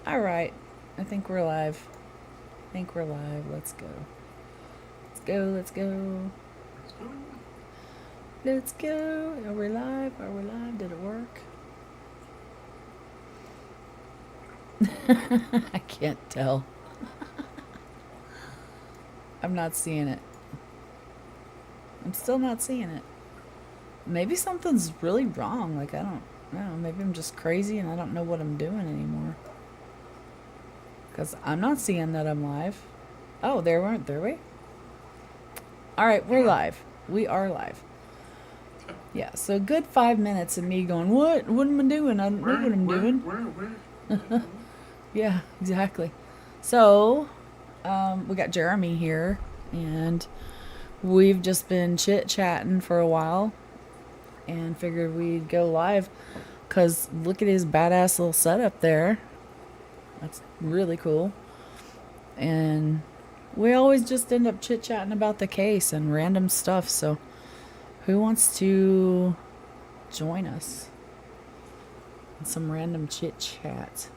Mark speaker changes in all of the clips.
Speaker 1: All right. I think we're live. Let's go. Let's go. Let's go. Let's go. Are we live? Are we live? Did it work? I can't tell. I'm not seeing it. I'm still not seeing it. Maybe something's really wrong. Like, I don't know. Maybe I'm just crazy and I don't know what I'm doing anymore. Because I'm not seeing that I'm live. Oh, there we? All right, we're live. We are live. Yeah, so good 5 minutes of me going, what? What am I doing? I don't know what I'm doing.
Speaker 2: Where?
Speaker 1: Yeah, exactly. So, we got Jeremy here, and we've just been chit chatting for a while, and figured we'd go live. Cause look at his badass little setup there. That's really cool. And we always just end up chit chatting about the case and random stuff. So, who wants to join us in some random chit chat?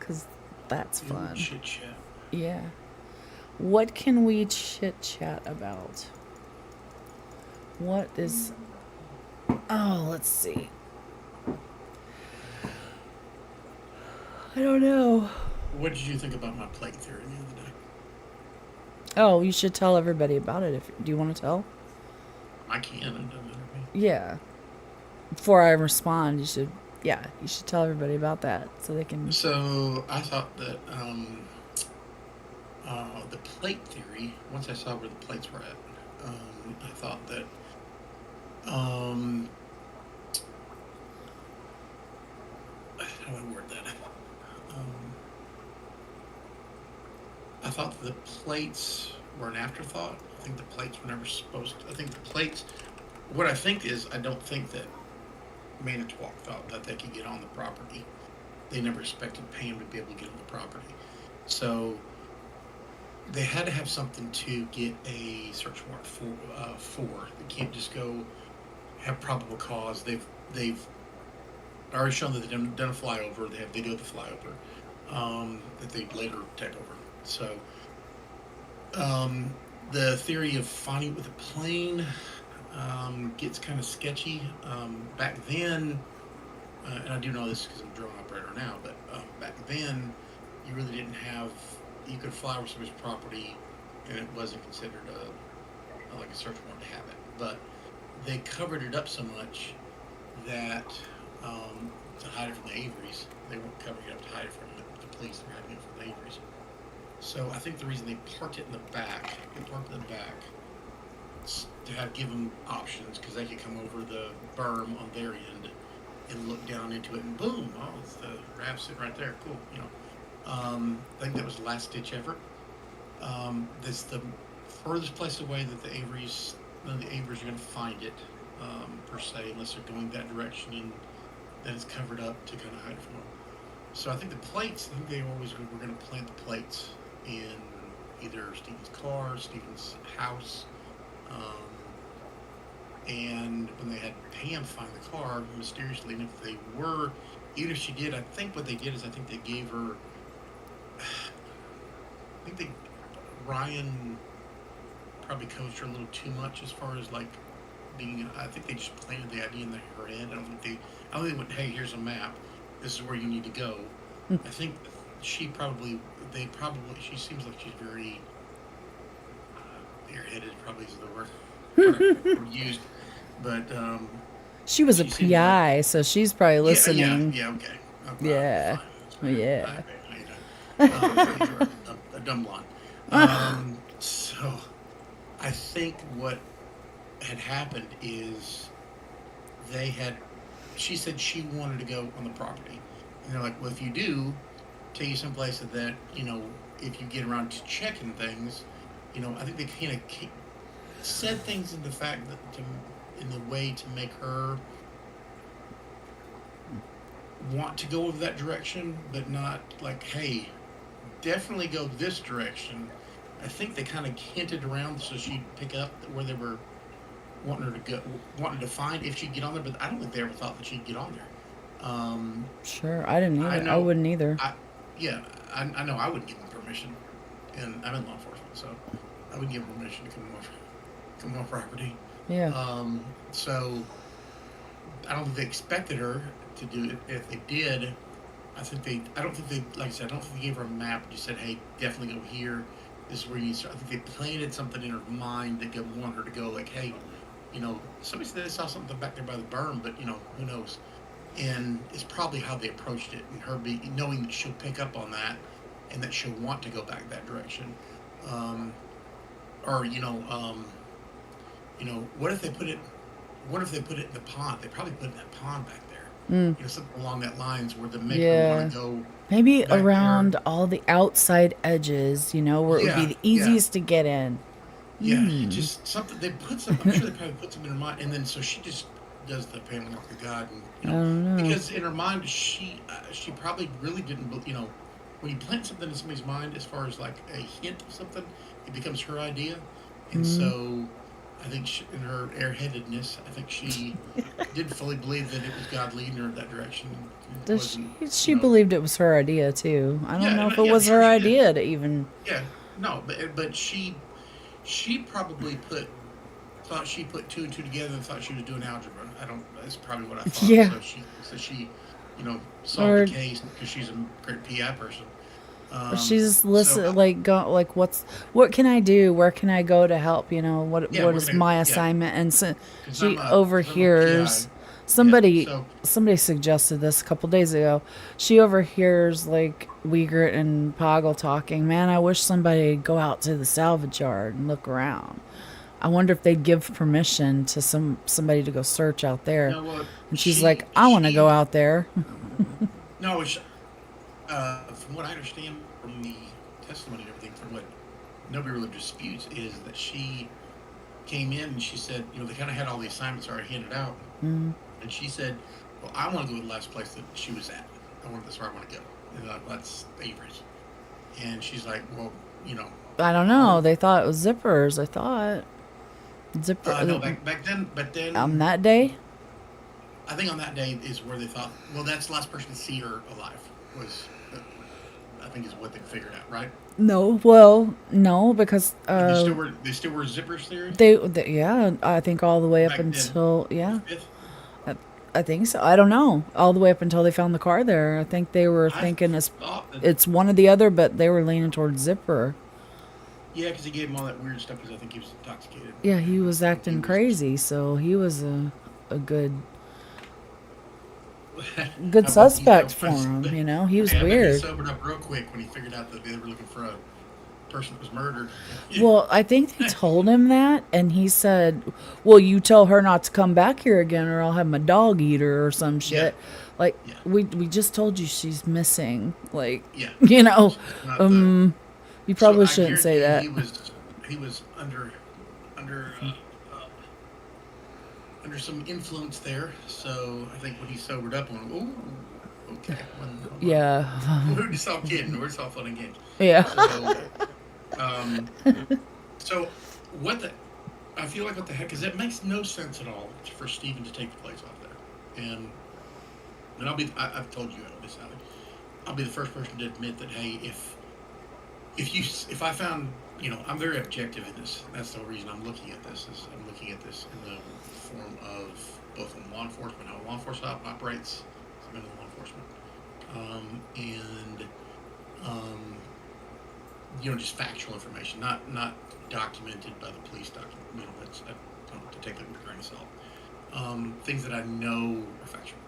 Speaker 1: Cause that's fun.
Speaker 2: Chit chat.
Speaker 1: Yeah. What can we chit chat about? What is. Oh, let's see. I don't know.
Speaker 2: What did you think about my plate theory the other day?
Speaker 1: Oh, you should tell everybody about it. Do you want to tell?
Speaker 2: I can. It doesn't matter to me.
Speaker 1: Yeah. Before I respond, you should. Yeah, you should tell everybody about that so they can.
Speaker 2: So I thought that the plate theory. Once I saw where the plates were at, I thought that um, how do I word that? Um, I thought the plates were an afterthought. I think the plates were never supposed to. I think the plates. What I think is, I don't think that Manitowoc thought that they could get on the property. They never expected Pam to be able to get on the property. So they had to have something to get a search warrant for. They can't just go have probable cause. They've already shown that they've done a flyover. They have video of the flyover that they later take over. So the theory of finding it with a plane gets kind of sketchy. Back then, and I do know this because I'm a drone operator now, but back then, you really didn't have. You could fly over somebody's property, and it wasn't considered like a search warrant to have it. But they covered it up so much that to hide it from the Averys, they weren't covering it up to hide it from the police. They were hiding it from the Averys. So I think the reason they parked it in the back, to have give them options because they could come over the berm on their end and look down into it and boom, oh, it's the raft sitting right there. Cool, you know. I think that was the last ditch effort. That's the furthest place away that none of the Averys are going to find it per se, unless they're going that direction and then it's covered up to kind of hide from them. So I think the plates. I think they always were going to plant the plates in either Stephen's car, Stephen's house. Um, and when they had Pam find the car mysteriously, and if they were, even if she did, I think what they did is I think they gave her. I think they Ryan probably coached her a little too much as far as like being. I think they just planted the idea in her head. I don't think they went, hey, here's a map. This is where you need to go. I think she probably. She seems like she's very airheaded. Probably is the word used, but
Speaker 1: She was a
Speaker 2: she seems like
Speaker 1: PI, so she's probably listening.
Speaker 2: yeah. Okay,
Speaker 1: Yeah.
Speaker 2: fine. That's fair.
Speaker 1: Yeah.
Speaker 2: Hi, babe. How you doing? You're a dumb blonde. So I think what had happened is they had. She said she wanted to go on the property, and they're like, "Well, if you do, take you someplace that if you get around to checking things, I think they kind of said things in the fact that in the way to make her want to go over that direction, but not like, hey, definitely go this direction. I think they kind of hinted around so she'd pick up where they were wanting her to go, wanting to find if she'd get on there. But I don't think they ever thought that she'd get on there.
Speaker 1: Sure. I didn't
Speaker 2: I
Speaker 1: either. I
Speaker 2: know,
Speaker 1: wouldn't either.
Speaker 2: I yeah, I know I wouldn't give them permission, and I'm in law enforcement, so I wouldn't give them permission to come on property.
Speaker 1: Yeah.
Speaker 2: So I don't think they expected her to do it. If they did, I don't think they, like I said, I don't think they gave her a map and just said, hey, definitely go here. This is where you need to start. I think they planted something in her mind that could want her to go, like, hey, somebody said they saw something back there by the berm, but, who knows? And it's probably how they approached it, and her knowing that she'll pick up on that and that she'll want to go back that direction. Um, or, what if they put it in the pond? They probably put it in that pond back there.
Speaker 1: Mm.
Speaker 2: Something along that lines where to make her want
Speaker 1: Yeah.
Speaker 2: to go
Speaker 1: Maybe
Speaker 2: back there.
Speaker 1: around all the outside edges, where it would be
Speaker 2: Yeah,
Speaker 1: the
Speaker 2: yeah,
Speaker 1: easiest to get in.
Speaker 2: yeah. It
Speaker 1: Hmm.
Speaker 2: just something they put some. I'm sure they probably put some in her mind, and then so she just does the family walk of God, and
Speaker 1: I don't know.
Speaker 2: because in her mind she probably really didn't. When you plant something in somebody's mind, as far as like a hint of something, it becomes her idea, and
Speaker 1: Mm.
Speaker 2: so I think in her airheadedness, I think she did fully believe that it was God leading her in that direction. It
Speaker 1: Does
Speaker 2: wasn't,
Speaker 1: she believed it was her idea too. I don't
Speaker 2: yeah,
Speaker 1: know
Speaker 2: and
Speaker 1: if it
Speaker 2: yeah, I'm
Speaker 1: was
Speaker 2: sure
Speaker 1: her
Speaker 2: she did.
Speaker 1: idea to even.
Speaker 2: Yeah, no, but she probably thought she put two and two together and thought she was doing algebra. I don't. That's probably what I thought.
Speaker 1: Yeah.
Speaker 2: So she solved the
Speaker 1: Or
Speaker 2: case because she's a great PI person.
Speaker 1: she's
Speaker 2: So
Speaker 1: listen like go like what can I do? Where can I go to help?
Speaker 2: yeah,
Speaker 1: What
Speaker 2: we're
Speaker 1: is
Speaker 2: gonna,
Speaker 1: my
Speaker 2: yeah,
Speaker 1: assignment? And so
Speaker 2: because
Speaker 1: she
Speaker 2: because I'm a PI.
Speaker 1: overhears
Speaker 2: Yeah.
Speaker 1: somebody
Speaker 2: So
Speaker 1: somebody suggested this a couple days ago. She overhears like Wiegert and Poggle talking. Man, I wish somebody'd go out to the salvage yard and look around. I wonder if they'd give permission to somebody to go search out there.
Speaker 2: no, well,
Speaker 1: And she's
Speaker 2: she
Speaker 1: like, I want to go
Speaker 2: she
Speaker 1: out there.
Speaker 2: no, from what I understand from the testimony and everything, from what nobody really disputes, is that she came in and she said, they kind of had all the assignments already handed out,
Speaker 1: Mm.
Speaker 2: and she said, "Well, I want to go to the last place that she was at. That's where I want to go." And that's Avery's. And she's like, "Well, you know,
Speaker 1: I don't
Speaker 2: I'll
Speaker 1: know. They thought it was zippers. I thought zipper
Speaker 2: no back then, but
Speaker 1: on
Speaker 2: then
Speaker 1: that day.
Speaker 2: I think on that day is where they thought, well, that's the last person to see her alive was, I think is what they figured out, right?
Speaker 1: No, well, no, because
Speaker 2: They still were zippers theory
Speaker 1: yeah, I think all the way up
Speaker 2: back then,
Speaker 1: until
Speaker 2: the
Speaker 1: yeah,
Speaker 2: fifth.
Speaker 1: I, I think so. I don't know. All the way up until they found the car there. I think they were
Speaker 2: I
Speaker 1: thinking
Speaker 2: thought that,
Speaker 1: it's one or the other, but they were leaning towards zipper.
Speaker 2: yeah, because he gave him all that weird stuff because I think he was intoxicated.
Speaker 1: Yeah, he
Speaker 2: And
Speaker 1: was
Speaker 2: when he
Speaker 1: acting
Speaker 2: was,
Speaker 1: crazy, so he was a good
Speaker 2: how about
Speaker 1: suspect for him. He was
Speaker 2: I bet he
Speaker 1: weird.
Speaker 2: sobered up real quick when he figured out that they were looking for a person that was murdered.
Speaker 1: Well, I think they told him that, and he said, "Well, you tell her not to come back here again, or I'll have my dog eat her or some
Speaker 2: Yeah,
Speaker 1: shit." Like
Speaker 2: yeah,
Speaker 1: we just told you she's missing. Like,
Speaker 2: yeah.
Speaker 1: you know,
Speaker 2: It's not the.
Speaker 1: um, you
Speaker 2: So
Speaker 1: probably
Speaker 2: I
Speaker 1: shouldn't say
Speaker 2: guarantee you
Speaker 1: that.
Speaker 2: he was under some influence there. So I think when he sobered up, went, "Ooh, okay, well, hold on,
Speaker 1: Yeah,
Speaker 2: we're just all kidding, we're just all fun and games."
Speaker 1: yeah.
Speaker 2: So, um, so what the? I feel like what the heck? Because it makes no sense at all for Steven to take the place off there. And I've told you this, Allie. I'll be the first person to admit that, hey, if I found, I'm very objective in this. That's the whole reason I'm looking at this. Is I'm looking at this in the form of both in law enforcement, how law enforcement operates. I've been in law enforcement, and um, just factual information, not documented by the police. That's I don't to take that with a grain of salt. Things that I know are factual.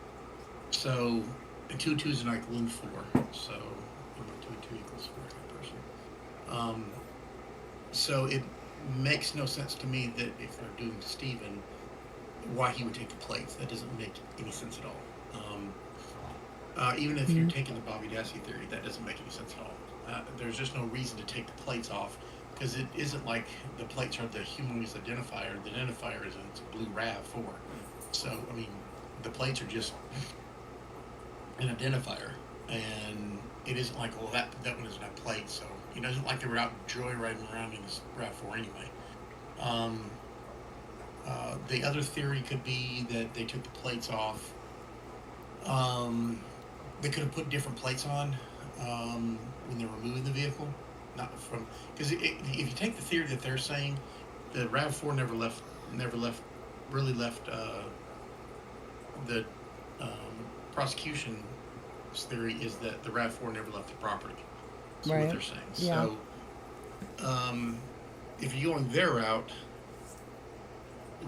Speaker 2: So, and two and two is an equal four. So, two and two equals four kind of person. Um, so it makes no sense to me that if they're doing Steven, why he would take the plates. That doesn't make any sense at all. Even if you're
Speaker 1: Mm.
Speaker 2: taking the Bobby Dassey theory, that doesn't make any sense at all. There's just no reason to take the plates off because it isn't like the plates are the humanoid's identifier. The identifier is it's a blue RAV4. So, I mean, the plates are just an identifier. And it isn't like, well, that one isn't a plate. So, it isn't like they were out joyriding around in this RAV4 anyway. Um, the other theory could be that they took the plates off Um, they could have put different plates on when they were moving the vehicle, not from because if you take the theory that they're saying, the Rav Four never left, really left the prosecution's theory is that the Rav Four never left the property. That's what
Speaker 1: Right.
Speaker 2: they're saying.
Speaker 1: Yeah.
Speaker 2: So, if you're going their route,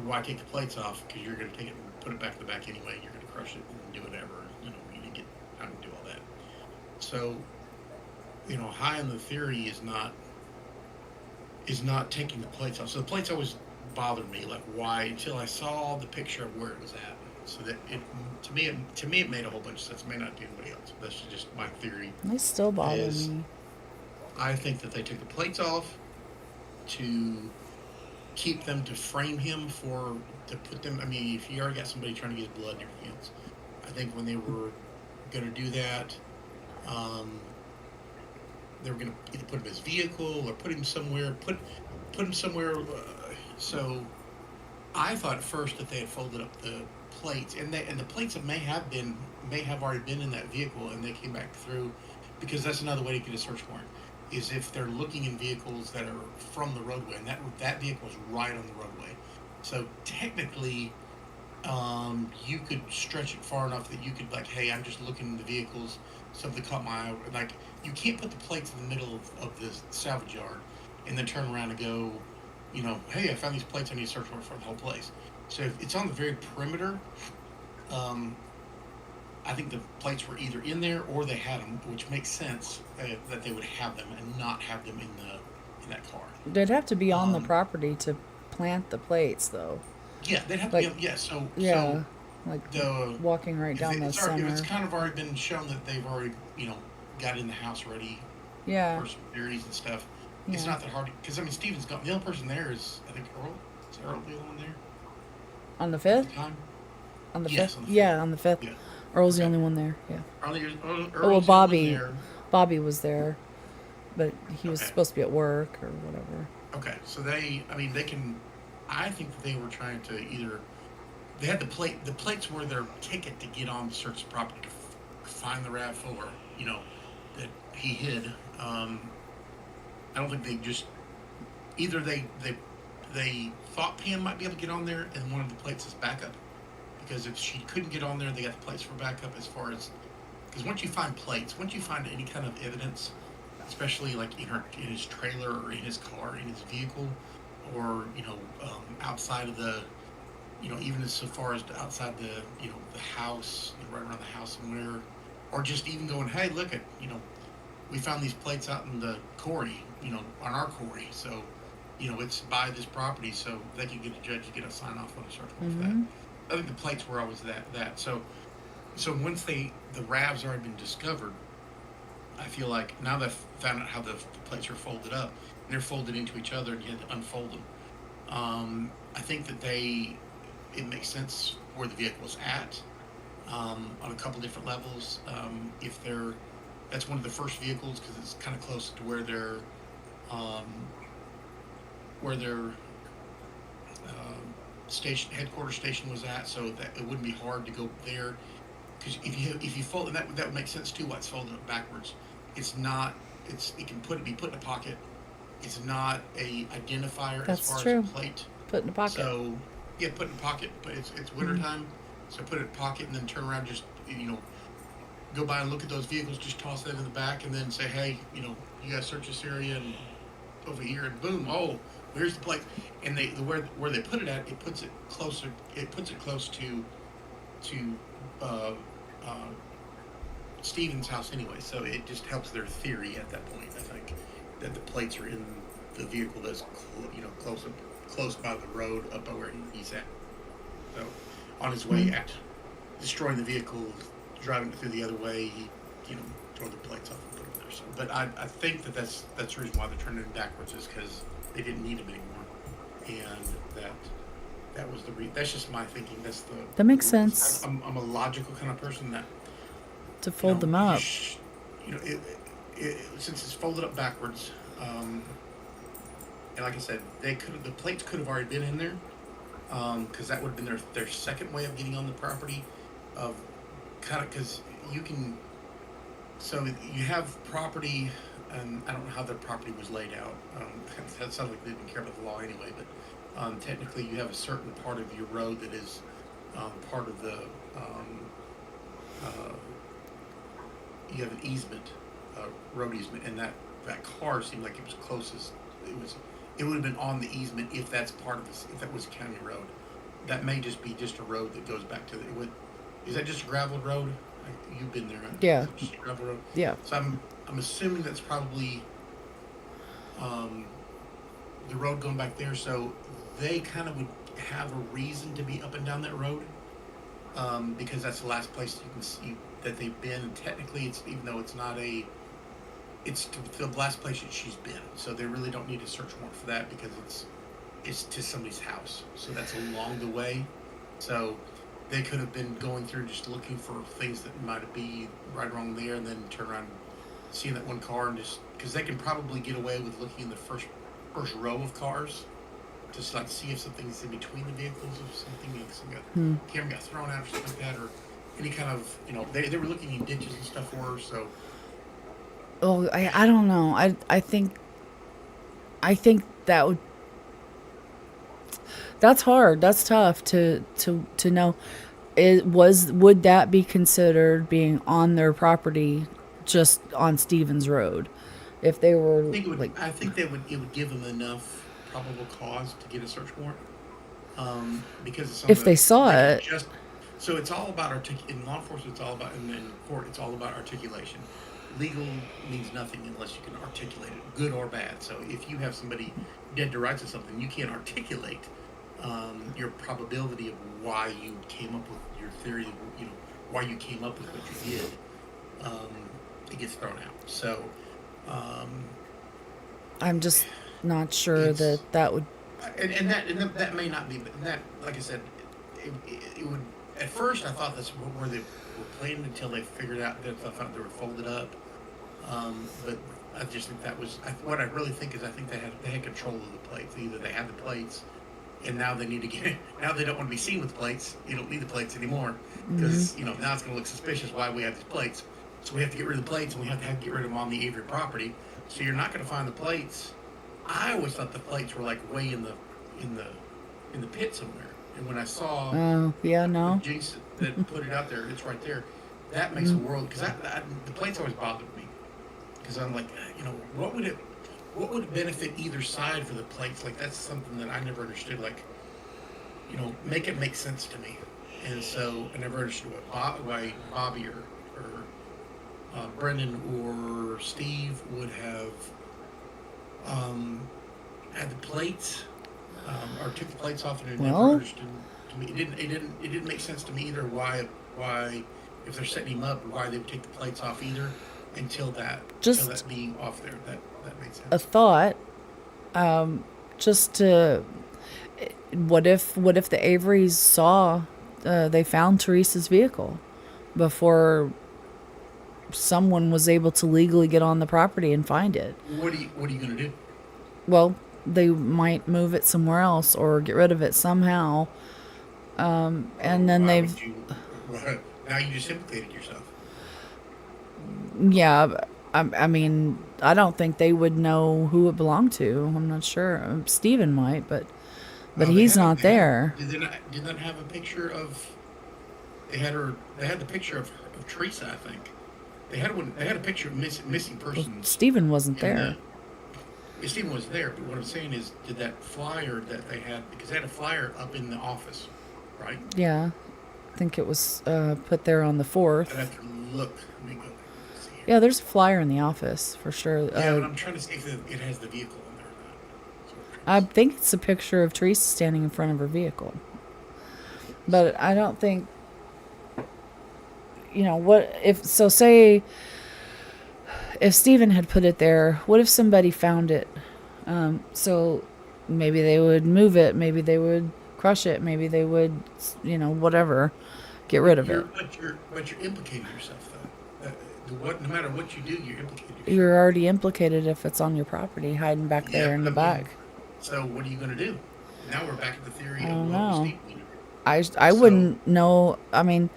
Speaker 2: why take the plates off? Because you're going to take it and put it back to the back anyway. You're going to crush it and do whatever. You know, you didn't get time to do all that. So, high on the theory is not taking the plates off. So the plates always bothered me, like why until I saw the picture of where it was at. So that it to me it made a whole bunch of sense. It may not to anybody else. That's just my theory.
Speaker 1: They still bother
Speaker 2: Is
Speaker 1: me.
Speaker 2: I think that they took the plates off to keep them to frame him to put them. I mean, if you already got somebody trying to get his blood and everything else, I think when they were going to do that, they were going to either put him in his vehicle or put him somewhere. Put him somewhere. So I thought at first that they had folded up the plates, and the plates may have already been in that vehicle, and they came back through, because that's another way to get a search warrant. Is if they're looking in vehicles that are from the roadway, and that vehicle is right on the roadway. So technically, you could stretch it far enough that you could hey, I'm just looking in the vehicles. Something caught my eye. Like you can't put the plates in the middle of the salvage yard, and then turn around and go, hey, I found these plates. I need a search warrant for the whole place. So if it's on the very perimeter, um, I think the plates were either in there or they had them, which makes sense that they would have them and not have them in that car.
Speaker 1: They'd have to be on the
Speaker 2: Um,
Speaker 1: property to plant the plates, though.
Speaker 2: yeah, they'd have to
Speaker 1: Like,
Speaker 2: be. Yeah, so
Speaker 1: yeah, like
Speaker 2: the
Speaker 1: walking right down the
Speaker 2: if it's
Speaker 1: center.
Speaker 2: kind of already been shown that they've already got in the house ready
Speaker 1: Yeah,
Speaker 2: for some theories and stuff. It's
Speaker 1: yeah.
Speaker 2: not that hard because Steven's gone. The only person there is I think Earl. Is Earl the only one there
Speaker 1: On the
Speaker 2: at
Speaker 1: fifth?
Speaker 2: the time?
Speaker 1: On the
Speaker 2: Yes,
Speaker 1: fifth?
Speaker 2: on the fifth.
Speaker 1: Yeah, on the fifth.
Speaker 2: Yeah.
Speaker 1: Earl's the
Speaker 2: Okay.
Speaker 1: only one there. Yeah.
Speaker 2: Earl's
Speaker 1: Oh well,
Speaker 2: the only one
Speaker 1: Bobby.
Speaker 2: there.
Speaker 1: Bobby was there, but he was
Speaker 2: Okay.
Speaker 1: supposed to be at work or whatever.
Speaker 2: Okay. So they can. I think that they were trying to either they had the plates were their ticket to get on the search property to find the Rav4, that he hid. I don't think they just either they thought Pam might be able to get on there and wanted the plates as backup, because if she couldn't get on there, they got the plates for backup. As far as because once you find plates, once you find any kind of evidence, especially like in his trailer or in his car, in his vehicle, or outside of the even as so far as outside the house, right around the house somewhere, or just even going, hey, look at we found these plates out in the quarry, on our quarry, so it's by this property, so they can get a judge to get a sign off on a search warrant for that.
Speaker 1: Mm-hmm.
Speaker 2: I think the plates were always that. So once the Ravs already been discovered, I feel like now they've found out how the plates are folded up, and they're folded into each other, and you had to unfold them. I think that it makes sense where the vehicle is at, on a couple different levels. If that's one of the first vehicles because it's kind of close to um, where their headquarters station was at, so that it wouldn't be hard to go there. Because if you fold, and that would make sense too. Why it's folded up backwards? It's not. It can be put in a pocket. It's not a identifier as
Speaker 1: That's
Speaker 2: far
Speaker 1: true.
Speaker 2: as a plate.
Speaker 1: Put in a pocket.
Speaker 2: So yeah, put in a pocket. But it's winter time, so put it in a pocket and then turn around. Just go by and look at those vehicles. Just toss that in the back and then say, hey, you guys search this area and over here, and boom, oh, here's the plate. And where they put it at, it puts it closer. It puts it close to uh, uh, Steven's house anyway. So it just helps their theory at that point. I think that the plates are in the vehicle that's close by the road up by where he's at. So on his way at destroying the vehicle, driving it through the other way, he tore the plates off and put them there. So, but I think that's the reason why they're turning them backwards is because they didn't need them anymore, and that was that's just my thinking.
Speaker 1: That makes sense.
Speaker 2: I'm a logical kind of person that
Speaker 1: To fold them up.
Speaker 2: Since it's folded up backwards, and like I said, the plates could have already been in there, because that would have been their second way of getting on the property, of kind of because you can. So you have property, and I don't know how their property was laid out. That sounds like they didn't care about the law anyway, but technically you have a certain part of your road that is part of the. Uh, you have an easement, road easement, and that car seemed like it was closest. It was. It would have been on the easement if that's part of this. If that was a county road, that may just be just a road that goes back to the. It would, is that just a gravel road? You've been there, right?
Speaker 1: Yeah.
Speaker 2: Is it just a gravel road?
Speaker 1: Yeah.
Speaker 2: So I'm assuming that's probably um, the road going back there. So they kind of would have a reason to be up and down that road because that's the last place you can see that they've been. And technically, it's even though it's not a, it's the last place that she's been. So they really don't need a search warrant for that because it's to somebody's house. So that's along the way. So they could have been going through just looking for things that might be right or wrong there, and then turn around, seeing that one car, and just because they can probably get away with looking in the first row of cars, just like see if something's in between the vehicles, or something, camera got thrown out or something like that, or any kind of they were looking in ditches and stuff for her. So
Speaker 1: Oh, I don't know. I think that would, that's hard. That's tough to know. Would that be considered being on their property just on Stevens Road? If they were
Speaker 2: I think it would.
Speaker 1: like,
Speaker 2: I think it would give them enough probable cause to get a search warrant. Because it's on
Speaker 1: if they saw it,
Speaker 2: just so it's all about in law enforcement. It's all about in court. It's all about articulation. Legal means nothing unless you can articulate it, good or bad. So if you have somebody dead to rights of something, you can't articulate your probability of why you came up with your theory. Why you came up with what you did. It gets thrown out. So.
Speaker 1: I'm just not sure that would.
Speaker 2: That may not be, but that, like I said, it would. At first, I thought that's where they were playing until they figured out that I thought they were folded up. But I just think that was what I really think is I think they had control of the plates. Either they had the plates, and now they need to get. Now they don't want to be seen with the plates. You don't need the plates anymore because now it's going to look suspicious why we have these plates. So we have to get rid of the plates, and we have to get rid of them on the Avery property. So you're not going to find the plates. I always thought the plates were like way in the pit somewhere. And when I saw
Speaker 1: yeah, no.
Speaker 2: Jason that put it out there, it's right there. That makes a world because the plates always bothered me because I'm like, what would benefit either side for the plates? Like that's something that I never understood. Like, make it make sense to me. And so I never understood why Bobby or Brendan or Steve would have had the plates or took the plates off, and it never understood to me. It didn't make sense to me either. Why if they're setting him up, why they would take the plates off either until that being off there. That made sense.
Speaker 1: A thought. Just to, what if the Averys saw they found Teresa's vehicle before someone was able to legally get on the property and find it?
Speaker 2: What are you going to do?
Speaker 1: Well, they might move it somewhere else or get rid of it somehow. And then
Speaker 2: now you just implicated yourself.
Speaker 1: Yeah, I mean, I don't think they would know who it belonged to. I'm not sure. Steven might, but he's not there.
Speaker 2: Did they not have a picture of? They had the picture of Teresa, I think. They had a picture of missing persons.
Speaker 1: Well, Steven wasn't there.
Speaker 2: Steven was there, but what I'm saying is, did that flyer that they had, because they had a flyer up in the office, right?
Speaker 1: Yeah, I think it was put there on the 4th.
Speaker 2: I'd have to look. Let me go see it.
Speaker 1: Yeah, there's a flyer in the office for sure.
Speaker 2: Yeah, but I'm trying to see if it has the vehicle in there or not.
Speaker 1: I think it's a picture of Teresa standing in front of her vehicle. But I don't think, what if, so say if Steven had put it there, what if somebody found it? So maybe they would move it, maybe they would crush it, maybe they would, whatever, get rid of it.
Speaker 2: But you're implicating yourself, though. No matter what you do, you're implicating yourself.
Speaker 1: You're already implicated if it's on your property, hiding back there in the back.
Speaker 2: So what are you going to do? Now we're back to the theory
Speaker 1: I
Speaker 2: of
Speaker 1: don't
Speaker 2: what was
Speaker 1: know.
Speaker 2: Steve.
Speaker 1: I wouldn't know. I mean,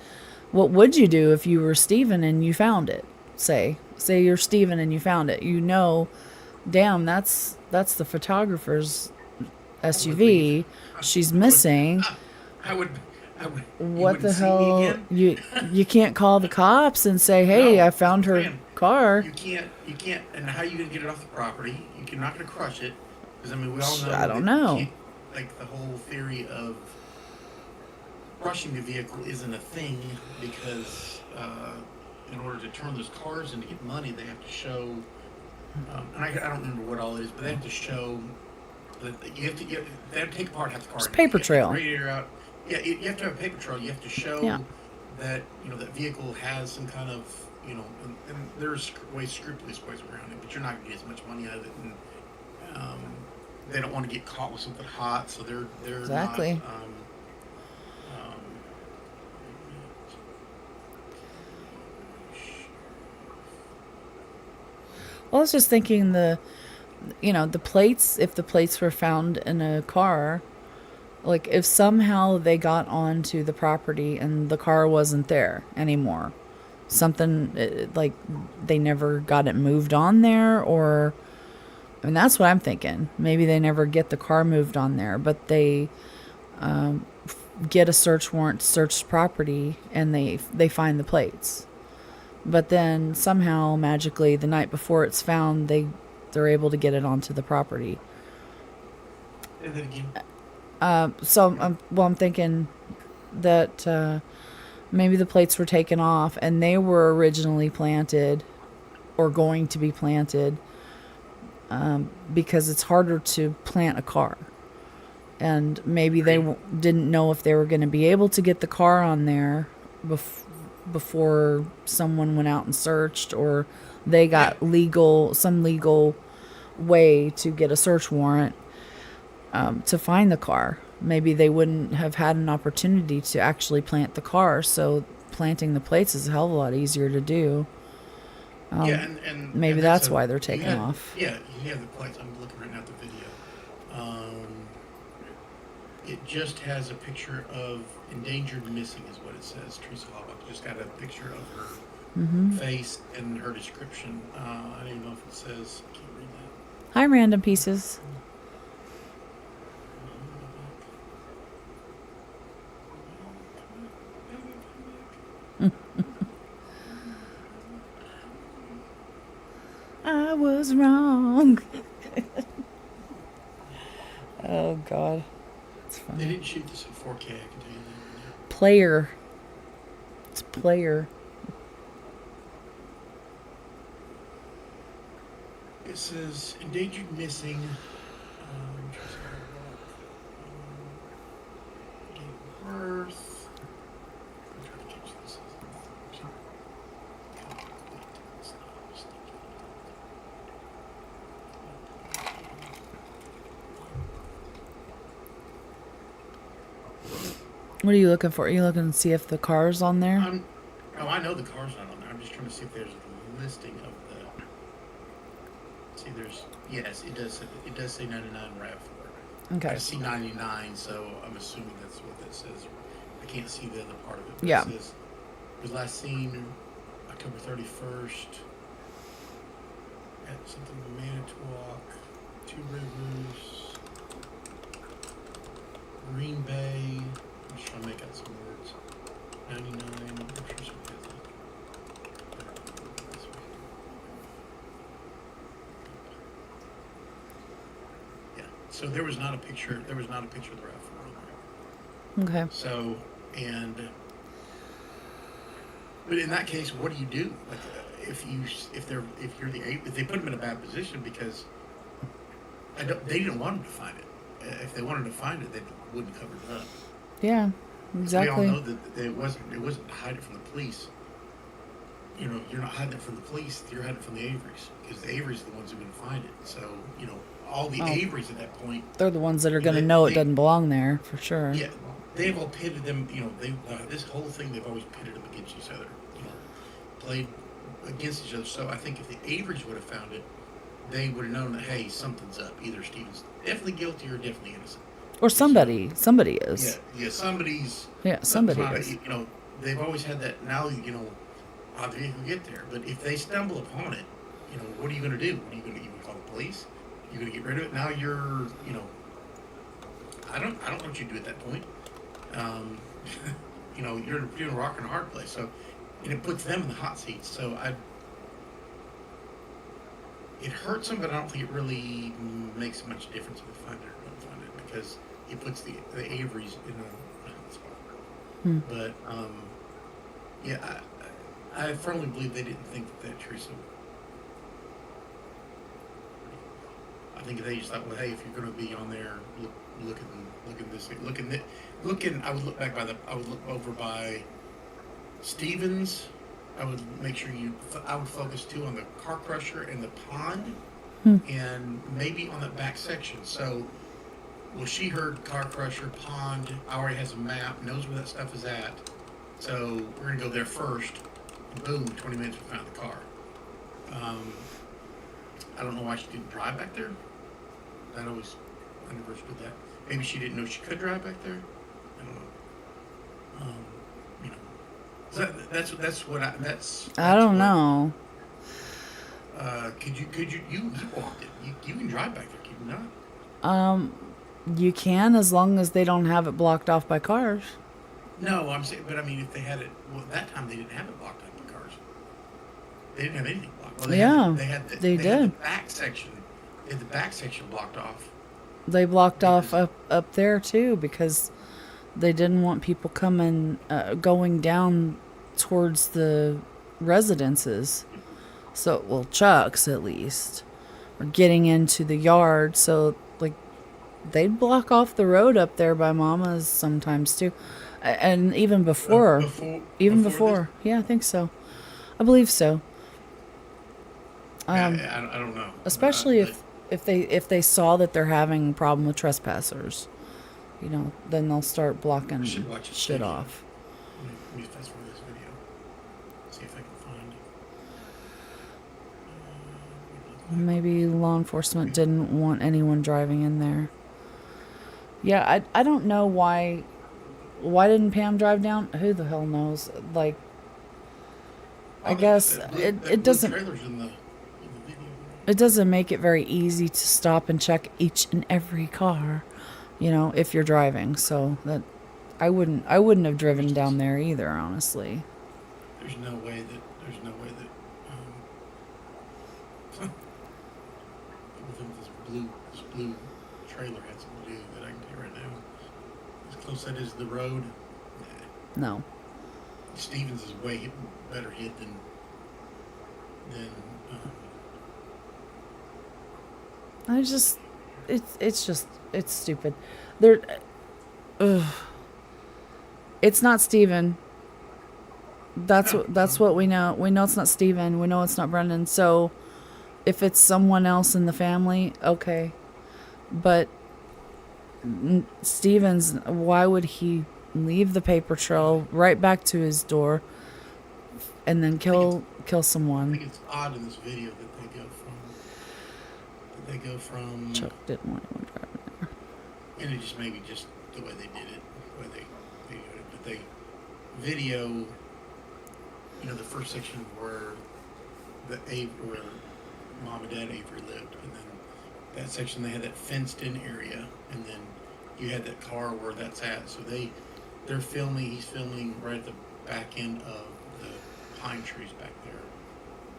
Speaker 1: What would you do if you were Steven and you found it? Say you're Steven and you found it. You know, damn, that's the photographer's
Speaker 2: I would leave.
Speaker 1: SUV. She's
Speaker 2: I would,
Speaker 1: missing.
Speaker 2: I would, I would, you
Speaker 1: What
Speaker 2: wouldn't
Speaker 1: the
Speaker 2: see me
Speaker 1: hell?
Speaker 2: again?
Speaker 1: You can't call the cops and say, "Hey,
Speaker 2: No,
Speaker 1: I
Speaker 2: that's
Speaker 1: found
Speaker 2: what I'm
Speaker 1: her
Speaker 2: saying.
Speaker 1: car."
Speaker 2: You can't, and how are you gonna get it off the property? You're not gonna crush it, because I mean, we all
Speaker 1: I
Speaker 2: know
Speaker 1: don't
Speaker 2: that you
Speaker 1: know.
Speaker 2: can't, like, the whole theory of crushing the vehicle isn't a thing, because, in order to turn those cars in to get money, they have to show, and I don't remember what all it is, but they have to show that they have to take apart half the car.
Speaker 1: It's
Speaker 2: You
Speaker 1: paper
Speaker 2: have to take the
Speaker 1: trail.
Speaker 2: radiator out. Yeah, you have to have a paper trail. You have to show
Speaker 1: Yeah,
Speaker 2: that, that vehicle has some kind of, and there's scrupulous ways around it, but you're not gonna get as much money out of it, and um, they don't want to get caught with something hot, so they're not.
Speaker 1: exactly.
Speaker 2: Um,
Speaker 1: Well, I was just thinking the plates, if the plates were found in a car, like if somehow they got onto the property and the car wasn't there anymore, something like they never got it moved on there, or, I mean, that's what I'm thinking. Maybe they never get the car moved on there, but they get a search warrant to search the property and they find the plates. But then somehow magically the night before it's found, they're able to get it onto the property.
Speaker 2: and then again,
Speaker 1: So I'm thinking that maybe the plates were taken off and they were originally planted or going to be planted, because it's harder to plant a car. And maybe they didn't know if they were going to be able to get the car on there before someone went out and searched, or they got some legal way to get a search warrant to find the car. Maybe they wouldn't have had an opportunity to actually plant the car, so planting the plates is a hell of a lot easier to do.
Speaker 2: yeah, and
Speaker 1: Maybe
Speaker 2: and
Speaker 1: that's why they're taken
Speaker 2: have,
Speaker 1: off.
Speaker 2: yeah, you have the plates. I'm looking right now at the video. It just has a picture of endangered missing, is what it says. Teresa Halbach just got a picture of her face and her description. I don't even know if it says. I can't read that.
Speaker 1: Hi, random pieces. I was wrong. Oh God, it's
Speaker 2: They
Speaker 1: funny.
Speaker 2: didn't shoot this in 4K. I can tell you that.
Speaker 1: Player. It's player.
Speaker 2: It says endangered missing. Teresa Halbach, date of birth. I'm trying to catch this.
Speaker 1: What are you looking for? Are you looking to see if the car's on there?
Speaker 2: Oh, I know the car's not on there. I'm just trying to see if there's a listing of the. See, yes, it does say 99 RAV4.
Speaker 1: Okay.
Speaker 2: I see 99, so I'm assuming that's what that says. I can't see the other part of it. But
Speaker 1: Yeah.
Speaker 2: It says it was last seen October 31st at something in Manitowoc, Two Rivers, Green Bay. I'm just trying to make out some words. 99. I'm sure somebody has that. Yeah. So there was not a picture. There was not a picture of the RAV4 on there.
Speaker 1: Okay.
Speaker 2: So, but in that case, what do you do? Like, if they put them in a bad position because they didn't want them to find it. If they wanted to find it, they wouldn't cover it up.
Speaker 1: Yeah.
Speaker 2: We all
Speaker 1: Exactly.
Speaker 2: know that it wasn't to hide it from the police. You're not hiding it from the police. You're hiding it from the Averys, because the Averys are the ones who are going to find it. So, all the
Speaker 1: Oh.
Speaker 2: Averys at that point,
Speaker 1: They're the ones that are going to
Speaker 2: They-
Speaker 1: know it
Speaker 2: they-
Speaker 1: doesn't belong there for sure.
Speaker 2: yeah, they've all pitted them. This whole thing, they've always pitted them against each other. Played against each other. So I think if the Averys would have found it, they would have known that, hey, something's up. Either Steven's definitely guilty or definitely innocent.
Speaker 1: Or somebody is.
Speaker 2: Yeah, somebody's.
Speaker 1: Yeah, somebody
Speaker 2: not
Speaker 1: is.
Speaker 2: they've always had that. Now how the vehicle get there. But if they stumble upon it, what are you going to do? What are you going to call the police? You're going to get rid of it. Now I don't know what you do at that point. Um, you're in a rock and a hard place. So, and it puts them in the hot seat. So it hurts them, but I don't think it really makes much difference if they find it or don't find it because it puts the Averys in a hot spot.
Speaker 1: Hmm.
Speaker 2: But yeah, I firmly believe they didn't think that Teresa. I think they just thought, well, hey, if you're going to be on there, look at this, look in. I would look back I would look over by Stevens. I would make sure I would focus too on the car crusher and the pond,
Speaker 1: Hmm.
Speaker 2: and maybe on that back section. So, well, she heard car crusher, pond. Already has a map, knows where that stuff is at. So we're gonna go there first. And boom, 20 minutes we found the car. I don't know why she didn't drive back there. I never understood that. Maybe she didn't know she could drive back there. I don't know. You know, so that's what I that's.
Speaker 1: I
Speaker 2: That's
Speaker 1: don't
Speaker 2: what,
Speaker 1: know.
Speaker 2: could you walked it? You can drive back there, can you not?
Speaker 1: Um, you can as long as they don't have it blocked off by cars.
Speaker 2: No, I'm saying, but I mean, if they had it, well, at that time they didn't have it blocked up by cars. They didn't have anything blocked. Well,
Speaker 1: Yeah,
Speaker 2: they had the
Speaker 1: did.
Speaker 2: back section. They had the back section blocked off
Speaker 1: They blocked off
Speaker 2: because
Speaker 1: up there too because they didn't want people coming going down towards the residences. So, well, Chuck's at least, or getting into the yard. So, like, they'd block off the road up there by Mama's sometimes too, and even
Speaker 2: before this.
Speaker 1: before. Yeah, I think so. I believe so.
Speaker 2: Yeah,
Speaker 1: Um,
Speaker 2: I don't know,
Speaker 1: especially
Speaker 2: but
Speaker 1: if they saw that they're having a problem with trespassers, then they'll start
Speaker 2: I
Speaker 1: blocking
Speaker 2: should watch this
Speaker 1: shit
Speaker 2: video.
Speaker 1: off.
Speaker 2: Let me fast forward this video. See if I can find.
Speaker 1: Maybe law enforcement didn't want anyone driving in there. Yeah, I don't know why didn't Pam drive down? Who the hell knows? Like, I
Speaker 2: Oh,
Speaker 1: guess
Speaker 2: that
Speaker 1: it
Speaker 2: blue
Speaker 1: doesn't
Speaker 2: trailer's in the video.
Speaker 1: it doesn't make it very easy to stop and check each and every car, if you're driving. So that I wouldn't have driven down there either, honestly.
Speaker 2: There's no way that people think this blue trailer had something to do with it. I can tell you right now. As close that is to the road. Nah.
Speaker 1: No.
Speaker 2: Stevens is way better hit than um,
Speaker 1: I just it's stupid. There ugh. It's not Steven. That's
Speaker 2: no,
Speaker 1: what we know. We know it's not Steven. We know it's not Brendan. So if it's someone else in the family, okay. But Stevens, why would he leave the paper trail right back to his door and then
Speaker 2: I think it's
Speaker 1: kill
Speaker 2: I
Speaker 1: someone?
Speaker 2: think it's odd in this video that they go from
Speaker 1: Chuck didn't want anyone driving there.
Speaker 2: and it just maybe just the way they did it, the way they did it, but they video the first section where where mom and dad Avery lived, and then that section they had that fenced in area, and then you had that car where that's at. So they're filming. He's filming right at the back end of the pine trees back there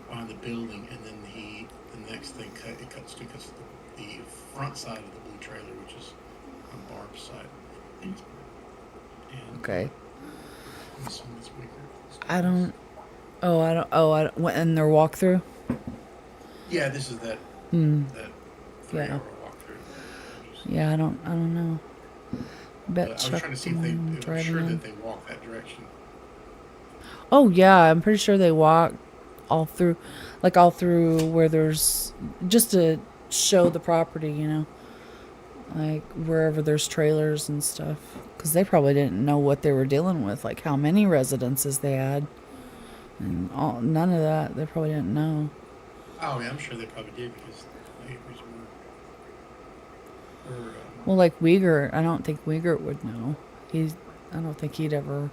Speaker 2: behind the building, and then the next thing cuts to the front side of the blue trailer, which is on Barb's side, and
Speaker 1: Okay.
Speaker 2: this one is weaker.
Speaker 1: I don't. Oh, I don't. Oh, I don't. And their walkthrough.
Speaker 2: Yeah, this is that
Speaker 1: Hmm.
Speaker 2: that
Speaker 1: Yeah.
Speaker 2: 3 hour walkthrough.
Speaker 1: Yeah. I don't. I don't know. Bet
Speaker 2: But I was
Speaker 1: Chuck
Speaker 2: trying to see
Speaker 1: didn't
Speaker 2: if
Speaker 1: want anyone
Speaker 2: I'm
Speaker 1: driving
Speaker 2: sure
Speaker 1: in.
Speaker 2: that they walk that direction.
Speaker 1: Oh yeah, I'm pretty sure they walk all through where there's just to show the property, like wherever there's trailers and stuff, because they probably didn't know what they were dealing with, like how many residences they had, and none of that. They probably didn't know.
Speaker 2: Oh yeah, I'm sure they probably did because they were
Speaker 1: Well, like Uyghur, I don't think Uyghur would know. I don't think he'd ever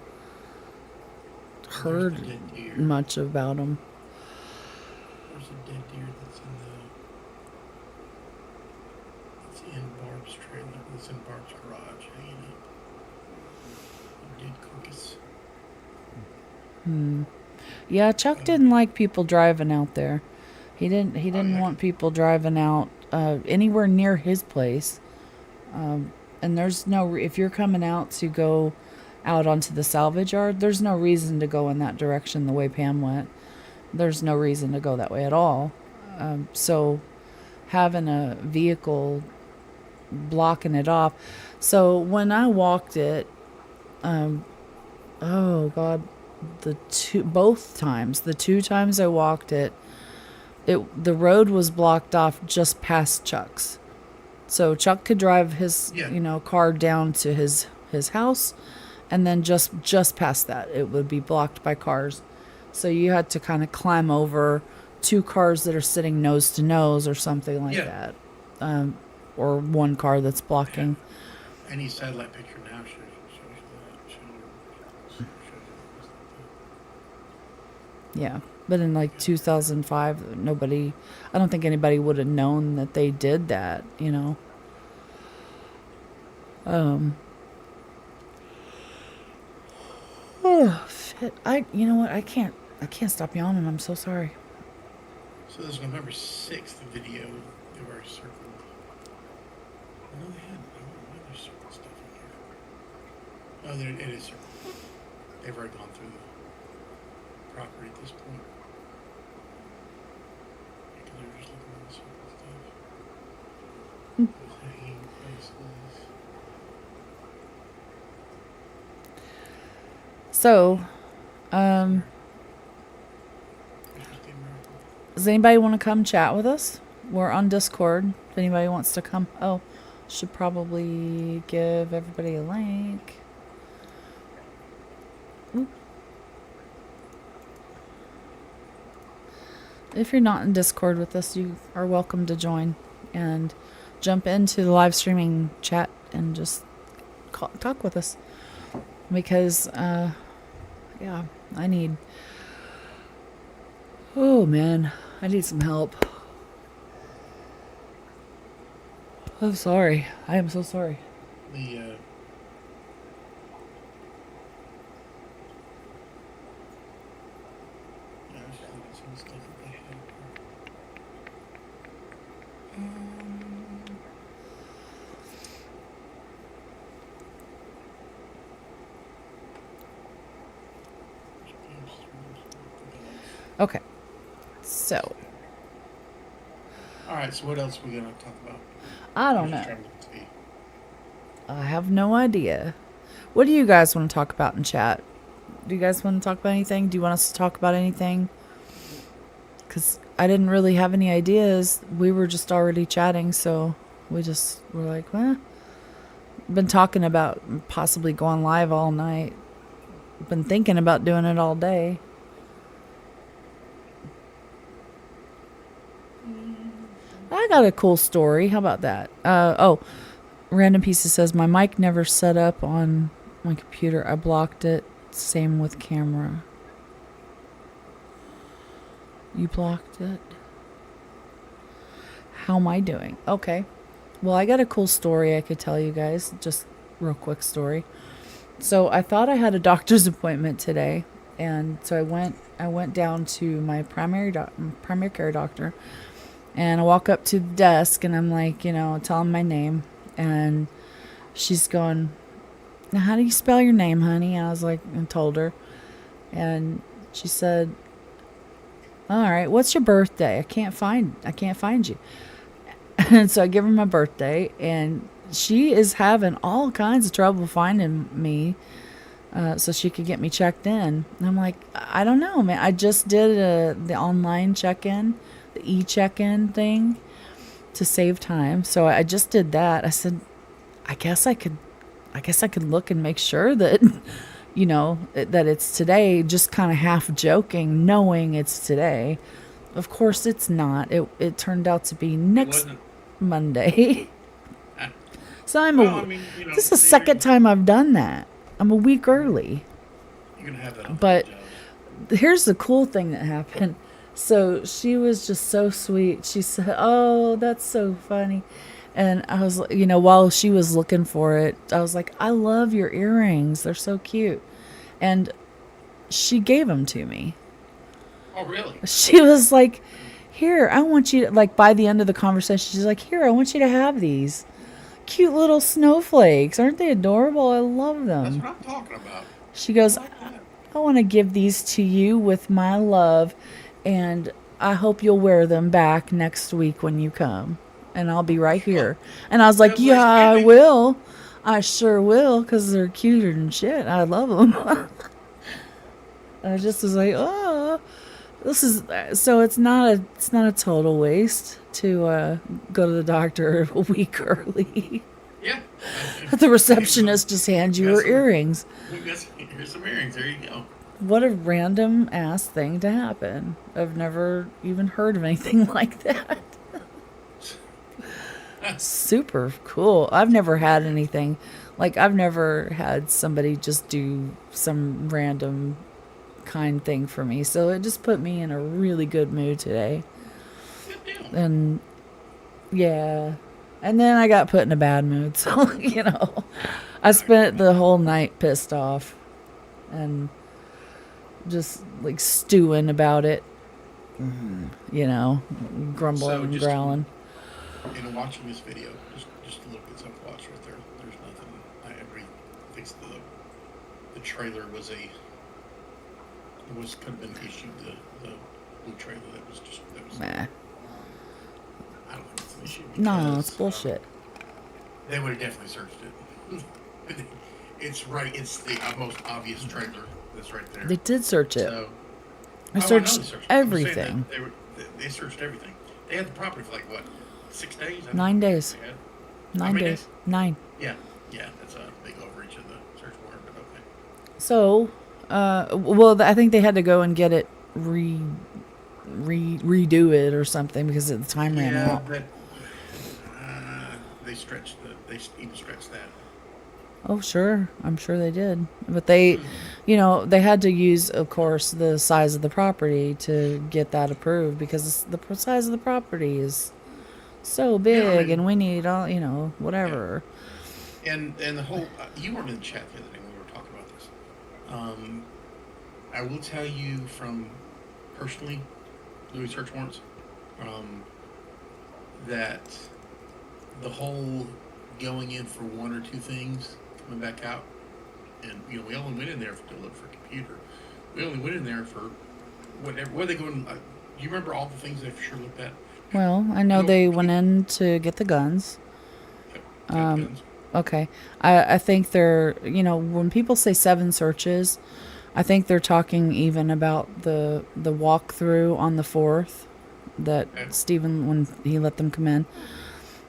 Speaker 1: heard
Speaker 2: There's the dead deer.
Speaker 1: much about them.
Speaker 2: There's a dead deer that's in Barb's trailer. That's in Barb's garage, hanging up. A dead carcass.
Speaker 1: Yeah, Chuck didn't like people driving out there. He didn't want people driving out anywhere near his place. And there's no if you're coming out to go out onto the salvage yard, there's no reason to go in that direction the way Pam went. There's no reason to go that way at all. So having a vehicle blocking it off. So when I walked it, oh God, the two times I walked it, the road was blocked off just past Chuck's. So Chuck could drive his car down to his house, and then just past that it would be blocked by cars. So you had to kind of climb over two cars that are sitting nose to nose or something like that, or one car that's blocking.
Speaker 2: Any satellite picture now shows you that.
Speaker 1: Yeah, but in like 2005, I don't think anybody would have known that they did that, Oh shit! You know what? I can't stop yawning. I'm so sorry.
Speaker 2: So there's November 6th video they've already circled. I know they had other circled stuff in here. Oh, there it is circled. They've already gone through the property at this point. Because they're just looking at the circled stuff. Those hanging places.
Speaker 1: So, does anybody want to come chat with us? We're on Discord. If anybody wants to come, should probably give everybody a link. Oop. If you're not in Discord with us, you are welcome to join and jump into the live streaming chat and just talk with us. Because, I need... Oh, man. I need some help. I'm sorry. I am so sorry.
Speaker 2: Yeah, I was just looking at some of the stuff that they had up here.
Speaker 1: Okay. So,
Speaker 2: Alright, so what else are we going to talk about?
Speaker 1: I don't
Speaker 2: I'm just
Speaker 1: know.
Speaker 2: trying to see.
Speaker 1: I have no idea. What do you guys want to talk about in chat? Do you guys want to talk about anything? Do you want us to talk about anything? Because I didn't really have any ideas. We were just already chatting, so we just were like, been talking about possibly going live all night. Been thinking about doing it all day. I got a cool story. How about that? Random Pieces says, my mic never set up on my computer. I blocked it. Same with camera. You blocked it? How am I doing? Okay. Well, I got a cool story I could tell you guys. Just real quick story. So I thought I had a doctor's appointment today. And so I went down to my primary care doctor. And I walk up to the desk and I'm like, tell him my name. And she's going, now how do you spell your name, honey? I was like, and told her. And she said, all right, what's your birthday? I can't find you. And so I give her my birthday, and she is having all kinds of trouble finding me, so she could get me checked in. And I'm like, I don't know, man. I just did the online check-in, the e-check-in thing to save time. So I just did that. I said, I guess I could look and make sure that, that it's today, just kind of half joking, knowing it's today. Of course it's not. It turned out to be next Monday. So this is the second time I've done that. I'm a week early.
Speaker 2: You're going to have that on
Speaker 1: But
Speaker 2: the job.
Speaker 1: here's the cool thing that happened. So she was just so sweet. She said, "Oh, that's so funny." And I was, while she was looking for it, I was like, "I love your earrings. They're so cute." And she gave them to me.
Speaker 2: Oh, really?
Speaker 1: She was like, "Here, I want you to," like, by the end of the conversation, she's like, "Here, I want you to have these cute little snowflakes. Aren't they adorable? I love
Speaker 2: That's
Speaker 1: them."
Speaker 2: what I'm talking about.
Speaker 1: She
Speaker 2: I
Speaker 1: goes,
Speaker 2: like that.
Speaker 1: "I want to give these to you with my love, and I hope you'll wear them back next week when you come. And I'll be right
Speaker 2: Well,
Speaker 1: here." And I was like, "Yeah, I
Speaker 2: Thanksgiving.
Speaker 1: will. I sure will, because they're cuter than shit. I love them." I just was like, "Oh, this is," so it's not a total waste to go to the doctor a week early.
Speaker 2: Yeah.
Speaker 1: The receptionist just hands
Speaker 2: We
Speaker 1: you
Speaker 2: got
Speaker 1: her
Speaker 2: some.
Speaker 1: earrings.
Speaker 2: Here's some earrings. There you go.
Speaker 1: What a random ass thing to happen. I've never even heard of anything like that. Super cool. I've never had anything like, I've never had somebody just do some random kind thing for me. So it just put me in a really good mood today.
Speaker 2: Good deal.
Speaker 1: And yeah. And then I got put in a bad mood. So, I spent the whole night pissed off and just like stewing about it, grumbling
Speaker 2: So
Speaker 1: and
Speaker 2: just
Speaker 1: growling.
Speaker 2: watching this video, just a little bit of watch right there. There's nothing. I agree. I think the trailer could have been issued the blue trailer that was
Speaker 1: Nah.
Speaker 2: I don't think it's an issue
Speaker 1: No, it's
Speaker 2: because
Speaker 1: bullshit.
Speaker 2: they would have definitely searched it. It's right. It's the most obvious trailer that's right there.
Speaker 1: They did search it.
Speaker 2: So
Speaker 1: I
Speaker 2: I know they
Speaker 1: searched
Speaker 2: searched it. I'm just saying
Speaker 1: everything.
Speaker 2: that they searched everything. They had the property for like what, 6 days? I
Speaker 1: 9
Speaker 2: think
Speaker 1: days.
Speaker 2: they had. How
Speaker 1: 9
Speaker 2: many
Speaker 1: days. 9.
Speaker 2: Yeah, yeah. That's a big overreach of the search warrant, but okay.
Speaker 1: So, well, I think they had to go and get it redo it or something because the time ran
Speaker 2: Yeah,
Speaker 1: out.
Speaker 2: but they even stretched that.
Speaker 1: Oh, sure. I'm sure they did. But they had to use, of course, the size of the property to get that approved because the size of the property is so
Speaker 2: Yeah, I
Speaker 1: big
Speaker 2: mean,
Speaker 1: and we need all,
Speaker 2: yeah.
Speaker 1: whatever.
Speaker 2: And the whole you weren't in the chat the other day when we were talking about this. Um, I will tell you from personally doing search warrants, um, that the whole going in for one or two things, coming back out, and we only went in there to look for a computer. We only went in there for whatever. What are they going? Do you remember all the things they for sure looked at?
Speaker 1: Well, I know
Speaker 2: You
Speaker 1: they went in to get the guns.
Speaker 2: got the guns.
Speaker 1: Okay. I think they're, when people say 7 searches, I think they're talking even about the walkthrough on the 4th that
Speaker 2: Okay.
Speaker 1: Stephen, when he let them come in.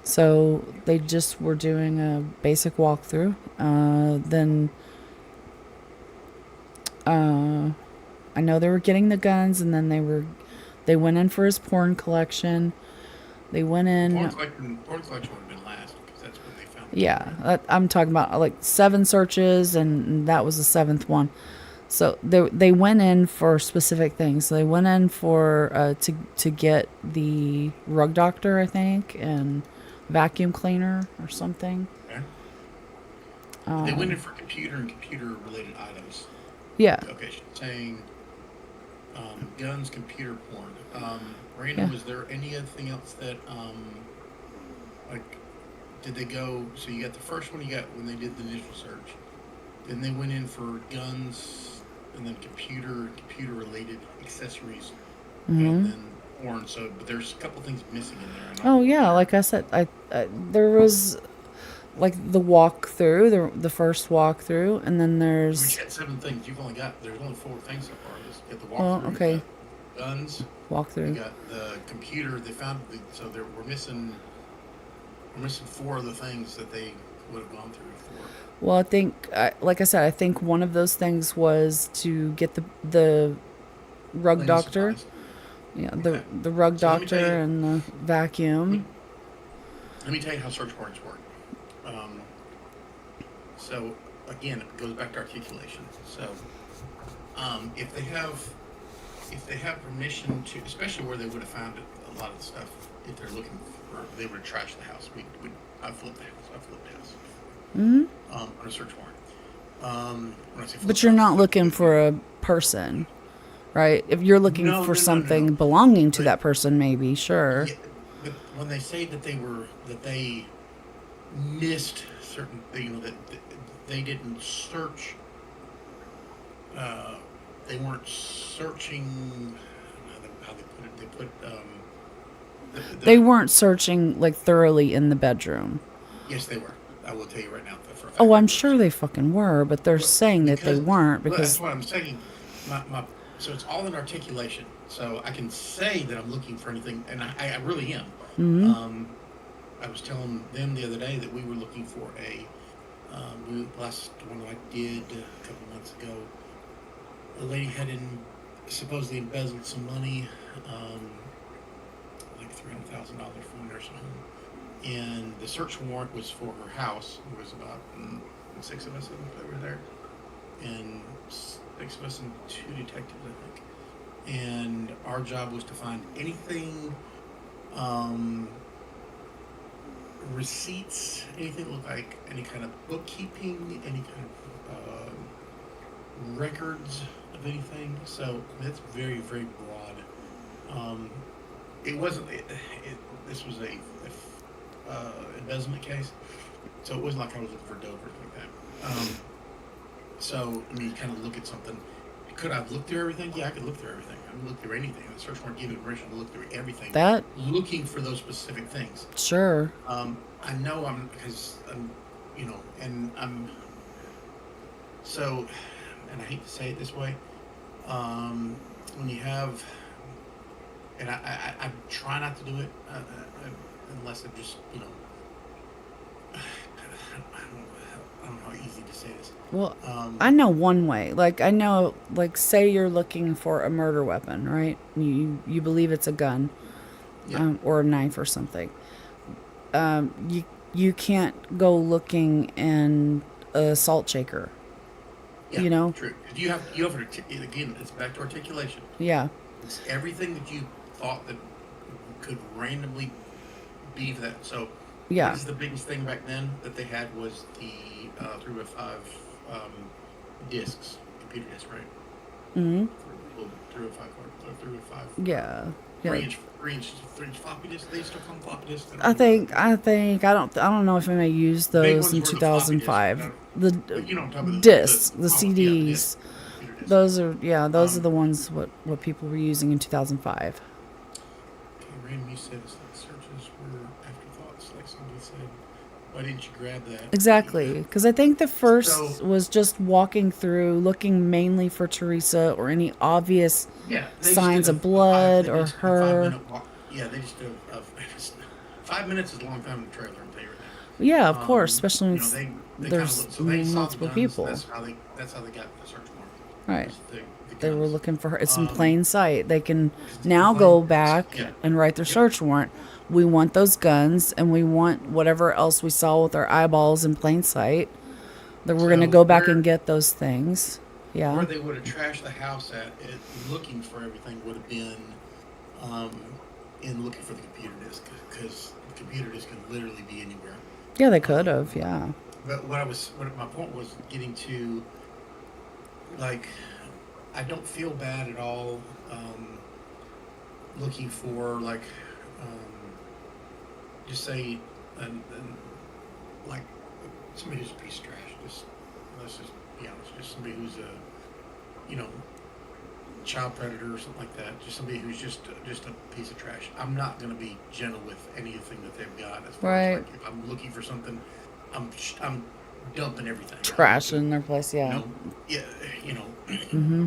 Speaker 1: So they just were doing a basic walkthrough. Then I know they were getting the guns, and then they went in for his porn collection. They went in.
Speaker 2: Porn collection would have been last because that's when they found.
Speaker 1: Yeah, I'm talking about like 7 searches, and that was the 7th one. So they went in for specific things. So they went in for to get the rug doctor, I think, and vacuum cleaner or something.
Speaker 2: Okay. They went in for computer and computer related items.
Speaker 1: Yeah,
Speaker 2: Okay, she's saying guns, computer porn.
Speaker 1: yeah.
Speaker 2: Brandon, was there anything else that like did they go? So you got the first one you got when they did the initial search. Then they went in for guns and then computer related accessories and then porn. So, but there's a couple things missing in there. I'm not
Speaker 1: Oh yeah,
Speaker 2: sure.
Speaker 1: like I said, there was like the walkthrough, the first walkthrough, and then
Speaker 2: We
Speaker 1: there's,
Speaker 2: had 7 things. There's only 4 things so far. You got the
Speaker 1: well,
Speaker 2: walkthrough. You
Speaker 1: okay,
Speaker 2: got guns. You
Speaker 1: walkthrough.
Speaker 2: got the computer. They found so we're missing. We're missing 4 of the things that they would have gone through before.
Speaker 1: Well, I think, like I said, I think one of those things was to get the rug
Speaker 2: Cleaning
Speaker 1: doctor.
Speaker 2: supplies.
Speaker 1: Yeah,
Speaker 2: Okay.
Speaker 1: the rug
Speaker 2: So let me
Speaker 1: doctor
Speaker 2: tell you.
Speaker 1: and the vacuum.
Speaker 2: Let me tell you how search warrants work. So again, it goes back to articulation. So If they have permission to, especially where they would have found a lot of the stuff, if they're looking for, they would have trashed the house. I flipped the house. I flipped the house.
Speaker 1: Hmm.
Speaker 2: On a search warrant. When I say
Speaker 1: But
Speaker 2: flip
Speaker 1: you're
Speaker 2: the
Speaker 1: not
Speaker 2: house,
Speaker 1: looking for a person, right? If you're looking
Speaker 2: no,
Speaker 1: for
Speaker 2: no, no, no,
Speaker 1: something
Speaker 2: no.
Speaker 1: belonging to
Speaker 2: But
Speaker 1: that person, maybe, sure.
Speaker 2: yeah, but when they say that they missed certain, that they didn't search, uh, they weren't searching. How they put it? They put
Speaker 1: They
Speaker 2: the
Speaker 1: weren't searching like thoroughly in the bedroom.
Speaker 2: yes, they were. I will tell you right now for a
Speaker 1: Oh,
Speaker 2: fact they
Speaker 1: I'm
Speaker 2: were.
Speaker 1: sure they fucking were, but they're
Speaker 2: Well,
Speaker 1: saying that they
Speaker 2: because
Speaker 1: weren't
Speaker 2: well, that's
Speaker 1: because.
Speaker 2: what I'm saying. My so it's all in articulation. So I can say that I'm looking for anything, and I really am.
Speaker 1: Hmm.
Speaker 2: Um, I was telling them the other day that we were looking for last one that I did a couple months ago. A lady had supposedly embezzled some money, like $300,000 from a nursing home, and the search warrant was for her house. There was about six of us that were there, and six of us and two detectives, I think. And our job was to find anything, um, receipts, anything that looked like any kind of bookkeeping, any kind of records of anything. So that's very, very broad. It wasn't. This was a embezzlement case, so it wasn't like I was looking for dope or anything like that. So I mean, you kind of look at something. Could I have looked through everything? Yeah, I could look through everything. I could look through anything. The search warrant gave me permission to look through everything,
Speaker 1: That,
Speaker 2: looking for those specific things.
Speaker 1: sure.
Speaker 2: I know because and I'm so, and I hate to say it this way, when you have, and I try not to do it unless I'm just, I don't know how easy to say this.
Speaker 1: Well,
Speaker 2: Um,
Speaker 1: I know one way. Like I know, like say you're looking for a murder weapon, right? You believe it's a gun,
Speaker 2: yeah,
Speaker 1: or a knife or something. You can't go looking in a salt shaker.
Speaker 2: yeah,
Speaker 1: You know?
Speaker 2: true. 'Cause again, it's back to articulation.
Speaker 1: Yeah.
Speaker 2: It's everything that you thought that could randomly be that. So, what
Speaker 1: Yeah.
Speaker 2: is the biggest thing back then that they had was the 305 um, discs, computer disc, right?
Speaker 1: Hmm.
Speaker 2: Little 305 305
Speaker 1: Yeah. Yeah.
Speaker 2: 3 inch floppy disk. They still call them floppy disks. I don't
Speaker 1: I
Speaker 2: know what they're
Speaker 1: think I think I don't know if I may use
Speaker 2: The big
Speaker 1: those
Speaker 2: ones
Speaker 1: in
Speaker 2: were the floppy disks.
Speaker 1: 2005. The
Speaker 2: But you know what I'm talking about.
Speaker 1: discs, the
Speaker 2: Yeah, the disc,
Speaker 1: CDs.
Speaker 2: computer disc.
Speaker 1: Those are, yeah, those are
Speaker 2: Um,
Speaker 1: the ones what people were using in 2005.
Speaker 2: okay, Random, you said it's like searches were afterthoughts, like somebody said. Why didn't you grab that?
Speaker 1: Exactly, because I think the
Speaker 2: So
Speaker 1: first was just walking through, looking mainly for Teresa or any obvious
Speaker 2: yeah, they just did
Speaker 1: signs of
Speaker 2: they
Speaker 1: blood or
Speaker 2: just did a
Speaker 1: her.
Speaker 2: 5 minute walk. Yeah, they just did 5 minutes is a long time in the trailer. I'll tell you
Speaker 1: Yeah,
Speaker 2: right
Speaker 1: of
Speaker 2: now.
Speaker 1: course, especially when
Speaker 2: They kind of
Speaker 1: there's
Speaker 2: looked. So they saw the
Speaker 1: multiple
Speaker 2: guns.
Speaker 1: people.
Speaker 2: That's how they got the search warrant.
Speaker 1: Right.
Speaker 2: Was the
Speaker 1: They were
Speaker 2: guns.
Speaker 1: looking for her. It's in
Speaker 2: Um,
Speaker 1: plain sight. They can
Speaker 2: it's
Speaker 1: now
Speaker 2: plain.
Speaker 1: go back
Speaker 2: Yeah.
Speaker 1: and write their
Speaker 2: Yep.
Speaker 1: search warrant. We want those guns and we want whatever else we saw with our eyeballs in plain sight. That we're going to
Speaker 2: So
Speaker 1: go back and get those things.
Speaker 2: where
Speaker 1: Yeah.
Speaker 2: they would have trashed the house at, looking for everything would have been um, in looking for the computer disk because the computer disk can literally be anywhere.
Speaker 1: Yeah, they could
Speaker 2: Um,
Speaker 1: have. Yeah.
Speaker 2: but what my point was getting to, like, I don't feel bad at all looking for like just say and like somebody who's a piece of trash. Just let's just be honest. Just somebody who's a you know child predator or something like that. Just somebody who's just a piece of trash. I'm not going to be gentle with anything that they've got as far as
Speaker 1: Right.
Speaker 2: like if I'm looking for something, I'm dumping everything.
Speaker 1: Trash in their place.
Speaker 2: You
Speaker 1: Yeah.
Speaker 2: know, yeah, you know.
Speaker 1: Mm-hmm.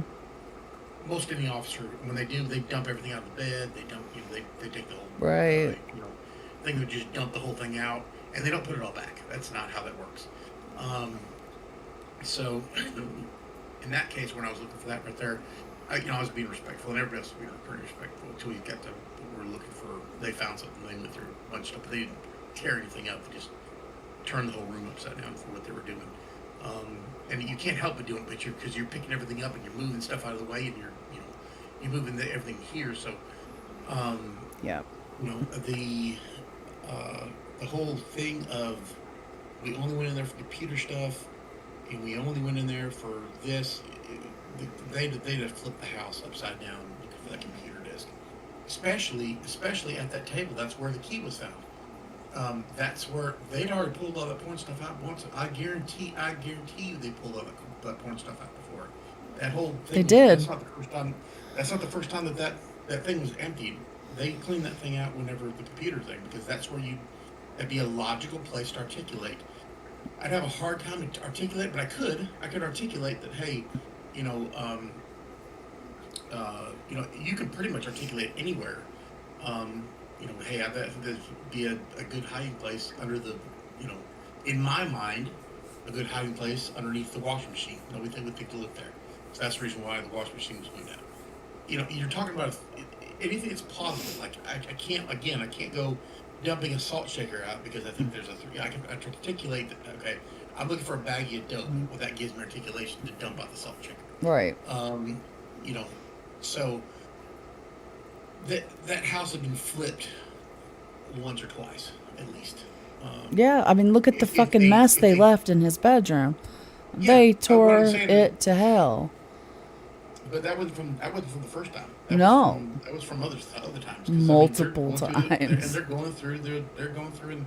Speaker 2: Most any officer, when they do, they dump everything out of the bed. They dump, they take the whole,
Speaker 1: Right.
Speaker 2: thing would just dump the whole thing out, and they don't put it all back. That's not how that works. So, in that case, when I was looking for that right there, I was being respectful, and everybody else was being pretty respectful until we got to what we were looking for. They found something. They went through a bunch of stuff, but they didn't tear anything up. They just turned the whole room upside down for what they were doing. And you can't help but do it, but because you're picking everything up and you're moving stuff out of the way, and you're moving everything here. So, um,
Speaker 1: Yeah.
Speaker 2: you know, the whole thing of we only went in there for computer stuff, and we only went in there for this. They'd have flipped the house upside down looking for that computer disk. Especially at that table. That's where the key was found. That's where they'd already pulled all that porn stuff out once. I guarantee you they pulled all that porn stuff out before. That whole thing.
Speaker 1: They did.
Speaker 2: That's not the first time. That's not the first time that thing was emptied. They cleaned that thing out whenever the computer thing, because that's where that'd be a logical place to articulate. I'd have a hard time to articulate, but I could articulate that. Hey, you know, you can pretty much articulate anywhere. Hey, I bet there'd be a good hiding place under the, in my mind, a good hiding place underneath the washing machine. Nobody would think to look there. So that's the reason why the washing machine was moved out. You're talking about anything that's positive. Like I can't go dumping a salt shaker out because I think I can articulate that. Okay, I'm looking for a baggie of dope. Well, that gives me articulation to dump out the salt shaker.
Speaker 1: Right.
Speaker 2: So that house had been flipped once or twice at least.
Speaker 1: Yeah, I mean, look at the fucking mess they left in his bedroom.
Speaker 2: Yeah,
Speaker 1: They tore it to hell.
Speaker 2: But that wasn't from the first time.
Speaker 1: No.
Speaker 2: That was from other times.
Speaker 1: Multiple times.
Speaker 2: And they're going through, and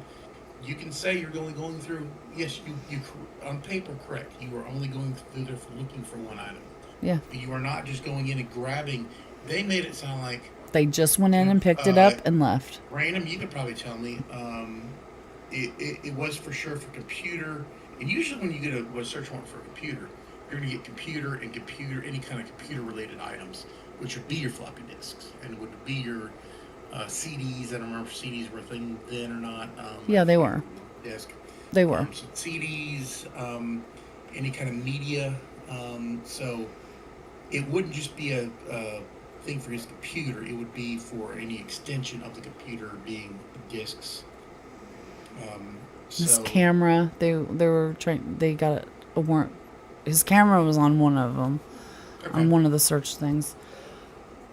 Speaker 2: you can say you're only going through. Yes, you on paper correct. You are only going through there for looking for one item.
Speaker 1: Yeah.
Speaker 2: But you are not just going in and grabbing. They made it sound like
Speaker 1: they just went in and picked it up and left.
Speaker 2: Random, you could probably tell me. It was for sure for computer. And usually when you get a search warrant for a computer, you're going to get computer, any kind of computer-related items, which would be your floppy disks, and would be your CDs. I don't remember if CDs were a thing then or not.
Speaker 1: Yeah, they were.
Speaker 2: Disk.
Speaker 1: They were.
Speaker 2: So CDs, any kind of media. So it wouldn't just be a thing for his computer. It would be for any extension of the computer being disks.
Speaker 1: His camera, they were trying. They got a warrant. His camera was on one of them, on one of the search things.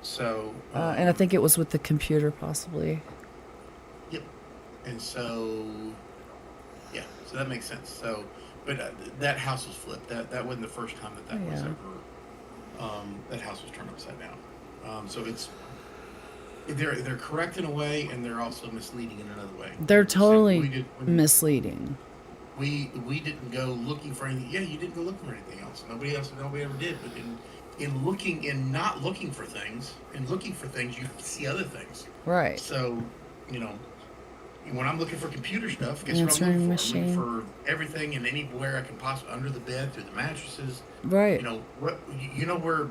Speaker 2: So,
Speaker 1: and I think it was with the computer, possibly.
Speaker 2: Yep. And so, yeah. So that makes sense. So, but that house was flipped. That wasn't the first time that was ever. That house was turned upside down. So they're correct in a way, and they're also misleading in another way.
Speaker 1: They're totally misleading.
Speaker 2: We didn't go looking for anything. Yeah, you didn't go looking for anything else. Nobody ever did. But in not looking for things, you see other things.
Speaker 1: Right.
Speaker 2: So, when I'm looking for computer stuff, guess what I'm looking for? I'm looking for everything and anywhere I can possibly, under the bed, through the mattresses.
Speaker 1: Right.
Speaker 2: Where.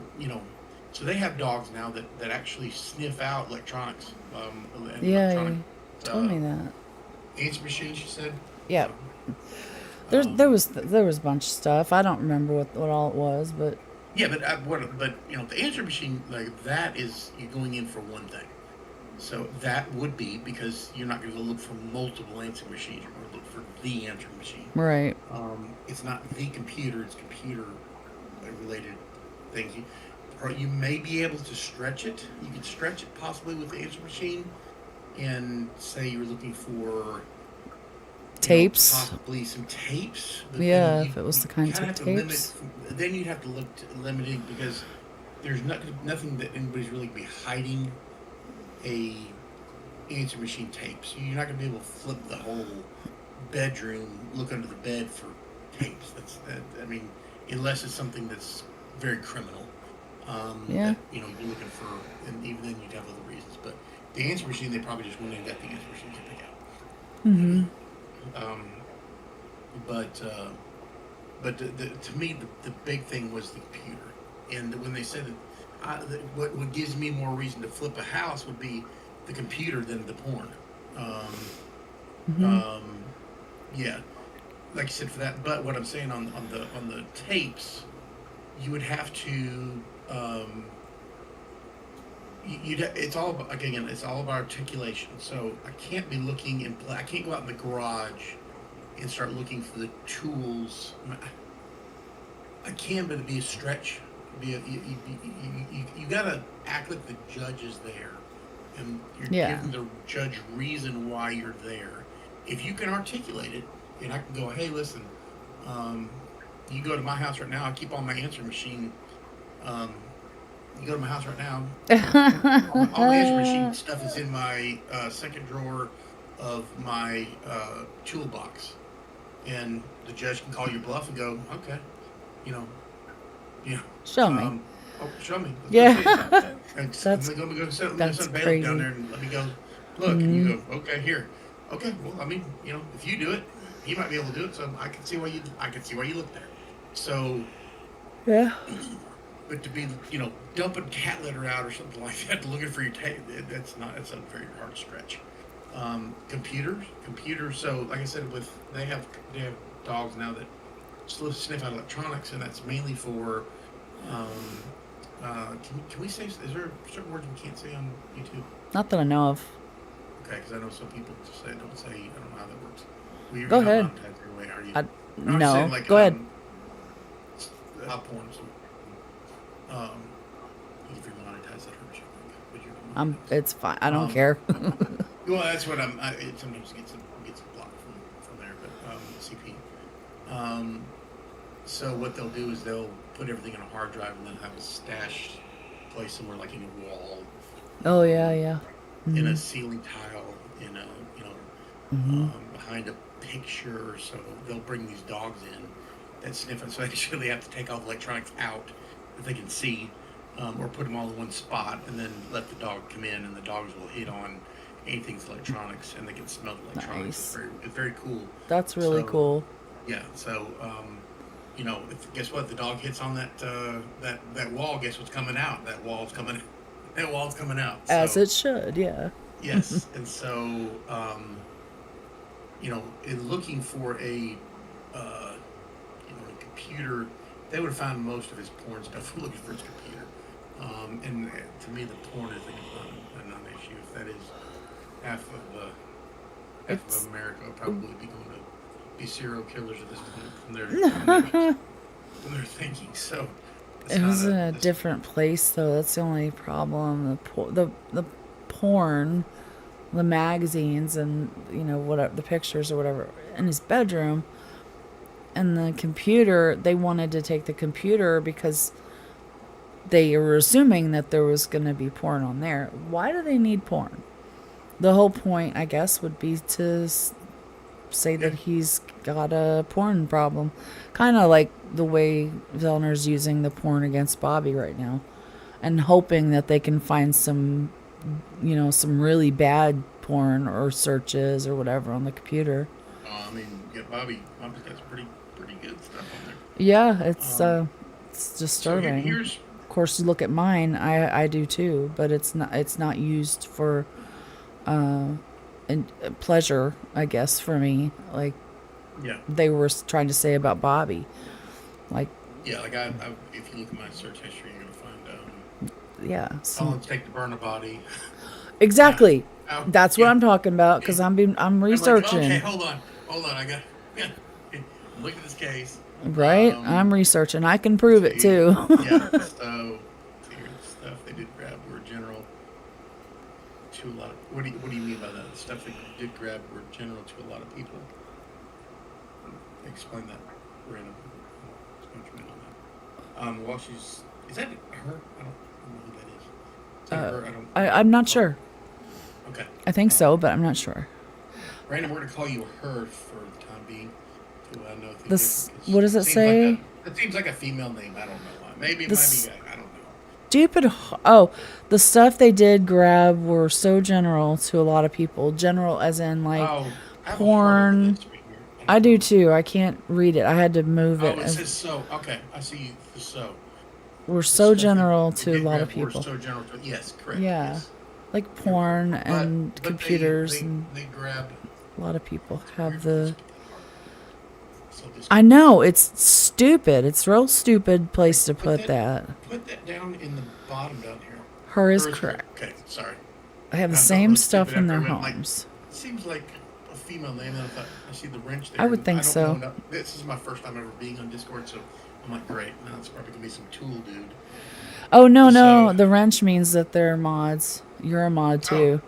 Speaker 2: So they have dogs now that actually sniff out electronics.
Speaker 1: You told me that.
Speaker 2: Answer machine, she said.
Speaker 1: Yeah. There was a bunch of stuff. I don't remember what all it was, but.
Speaker 2: Yeah, but the answer machine, like that, is you're going in for one thing. So that would be because you're not going to go look for multiple answering machines. You're going to look for the answering machine.
Speaker 1: Right.
Speaker 2: It's not the computer. It's computer related things. You may be able to stretch it. You could stretch it possibly with the answering machine, and say you're looking for
Speaker 1: tapes,
Speaker 2: possibly some tapes.
Speaker 1: Yeah, if it was the kinds of tapes.
Speaker 2: Then you'd have to look limiting, because there's nothing that anybody's really going to be hiding a answer machine tapes. You're not going to be able to flip the whole bedroom, look under the bed for tapes. Unless it's something that's very criminal.
Speaker 1: Yeah.
Speaker 2: That, you're looking for, and even then you'd have other reasons. But the answer machine, they probably just went in and got the answer machine to pick out.
Speaker 1: Mm-hmm.
Speaker 2: But to me, the big thing was the computer. And when they said that, what gives me more reason to flip a house would be the computer than the porn. Yeah, like you said, for that. But what I'm saying on the tapes, you would have to. It's all about, again. It's all about articulation. So I can't be looking I can't go out in the garage and start looking for the tools. I can, but it'd be a stretch. You gotta act like the judge is there, and you're
Speaker 1: Yeah.
Speaker 2: giving the judge reason why you're there. If you can articulate it, and I can go, hey, listen, um, you go to my house right now. I keep all my answering machine. Um, you go to my house right now. All the answering machine stuff is in my second drawer of my toolbox, and the judge can call your bluff and go, okay, you know, you know,
Speaker 1: Show me.
Speaker 2: oh, show me.
Speaker 1: Yeah.
Speaker 2: And
Speaker 1: That's
Speaker 2: let me go set
Speaker 1: that's
Speaker 2: bailiff
Speaker 1: crazy.
Speaker 2: down there and let me go look. And you go, okay, here. Okay, well, I mean, if you do it, he might be able to do it. So I can see why you look there. So,
Speaker 1: Yeah.
Speaker 2: but to be, dumping cat litter out or something like that, looking for your tail, that's a very hard stretch. Computers. So, like I said, they have dogs now that sniff out electronics, and that's mainly for. Can we say? Is there certain words we can't say on YouTube?
Speaker 1: Not that I know of.
Speaker 2: Okay, because I know some people just say don't say. I don't know how that works. You're
Speaker 1: Go
Speaker 2: not
Speaker 1: ahead.
Speaker 2: monetized anyway, are you?
Speaker 1: No.
Speaker 2: I'm saying, like,
Speaker 1: Go ahead.
Speaker 2: porn. So, if you're monetized, that hurts you. But you're not
Speaker 1: I'm.
Speaker 2: monetized.
Speaker 1: It's fine. I don't
Speaker 2: Um,
Speaker 1: care.
Speaker 2: Well, that's what it sometimes gets a block from there, but CP. So what they'll do is they'll put everything on a hard drive and then have a stash place somewhere, like in a wall,
Speaker 1: Oh yeah, yeah.
Speaker 2: in a
Speaker 1: Mhm.
Speaker 2: ceiling tile, in a
Speaker 1: Mhm.
Speaker 2: behind a picture. So they'll bring these dogs in that sniff it. So actually they have to take all the electronics out that they can see, or put them all in one spot, and then let the dog come in, and the dogs will hit on anything's electronics, and they can smell the electronics.
Speaker 1: Nice.
Speaker 2: It's very cool.
Speaker 1: That's really
Speaker 2: So,
Speaker 1: cool.
Speaker 2: yeah. So guess what? The dog hits on that wall. Guess what's coming out? That wall's coming. That wall's coming out.
Speaker 1: As
Speaker 2: So
Speaker 1: it should. Yeah.
Speaker 2: yes, and so in looking for a computer, they would have found most of his porn stuff looking for his computer. And to me, the porn is a non-issue. If that is half
Speaker 1: It's
Speaker 2: of America, would probably be going to be serial killers at this point from their thinking. So it's
Speaker 1: It
Speaker 2: not
Speaker 1: was in a
Speaker 2: it's-
Speaker 1: different place though. That's the only problem. The porn, the magazines, and whatever the pictures or whatever in his bedroom, and the computer. They wanted to take the computer because they were assuming that there was going to be porn on there. Why do they need porn? The whole point, I guess, would be to say that
Speaker 2: Yeah.
Speaker 1: he's got a porn problem. Kind of like the way Zellner's using the porn against Bobby right now. And hoping that they can find some really bad porn or searches or whatever on the computer.
Speaker 2: I mean, yeah, Bobby's got some pretty good stuff on there.
Speaker 1: Yeah, it's
Speaker 2: So
Speaker 1: disturbing.
Speaker 2: here's
Speaker 1: Of course, you look at mine. I do too, but it's not used for pleasure, I guess, for me. Like
Speaker 2: yeah.
Speaker 1: they were trying to say about Bobby. Like,
Speaker 2: Yeah, like if you look at my search history, you're gonna find
Speaker 1: yeah.
Speaker 2: how
Speaker 1: So
Speaker 2: long it take to burn a body.
Speaker 1: exactly.
Speaker 2: How-
Speaker 1: That's what
Speaker 2: yeah.
Speaker 1: I'm talking about because I'm
Speaker 2: I'm like,
Speaker 1: researching.
Speaker 2: okay, hold on, I got. Look at this case.
Speaker 1: Right? I'm researching. I can prove it too.
Speaker 2: Yeah. So here's the stuff they did grab word general to a lot of. What do you mean by that? The stuff they did grab word general to a lot of people. Explain that, Random. Explain what you mean on that. Well, is that her? I don't know who that is. Is that her?
Speaker 1: I'm not sure.
Speaker 2: Okay.
Speaker 1: I think so, but I'm not sure.
Speaker 2: Random, we're gonna call you her for the time being. To know the
Speaker 1: This-
Speaker 2: difference.
Speaker 1: what does it
Speaker 2: Seems
Speaker 1: say?
Speaker 2: Like it seems like a female name. I don't know why. Maybe it
Speaker 1: This-
Speaker 2: might be. I don't know.
Speaker 1: Stupid. Oh, the stuff they did grab were so general to a lot of people. General as in like
Speaker 2: Oh, I have a
Speaker 1: porn.
Speaker 2: heart over this right here.
Speaker 1: I do too. I can't read it. I had to move
Speaker 2: Oh,
Speaker 1: it.
Speaker 2: it says so. Okay, I see the so.
Speaker 1: We're
Speaker 2: The
Speaker 1: so
Speaker 2: stuff that
Speaker 1: general
Speaker 2: they
Speaker 1: to a
Speaker 2: did
Speaker 1: lot of
Speaker 2: grab were
Speaker 1: people.
Speaker 2: So general to, yes, correct.
Speaker 1: Yeah.
Speaker 2: Yes.
Speaker 1: Like porn
Speaker 2: But-
Speaker 1: and
Speaker 2: but
Speaker 1: computers, and
Speaker 2: they grab.
Speaker 1: a lot of people have
Speaker 2: weird
Speaker 1: the.
Speaker 2: So this,
Speaker 1: I know it's stupid. It's a real stupid place to put that.
Speaker 2: Put that down in the bottom down here.
Speaker 1: Her is
Speaker 2: Or
Speaker 1: correct.
Speaker 2: Okay, sorry.
Speaker 1: They have the
Speaker 2: I thought it
Speaker 1: same
Speaker 2: was
Speaker 1: stuff
Speaker 2: stupid
Speaker 1: in their
Speaker 2: after I went, like,
Speaker 1: homes.
Speaker 2: Seems like a female name. And I thought I see the wrench there.
Speaker 1: I would
Speaker 2: and
Speaker 1: think
Speaker 2: don't
Speaker 1: so.
Speaker 2: know, this is my first time ever being on Discord, so I'm like, great. Now it's probably gonna be some tool dude.
Speaker 1: Oh no, no,
Speaker 2: So,
Speaker 1: the wrench means that they're mods. You're a mod
Speaker 2: oh,
Speaker 1: too.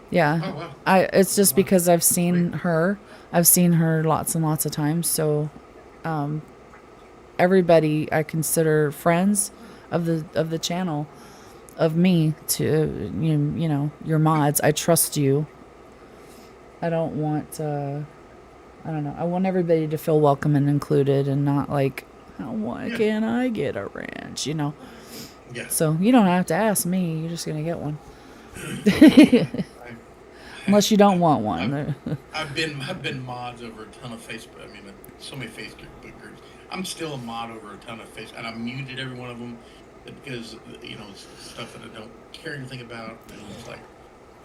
Speaker 1: Yeah.
Speaker 2: oh wow.
Speaker 1: I it's just
Speaker 2: Wow.
Speaker 1: because I've
Speaker 2: Sweet.
Speaker 1: seen her. I've seen her lots and lots of times, so everybody I consider friends of the channel of me to you know, your mods. I trust you. I don't want I don't know. I want everybody to feel welcome and included and not like, "Oh, why
Speaker 2: Yeah.
Speaker 1: can't I get a ranch?" You know.
Speaker 2: Yeah.
Speaker 1: So you don't have to ask me. You're just gonna get one,
Speaker 2: I,
Speaker 1: unless you don't
Speaker 2: I've,
Speaker 1: want
Speaker 2: I've,
Speaker 1: one.
Speaker 2: I've been mods over a ton of Facebook. I mean, so many Facebook groups. I'm still a mod over a ton of Facebook, and I muted every one of them because it's stuff that I don't care anything about. And it's like,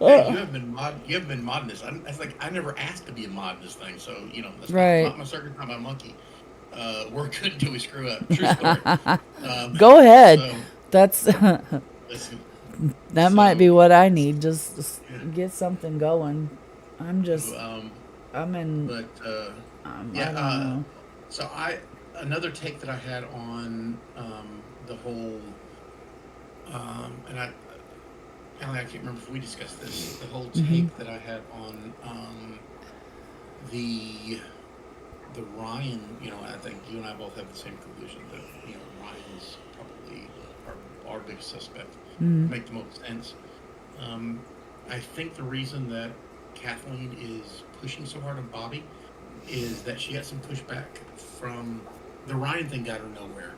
Speaker 2: hey,
Speaker 1: Ugh.
Speaker 2: you haven't been modding this. It's like I never asked to be a mod in this thing, so that's
Speaker 1: Right.
Speaker 2: not my circus, not my monkey. We're good until we screw up. True story.
Speaker 1: Go ahead.
Speaker 2: So
Speaker 1: That's
Speaker 2: listen.
Speaker 1: that might be
Speaker 2: So
Speaker 1: what I need. Just
Speaker 2: yeah.
Speaker 1: get something going. I'm just
Speaker 2: Um,
Speaker 1: I'm in
Speaker 2: but
Speaker 1: I
Speaker 2: yeah.
Speaker 1: don't know.
Speaker 2: So another take that I had on the whole and Allie, I can't remember if we discussed this. The whole
Speaker 1: Mhm.
Speaker 2: take that I had on the Ryan. I think you and I both have the same conclusion that Ryan's probably our biggest suspect.
Speaker 1: Mhm.
Speaker 2: Make the most sense. Um, I think the reason that Kathleen is pushing so hard on Bobby is that she got some pushback from the Ryan thing got her nowhere,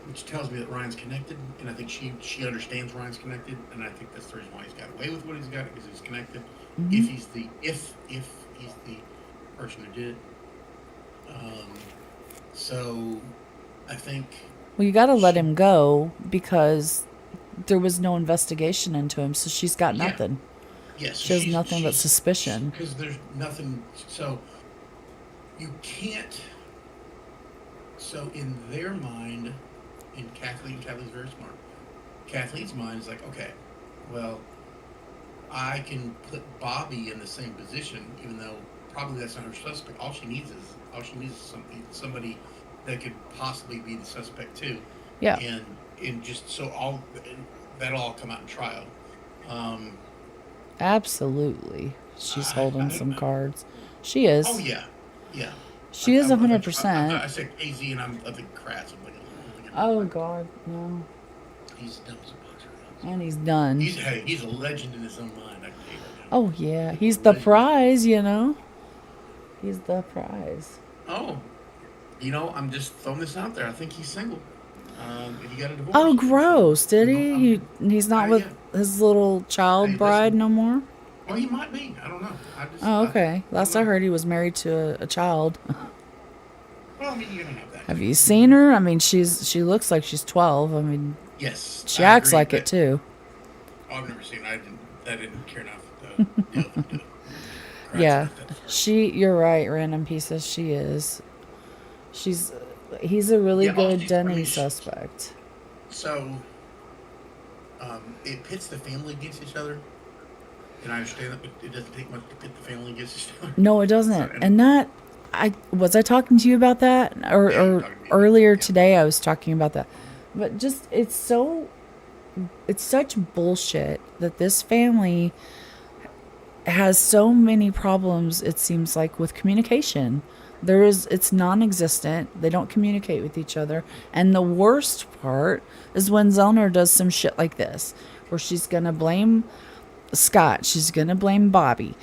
Speaker 2: which tells me that Ryan's connected, and I think she understands Ryan's connected, and I think that's the reason why he's got away with what he's got because he's connected.
Speaker 1: Mhm.
Speaker 2: If he's the person who did it, um, so I think
Speaker 1: Well, you got to let
Speaker 2: she
Speaker 1: him go because there was no investigation into him, so she's got
Speaker 2: yeah
Speaker 1: nothing.
Speaker 2: yeah so
Speaker 1: She has
Speaker 2: she's
Speaker 1: nothing but
Speaker 2: she's
Speaker 1: suspicion.
Speaker 2: because there's nothing so you can't so in their mind in Kathleen's very smart. Kathleen's mind is like, okay, well, I can put Bobby in the same position, even though probably that's not her suspect. All she needs is somebody that could possibly be the suspect too,
Speaker 1: Yeah,
Speaker 2: and just so all that'll all come out in trial. Um,
Speaker 1: absolutely. She's
Speaker 2: I,
Speaker 1: holding
Speaker 2: I,
Speaker 1: some cards. She
Speaker 2: oh
Speaker 1: is.
Speaker 2: yeah, yeah.
Speaker 1: She is
Speaker 2: I thought
Speaker 1: 100%.
Speaker 2: I said KZ, and I think Kratz. I'm thinking,
Speaker 1: Oh God, no.
Speaker 2: he's dumb as a box right
Speaker 1: And he's
Speaker 2: now.
Speaker 1: done.
Speaker 2: He's a legend in his own mind. I can tell you right now.
Speaker 1: Oh yeah,
Speaker 2: He's
Speaker 1: he's
Speaker 2: a
Speaker 1: the
Speaker 2: legend.
Speaker 1: prize, you know. He's the prize.
Speaker 2: Oh, I'm just throwing this out there. I think he's single. He got a
Speaker 1: Oh,
Speaker 2: divorce, so
Speaker 1: gross! Did he's not with
Speaker 2: yeah.
Speaker 1: his little child
Speaker 2: Hey,
Speaker 1: bride
Speaker 2: listen.
Speaker 1: no more.
Speaker 2: Well, he might be. I don't know.
Speaker 1: Oh, okay.
Speaker 2: I don't
Speaker 1: Last I
Speaker 2: know.
Speaker 1: heard, he was married to a child.
Speaker 2: Well, I mean, you're gonna have that.
Speaker 1: Have you seen her? I mean, she looks like she's 12. I mean,
Speaker 2: Yes,
Speaker 1: she
Speaker 2: I
Speaker 1: acts
Speaker 2: agree.
Speaker 1: like it
Speaker 2: But
Speaker 1: too.
Speaker 2: I've never seen. I didn't care enough to delve into Kratz
Speaker 1: Yeah,
Speaker 2: like that.
Speaker 1: you're right, random pieces. She is. She's. He's a really
Speaker 2: Yeah.
Speaker 1: good
Speaker 2: I
Speaker 1: Denny
Speaker 2: mean,
Speaker 1: suspect.
Speaker 2: so it pits the family against each other, and I understand that, but it doesn't take much to pit the family against each other.
Speaker 1: No, it
Speaker 2: So,
Speaker 1: doesn't.
Speaker 2: and
Speaker 1: And that I talking to you about that,
Speaker 2: yeah, you're
Speaker 1: or
Speaker 2: talking to me about
Speaker 1: earlier
Speaker 2: yeah.
Speaker 1: today I was talking about that. But just it's such bullshit that this family has so many problems. It seems like with communication, it's non-existent. They don't communicate with each other, and the worst part is when Zellner does some shit like this, where she's gonna blame Scott, she's gonna blame Bobby.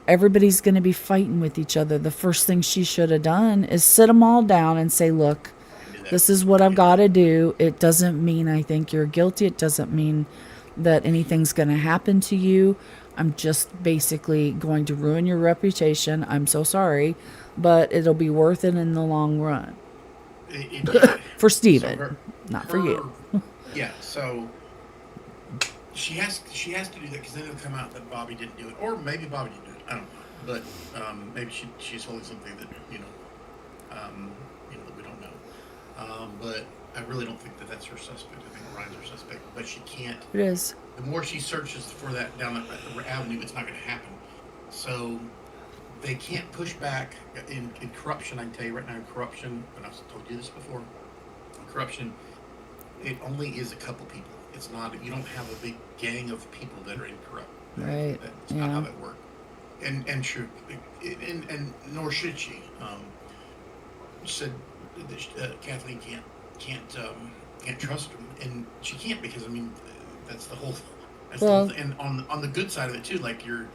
Speaker 1: Everybody's going to be fighting with each other. The first thing she should have done is sit them all down and say, look,
Speaker 2: Do that.
Speaker 1: this is what I've
Speaker 2: Yeah.
Speaker 1: got to do. It doesn't mean I think you're guilty. It doesn't mean that anything's going to happen to you. I'm just basically going to ruin your reputation. I'm so sorry, but it'll be worth it in the long run.
Speaker 2: Yeah.
Speaker 1: For
Speaker 2: So
Speaker 1: Steven, not for you.
Speaker 2: yeah. So she has to do that because then it'll come out that Bobby didn't do it, or maybe Bobby didn't do it. I don't know, but maybe she's holding something that that we don't know. But I really don't think that that's her suspect. I think Ryan's her suspect, but she can't.
Speaker 1: It is.
Speaker 2: The more she searches for that down that avenue, it's not going to happen. So they can't push back in corruption. I can tell you right now, in corruption, and I've told you this before, in corruption, it only is a couple people. It's not, you don't have a big gang of people that are incorrupt.
Speaker 1: Right.
Speaker 2: That's not how
Speaker 1: Yeah.
Speaker 2: that works. And should, and nor should she. Said that Kathleen can't trust him, and she can't because I mean that's the whole that's the whole
Speaker 1: Well,
Speaker 2: thing. And on the good side of it too, like you're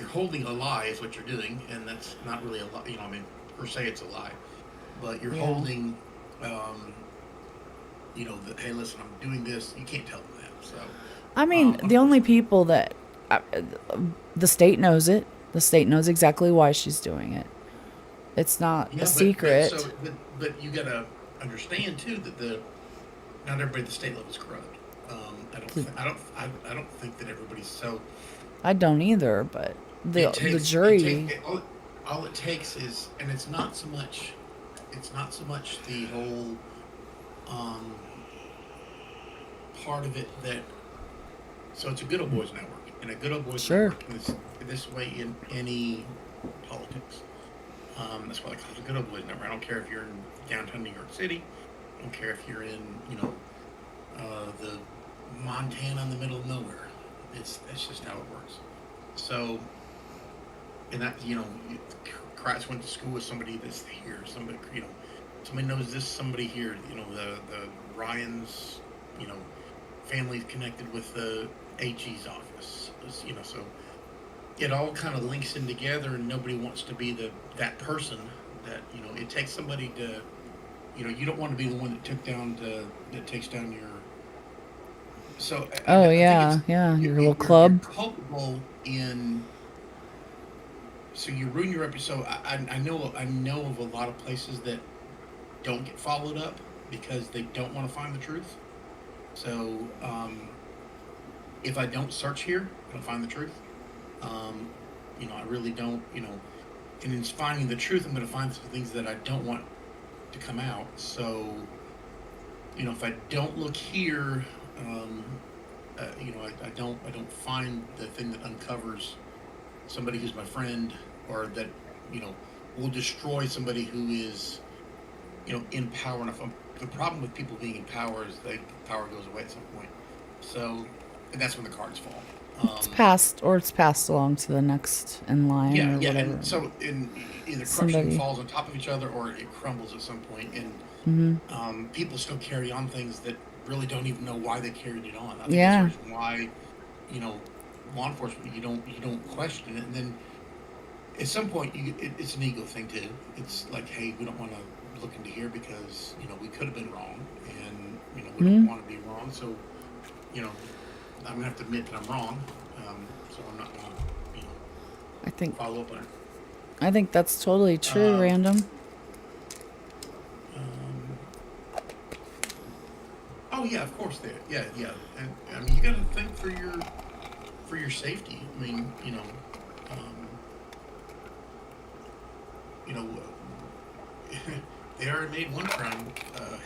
Speaker 2: holding a lie is what you're doing, and that's not really a lie. You know, I mean per se it's a lie, but you're
Speaker 1: yeah.
Speaker 2: holding, um, you know, that hey, listen, I'm doing this. You can't tell them that. So,
Speaker 1: I mean, the only
Speaker 2: unfortunately,
Speaker 1: people that uh, the state knows it. The state knows exactly why she's doing it. It's not a
Speaker 2: yeah, but
Speaker 1: secret.
Speaker 2: so but you gotta understand too that the not everybody at the state level is corrupt. I don't think that everybody's so.
Speaker 1: I don't either, but
Speaker 2: It
Speaker 1: the
Speaker 2: takes it
Speaker 1: jury,
Speaker 2: take it, all it takes is, and it's not so much the whole um, part of it that. So it's a good old boys network, and a good old boys
Speaker 1: sure.
Speaker 2: network is this way in any politics. That's why they call it a good old boys network. I don't care if you're in downtown New York City. I don't care if you're in the Montana in the middle of nowhere. That's just how it works. So, and that Kratz went to school with somebody that's here. Somebody knows this. Somebody here. The Ryans. You know, families connected with the AG's office. So it all kind of links in together, and nobody wants to be that person. That it takes somebody to. You don't want to be the one that takes down your. So
Speaker 1: Oh
Speaker 2: I think it's
Speaker 1: yeah, yeah. Your little
Speaker 2: you're
Speaker 1: club.
Speaker 2: culpable in. So you ruin your episode. I know of a lot of places that don't get followed up because they don't want to find the truth. So if I don't search here, I don't find the truth. Um, I really don't. And in finding the truth, I'm going to find some things that I don't want to come out. So if I don't look here, um, I don't find the thing that uncovers somebody who's my friend or that you know will destroy somebody who is in power enough. The problem with people being in power is power goes away at some point. So, and that's when the cards fall.
Speaker 1: It's passed along to the next in line
Speaker 2: Yeah,
Speaker 1: or
Speaker 2: yeah,
Speaker 1: whatever.
Speaker 2: and so either corruption
Speaker 1: Somebody.
Speaker 2: falls on top of each other or it crumbles at some point, and
Speaker 1: Hmm.
Speaker 2: people still carry on things that really don't even know why they carried it on. I think that's the
Speaker 1: Yeah,
Speaker 2: reason why you know law enforcement you don't question it, and then at some point it's an ego thing too. It's like, hey, we don't want to look into here because we could have been wrong, and we don't
Speaker 1: hmm,
Speaker 2: want to be wrong. So you know I'm gonna have to admit that I'm wrong. So I'm not gonna
Speaker 1: I think
Speaker 2: follow up on it.
Speaker 1: I think that's totally true.
Speaker 2: Um,
Speaker 1: Random.
Speaker 2: um, oh yeah, of course they. Yeah, yeah, and I mean you got to think for your safety. I mean, um, you know, they already made one crime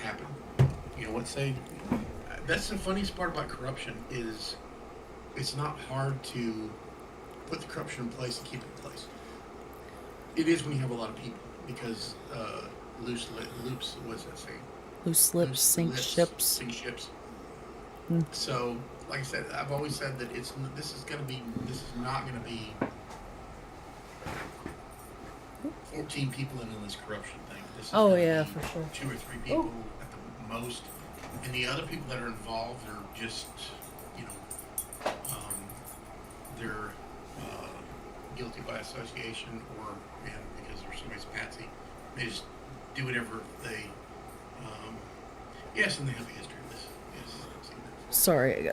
Speaker 2: happen. What say? That's the funniest part about corruption is it's not hard to put the corruption in place and keep it in place. It is when you have a lot of people because loops. What's that saying?
Speaker 1: Loose lips
Speaker 2: Loose
Speaker 1: sink
Speaker 2: lips
Speaker 1: ships.
Speaker 2: sink ships.
Speaker 1: Mm.
Speaker 2: So, like I said, I've always said that this is not gonna be 14 people in this corruption thing. This is
Speaker 1: Oh
Speaker 2: gonna
Speaker 1: yeah,
Speaker 2: be
Speaker 1: for sure.
Speaker 2: two or three
Speaker 1: Oh.
Speaker 2: people at the most, and the other people that are involved are just, you know, they're guilty by association or because they're somebody's patsy. They just do whatever they. Um, yes, and they have a history of this. Yes, I've seen that.
Speaker 1: Sorry,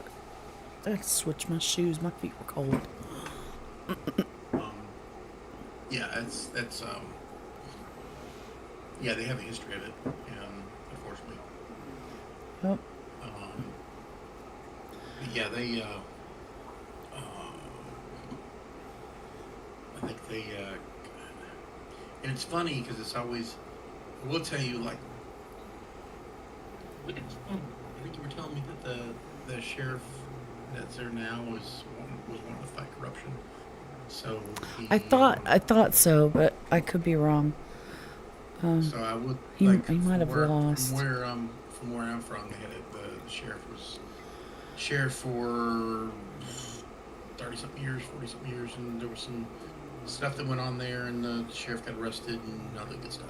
Speaker 1: I had to switch my shoes. My feet were cold.
Speaker 2: Yeah, yeah, they have a history of it, unfortunately.
Speaker 1: Oh,
Speaker 2: Um, but yeah, I think and it's funny because it's always, I will tell you, like, I think you were telling me that the sheriff that's there now was wanting to fight corruption. So
Speaker 1: I thought so, but I could be wrong.
Speaker 2: so I would
Speaker 1: He
Speaker 2: like
Speaker 1: he might have lost.
Speaker 2: from where I'm from. They had the sheriff was sheriff for 30 something years, 40 something years, and there was some stuff that went on there, and the sheriff got arrested and all that good stuff.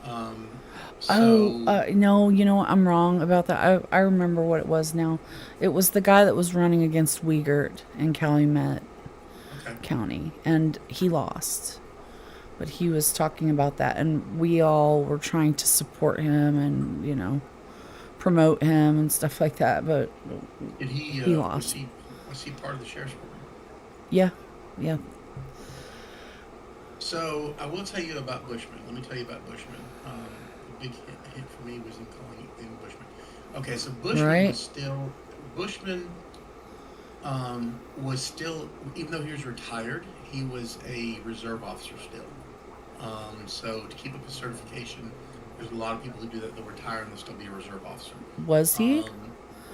Speaker 2: Um,
Speaker 1: Oh,
Speaker 2: so
Speaker 1: no, you know what? I'm wrong about that. I remember what it was now. It was the guy that was running against Wiegert in Calumet
Speaker 2: okay,
Speaker 1: County, and he lost. But he was talking about that, and we all were trying to support him and, promote him and stuff like that. But
Speaker 2: did he
Speaker 1: he
Speaker 2: was
Speaker 1: lost.
Speaker 2: he part of the sheriff's program?
Speaker 1: Yeah, yeah.
Speaker 2: So I will tell you about Bushman. Let me tell you about Bushman. The big hit for me was in calling him Bushman. Okay, so
Speaker 1: Right?
Speaker 2: Bushman was still, even though he was retired, he was a reserve officer still. So to keep up his certification, there's a lot of people who do that. They'll retire and they'll still be a reserve officer.
Speaker 1: Was he?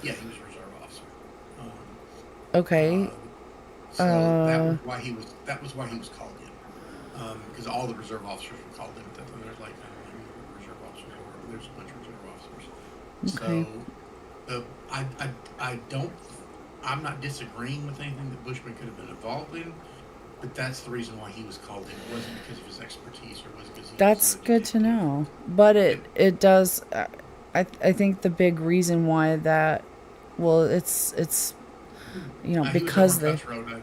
Speaker 2: Yeah, he was a reserve officer. Um,
Speaker 1: Okay.
Speaker 2: uh, so
Speaker 1: Uh,
Speaker 2: that was why he was called in. Because all the reserve officers were called in at that time. There's like I don't know how many reserve officers there were. There's a bunch of reserve officers.
Speaker 1: okay.
Speaker 2: So the I don't I'm not disagreeing with anything that Bushman could have been involved in, but that's the reason why he was called in. It wasn't because of his expertise or was it because he was
Speaker 1: That's
Speaker 2: a
Speaker 1: good to
Speaker 2: detective.
Speaker 1: know. But
Speaker 2: Yep.
Speaker 1: it does. I think the big reason why that, well, it's
Speaker 2: He was over on
Speaker 1: because they,
Speaker 2: Cuts Road.
Speaker 1: well,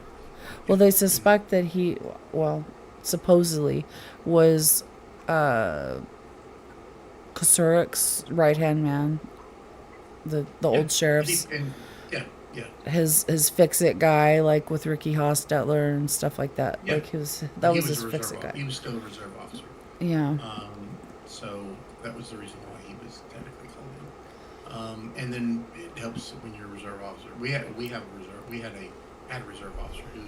Speaker 2: Yeah.
Speaker 1: they
Speaker 2: Go ahead.
Speaker 1: suspect that he, well, supposedly was uh Kosurik's right hand man, the
Speaker 2: Yeah.
Speaker 1: old sheriff's,
Speaker 2: And yeah, yeah,
Speaker 1: his fix it guy, like with Ricky Hostetler and stuff like that.
Speaker 2: yeah.
Speaker 1: Like his
Speaker 2: But
Speaker 1: that
Speaker 2: he
Speaker 1: was
Speaker 2: was
Speaker 1: his fix it guy.
Speaker 2: he was still a reserve officer.
Speaker 1: Yeah.
Speaker 2: So that was the reason why he was technically called in. And then it helps when you're a reserve officer. We had a reserve officer who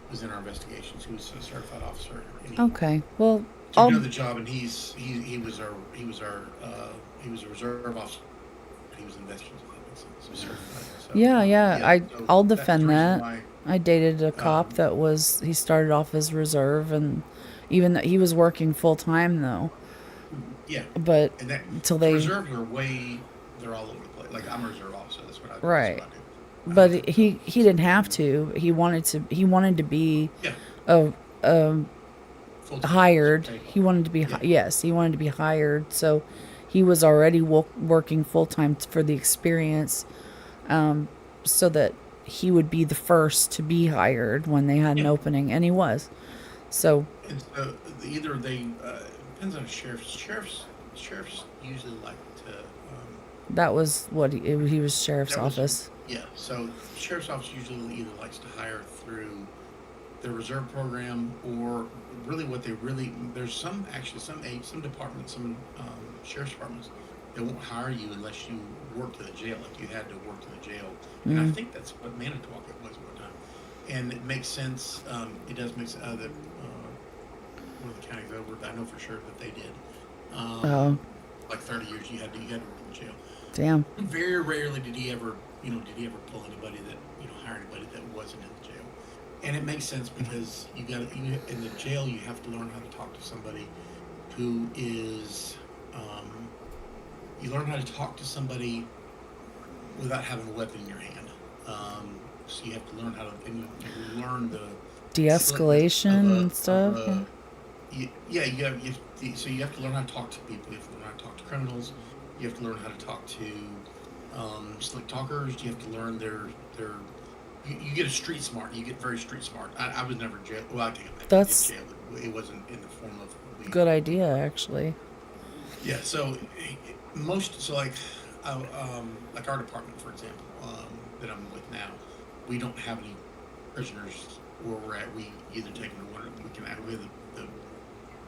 Speaker 2: was in our investigations, who was a certified officer, and
Speaker 1: Okay. Well,
Speaker 2: he
Speaker 1: I'll
Speaker 2: did the job, and he was a reserve officer. He was in investigations. If that makes sense. So certified.
Speaker 1: yeah,
Speaker 2: So
Speaker 1: yeah.
Speaker 2: yeah, so
Speaker 1: I'll
Speaker 2: that's the
Speaker 1: defend
Speaker 2: reason
Speaker 1: that.
Speaker 2: why.
Speaker 1: I dated a cop
Speaker 2: Um,
Speaker 1: that was he started off as reserve, and even that he was working full time though.
Speaker 2: yeah,
Speaker 1: But
Speaker 2: and that
Speaker 1: until
Speaker 2: the
Speaker 1: they
Speaker 2: reserves are they're all over the place. Like I'm a reserve officer. That's what
Speaker 1: right.
Speaker 2: I do. I don't
Speaker 1: But
Speaker 2: have to
Speaker 1: he didn't have to. He wanted to be
Speaker 2: yeah,
Speaker 1: a, a
Speaker 2: full time officer,
Speaker 1: hired.
Speaker 2: paid
Speaker 1: He
Speaker 2: off.
Speaker 1: wanted to be
Speaker 2: Yeah,
Speaker 1: yes, he wanted to be hired. So he was already working full time for the experience, so that he would be the first to be hired when they had an
Speaker 2: yeah.
Speaker 1: opening, and he was. So
Speaker 2: And so either they depends on sheriffs. Sheriffs usually like to.
Speaker 1: that was what he was sheriff's
Speaker 2: That was
Speaker 1: office.
Speaker 2: yeah. So sheriff's office usually either likes to hire through their reserve program or really what they really there's some departments sheriff's departments they won't hire you unless you work to the jail like you had to work to the jail and I
Speaker 1: Mm.
Speaker 2: think that's what Manitowoc it was at one time and it makes sense it does make sense that one of the counties over I know for sure that they did
Speaker 1: Oh,
Speaker 2: um, like 30 years you had to work in the jail
Speaker 1: damn.
Speaker 2: very rarely did he ever did he ever pull anybody that hire anybody that wasn't in the jail and it makes sense because in the jail you have to learn how to talk to somebody who is you learn how to talk to somebody without having a weapon in your hand. So you have to learn how to and you learn the slickness
Speaker 1: De-escalation and stuff. Yeah.
Speaker 2: yeah so you have to learn how to talk to people. You have to learn how to talk to criminals. You have to learn how to talk to slick talkers. You have to learn their you get a street smart. You get very street smart. I was never jail. Well, I take it back. I did
Speaker 1: That's
Speaker 2: jail, but it wasn't in the form of
Speaker 1: a
Speaker 2: being.
Speaker 1: good idea, actually.
Speaker 2: Yeah. So like, like our department, for example, that I'm with now, we don't have any prisoners where we're at. We either take them to one.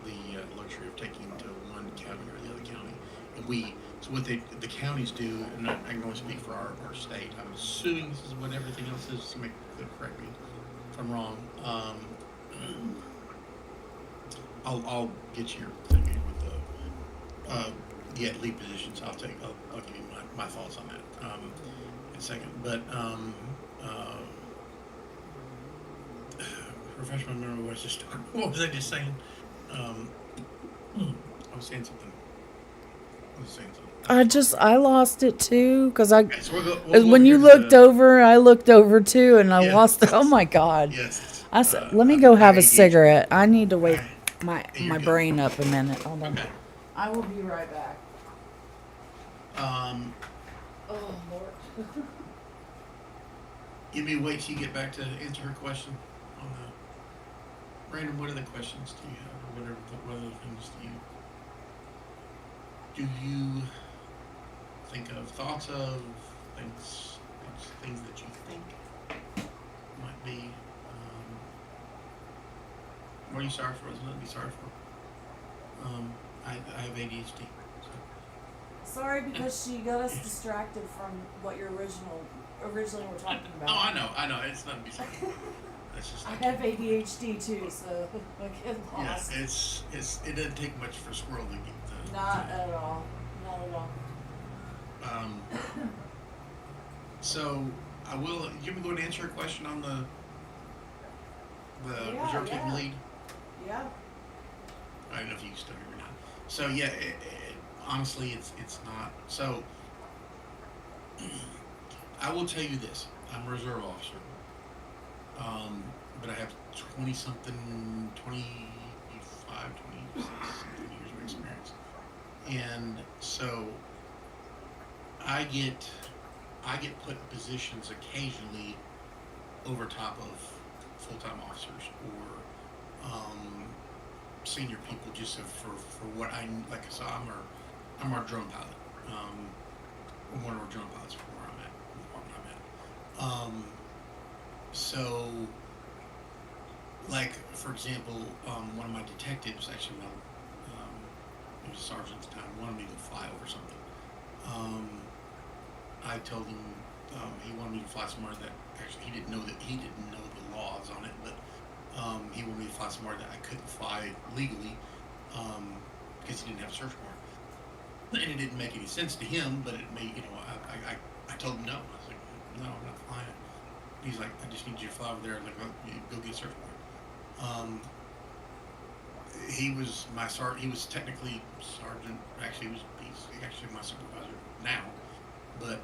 Speaker 2: We have the luxury of taking them to one county or the other county, and so what the counties do, and I can only speak for our state. I'm assuming this is what everything else is. Somebody could correct me if I'm wrong. I'll get your opinion with lead positions. I'll give you my thoughts on that in a second. But refresh my memory. What was I just saying? Um, I was saying something.
Speaker 1: I lost it too because
Speaker 2: Okay, so we'll go
Speaker 1: when you
Speaker 2: here to
Speaker 1: looked
Speaker 2: the,
Speaker 1: over, I looked over too, and I
Speaker 2: yeah,
Speaker 1: lost it. Oh my god!
Speaker 2: yes.
Speaker 1: I said, let me go
Speaker 2: My
Speaker 1: have a
Speaker 2: ADHD.
Speaker 1: cigarette. I need to wake
Speaker 2: You're
Speaker 1: my
Speaker 2: good.
Speaker 1: brain up a minute. Hold on.
Speaker 2: Okay.
Speaker 1: I will be right back.
Speaker 2: Um,
Speaker 1: Oh Lord.
Speaker 2: give me a wait till you get back to answer her question on the Brandon. What other questions do you have, or what other things do you think of, thoughts of, things that you think might be, what are you sorry for? There's nothing to be sorry for. I have ADHD. So.
Speaker 1: Sorry because she got us distracted from what you originally were talking about.
Speaker 2: Oh, I know. It's nothing to be sorry for. That's just
Speaker 1: I
Speaker 2: like,
Speaker 1: have ADHD too, so I get
Speaker 2: yeah,
Speaker 1: lost.
Speaker 2: it doesn't take much for squirrel to get the.
Speaker 1: Not at all. Not at all.
Speaker 2: Um, so I will. You want me to go and answer a question on the
Speaker 1: Yeah,
Speaker 2: reserve team
Speaker 1: yeah.
Speaker 2: lead?
Speaker 1: Yeah.
Speaker 2: I don't know if you can still hear me now. So yeah, honestly, it's not. So I will tell you this: I'm a reserve officer, but I have 20-something, 25, 26 something years of experience, and so I get put in positions occasionally over top of full-time officers or senior people just for what I like. So I'm our drone pilot. I'm one of our drone pilots for where I'm at, the department I'm at. So like for example, one of my detectives actually he was a sergeant at the time, wanted me to fly over something. I told him he wanted me to fly somewhere that actually he didn't know the laws on it, but he wanted me to fly somewhere that I couldn't fly legally because he didn't have a search warrant, and it didn't make any sense to him. But it made I told him no. I was like, no, I'm not flying. He's like, I just need you to fly over there and like go get a search warrant. He was my sergeant. He was technically sergeant. Actually, he's actually my supervisor now, but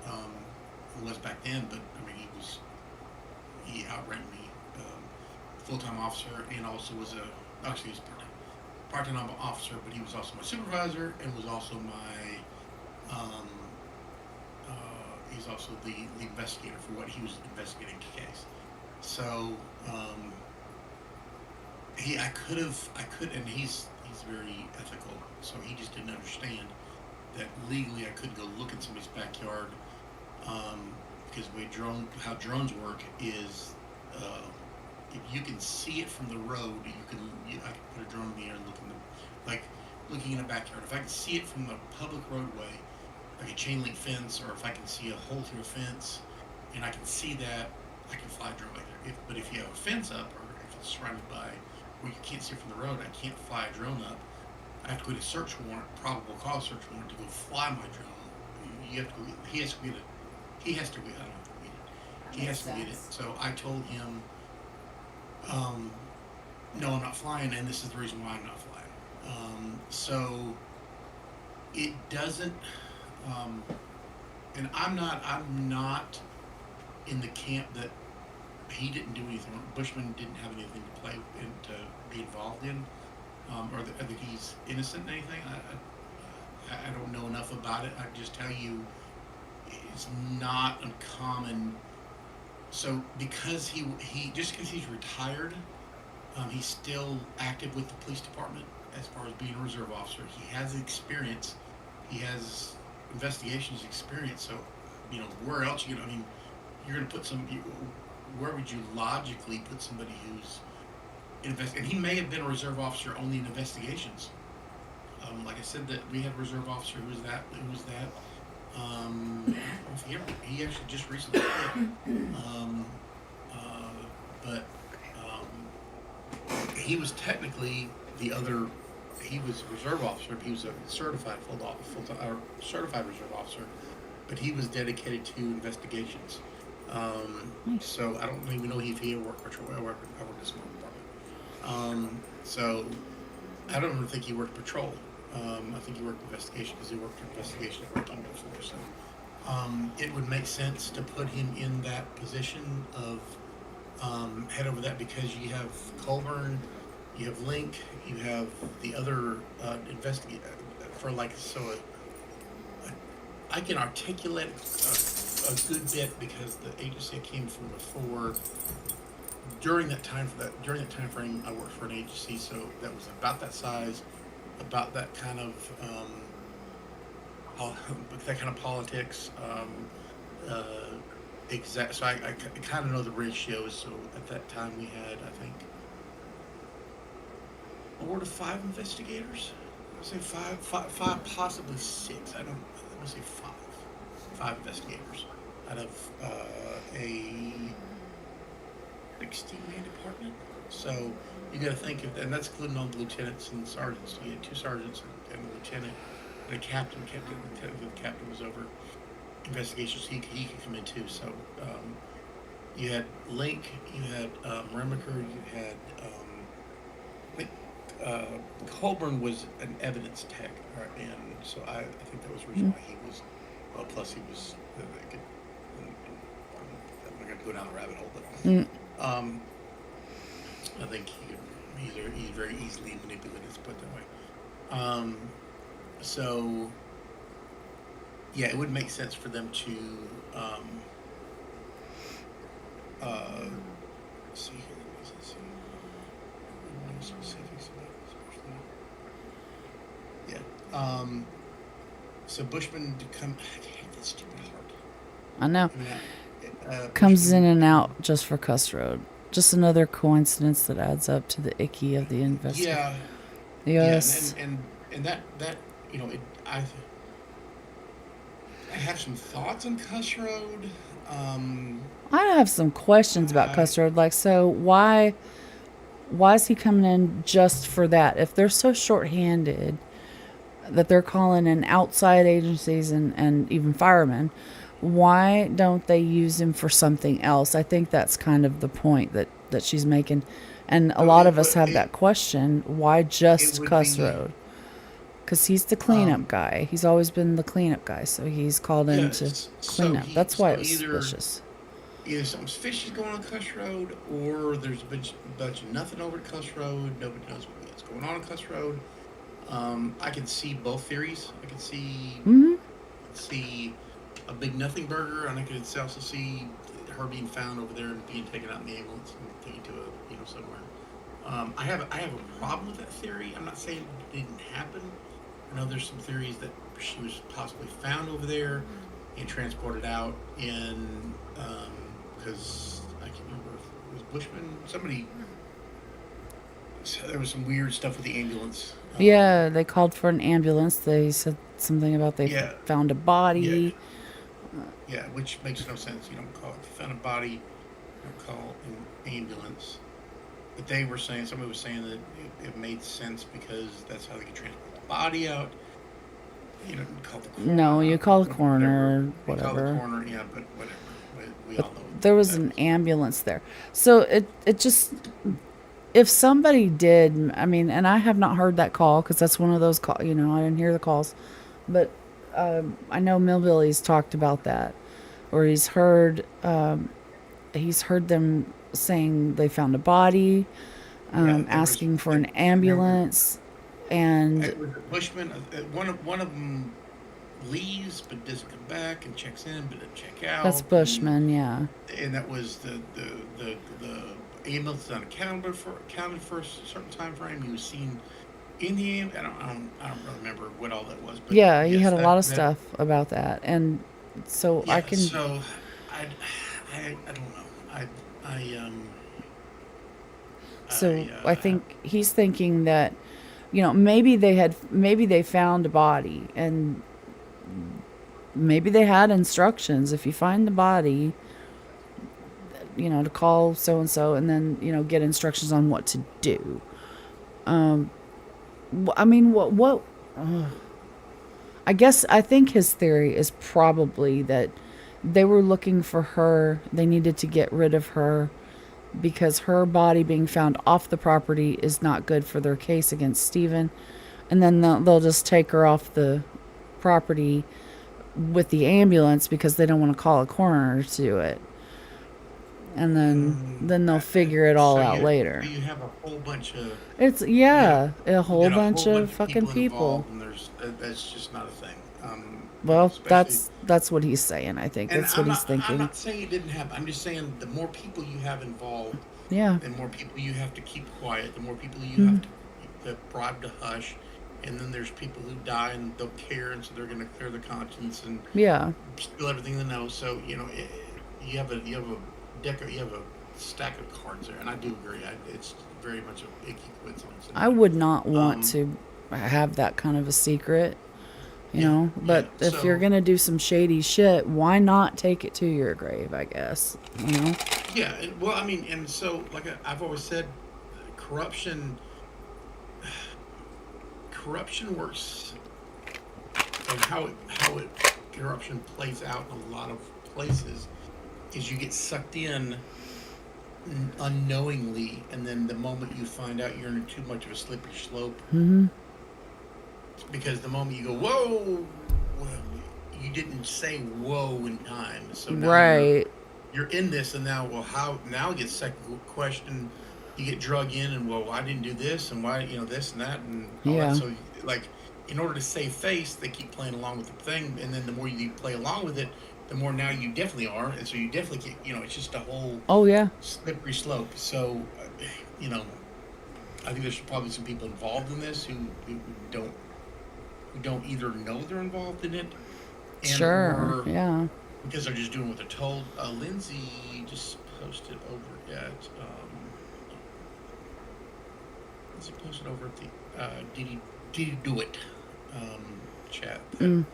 Speaker 2: he was back then. But I mean, he outranked me, full-time officer, and also was he was part-time officer, but he was also my supervisor and was also my he's also the investigator for what he was investigating the case. So and he's very ethical, so he just didn't understand that legally I couldn't go look at somebody's backyard, because the way how drones work is, if you can see it from the road, I can put a drone in the air and look looking in a backyard. If I can see it from the public roadway, like a chain link fence, or if I can see a hole through a fence, and I can see that, I can fly a drone like that. But if you have a fence up, or if it's surrounded by where you can't see it from the road, I can't fly a drone up. I have to go get a search warrant, probable cause search warrant, to go fly my drone. You have to go. He has to get it. He has to get. I don't have to get it. He has to get it. So I told him, no, I'm not flying, and this is the reason why I'm not flying. So it doesn't. And I'm not in the camp that he didn't do anything. Bushman didn't have anything to play and to be involved in, or that he's innocent in anything. I don't know enough about it. I just tell you, it's not uncommon. So because he just because he's retired, he's still active with the police department as far as being a reserve officer. He has experience. He has investigations experience. So, where else you're going to put where would you logically put somebody who's and he may have been a reserve officer only in investigations. Like I said, that we had a reserve officer who was that. He actually just recently but he was technically he was a reserve officer, but he was a certified certified reserve officer, but he was dedicated to investigations. So I don't even know if he had worked patrol. I worked in the small department. So I don't even think he worked patrol. I think he worked investigation because he worked investigation at King before. So it would make sense to put him in that position of head over that because you have Colburn, you have Link, you have the other investigate for like so. I can articulate a good bit because the agency I came from before. During that time frame, I worked for an agency, so that was about that size, about that kind of that kind of politics. Uh, exact. So I kind of know the ratios. So at that time, we had I think 4 to 5 investigators. I would say five, possibly 6. I don't. I would say 5 investigators out of a 16-man department. So you got to think of, and that's including all the lieutenants and sergeants. You had 2 sergeants and a lieutenant and a captain. The captain was over investigations. He could come in too. So you had Link, you had Remaker, you had I think Colburn was an evidence tech, and so I think that was the reason why he was. Well, plus he was. I'm not going to go down the rabbit hole, but
Speaker 1: Mm.
Speaker 2: um, I think he's very easily manipulated. Let's put it that way. So yeah, it would make sense for them to uh, see here. Let's see. Any specifics about this person? Yeah. So Bushman to come. I hate that stupid heart.
Speaker 1: I know.
Speaker 2: I mean,
Speaker 1: Comes in
Speaker 2: Bushman.
Speaker 1: and out just for Cuss Road. Just another coincidence that adds up to the icky of the investigation.
Speaker 2: Yeah, yeah,
Speaker 1: Yes.
Speaker 2: and that you know, I have some thoughts on Cuss Road.
Speaker 1: I have some questions about
Speaker 2: I
Speaker 1: Cuss Road. Like, so why is he coming in just for that? If they're so short-handed that they're calling in outside agencies and even firemen, why don't they use him for something else? I think that's kind of the point that she's making. And a
Speaker 2: oh,
Speaker 1: lot
Speaker 2: it
Speaker 1: of us
Speaker 2: would
Speaker 1: have that question. Why
Speaker 2: it
Speaker 1: just
Speaker 2: would
Speaker 1: Cuss
Speaker 2: be
Speaker 1: Road? Because he's the
Speaker 2: um
Speaker 1: cleanup guy. He's always been the cleanup guy. So he's called in to
Speaker 2: yes.
Speaker 1: clean
Speaker 2: So
Speaker 1: up. That's why it was
Speaker 2: either
Speaker 1: suspicious.
Speaker 2: something fishy going on Cuss Road, or there's a bunch of nothing over at Cuss Road. Nobody knows what's going on Cuss Road. I can see both theories. I can
Speaker 1: Hmm.
Speaker 2: see a big nothing burger, and I could also see her being found over there and being taken out in the ambulance and taken to somewhere. I have a problem with that theory. I'm not saying it didn't happen. I know there's some theories that she was possibly found over there and transported out in because I can't remember if it was Bushman. Somebody, so there was some weird stuff with the ambulance.
Speaker 1: Yeah, they called for an ambulance. They said something about they
Speaker 2: Yeah,
Speaker 1: found a
Speaker 2: yeah,
Speaker 1: body.
Speaker 2: yeah, which makes no sense. You don't call it, if you found a body, you don't call an ambulance. But they were saying, somebody was saying that it made sense because that's how they could transport the body out. You know, call the
Speaker 1: No,
Speaker 2: coroner
Speaker 1: you
Speaker 2: out,
Speaker 1: call the
Speaker 2: whatever.
Speaker 1: coroner,
Speaker 2: You call the
Speaker 1: whatever.
Speaker 2: coroner, yeah, but whatever. We
Speaker 1: But
Speaker 2: all know
Speaker 1: there was
Speaker 2: that
Speaker 1: an
Speaker 2: was.
Speaker 1: ambulance there. So it just, if somebody did, I mean, and I have not heard that call because that's one of those call. I didn't hear the calls, but I know Millbilly's talked about that, or he's heard them saying they found a body,
Speaker 2: Yeah,
Speaker 1: asking for an
Speaker 2: there were
Speaker 1: ambulance, and
Speaker 2: was it Bushman. One of them leaves but doesn't come back and checks in but doesn't check
Speaker 1: that's
Speaker 2: out,
Speaker 1: Bushman, yeah.
Speaker 2: and that was the ambulance accounted for a certain time frame. He was seen in the ambulance. I don't really remember what all that was, but
Speaker 1: Yeah, he
Speaker 2: yes,
Speaker 1: had a lot of
Speaker 2: that
Speaker 1: stuff about that, and so I
Speaker 2: yeah.
Speaker 1: can.
Speaker 2: So I I don't know. I
Speaker 1: So
Speaker 2: I
Speaker 1: I think he's thinking that, maybe they found a body, and maybe they had instructions. If you find the body, to call so and so, and then get instructions on what to do. I mean, what? I think his theory is probably that they were looking for her. They needed to get rid of her because her body being found off the property is not good for their case against Steven. And then they'll just take her off the property with the ambulance because they don't want to call a coroner to do it. And then they'll figure it all out later.
Speaker 2: You have a whole bunch of
Speaker 1: It's a whole bunch of fucking people.
Speaker 2: involved, and that's just not a thing.
Speaker 1: Well,
Speaker 2: Especially,
Speaker 1: that's what he's saying. I think
Speaker 2: and
Speaker 1: that's what he's
Speaker 2: I'm
Speaker 1: thinking.
Speaker 2: not saying it didn't happen. I'm just saying the more people you have involved,
Speaker 1: Yeah.
Speaker 2: the more people you have to keep quiet, the more people you
Speaker 1: Mm-hmm.
Speaker 2: have to bribe to hush, and then there's people who die and don't care, and so they're going to clear their conscience and
Speaker 1: Yeah.
Speaker 2: spill everything they know. So you have a stack of cards there, and I do agree. It's very much a big coincidence.
Speaker 1: I would not want
Speaker 2: Um,
Speaker 1: to have that kind of a secret, you
Speaker 2: Yeah,
Speaker 1: know. But
Speaker 2: yeah,
Speaker 1: if you're
Speaker 2: so-
Speaker 1: gonna do some shady shit, why not take it to your grave? I guess, you know.
Speaker 2: Yeah, well, I mean, and so like I've always said, corruption works, and how it corruption plays out in a lot of places is you get sucked in unknowingly, and then the moment you find out you're in too much of a slippery slope,
Speaker 1: Mm-hmm.
Speaker 2: because the moment you go whoa, well, you didn't say whoa in time, so now
Speaker 1: Right.
Speaker 2: you're in this, and now how now it gets second question. You get drug in, and I didn't do this, and why this and that, and all
Speaker 1: Yeah.
Speaker 2: that. So like, in order to save face, they keep playing along with the thing, and then the more you play along with it, the more now you definitely are, and so you definitely get, it's just a whole
Speaker 1: Oh yeah.
Speaker 2: slippery slope. So I think there's probably some people involved in this who don't either know they're involved in it, and
Speaker 1: Sure.
Speaker 2: or
Speaker 1: Yeah.
Speaker 2: because they're just doing what they're told. Lindsay just posted over at Lindsay posted over at the did he do it chat that,
Speaker 1: Mm.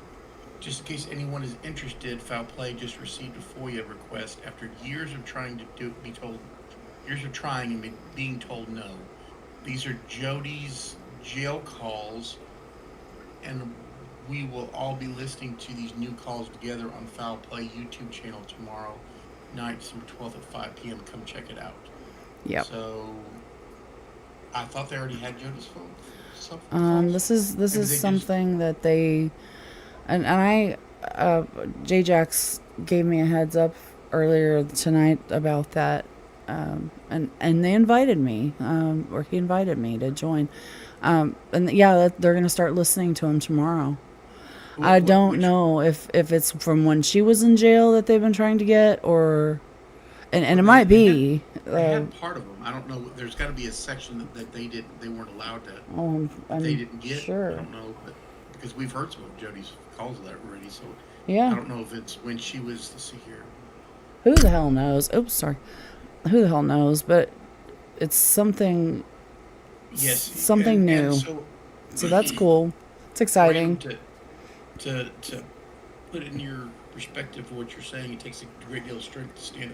Speaker 2: just in case anyone is interested, Foul Play just received a FOIA request after years of trying to years of trying and being told no. These are Jody's jail calls, and we will all be listening to these new calls together on Foul Play YouTube channel tomorrow night, December 12th at 5 p.m. Come check it out.
Speaker 1: Yep.
Speaker 2: So, I thought they already had Jody's phone.
Speaker 1: This is
Speaker 2: Maybe they just-
Speaker 1: something that they and I J-Jax gave me a heads up earlier tonight about that, and they invited me, or he invited me to join, and yeah, they're gonna start listening to him tomorrow. I don't know if it's from when she was in jail that they've been trying to get, or and it might be.
Speaker 2: They had part of them. I don't know. There's got to be a section that they weren't allowed to.
Speaker 1: I'm
Speaker 2: They didn't get.
Speaker 1: sure.
Speaker 2: I don't know, but because we've heard some of Jody's calls of that already, so I
Speaker 1: Yeah.
Speaker 2: don't know if it's when she was. Let's see here.
Speaker 1: Who the hell knows? Oops, sorry. Who the hell knows? But it's something.
Speaker 2: Yes,
Speaker 1: Something new.
Speaker 2: so
Speaker 1: So that's cool. It's exciting.
Speaker 2: to put it in your perspective of what you're saying, it takes a great deal of strength to stand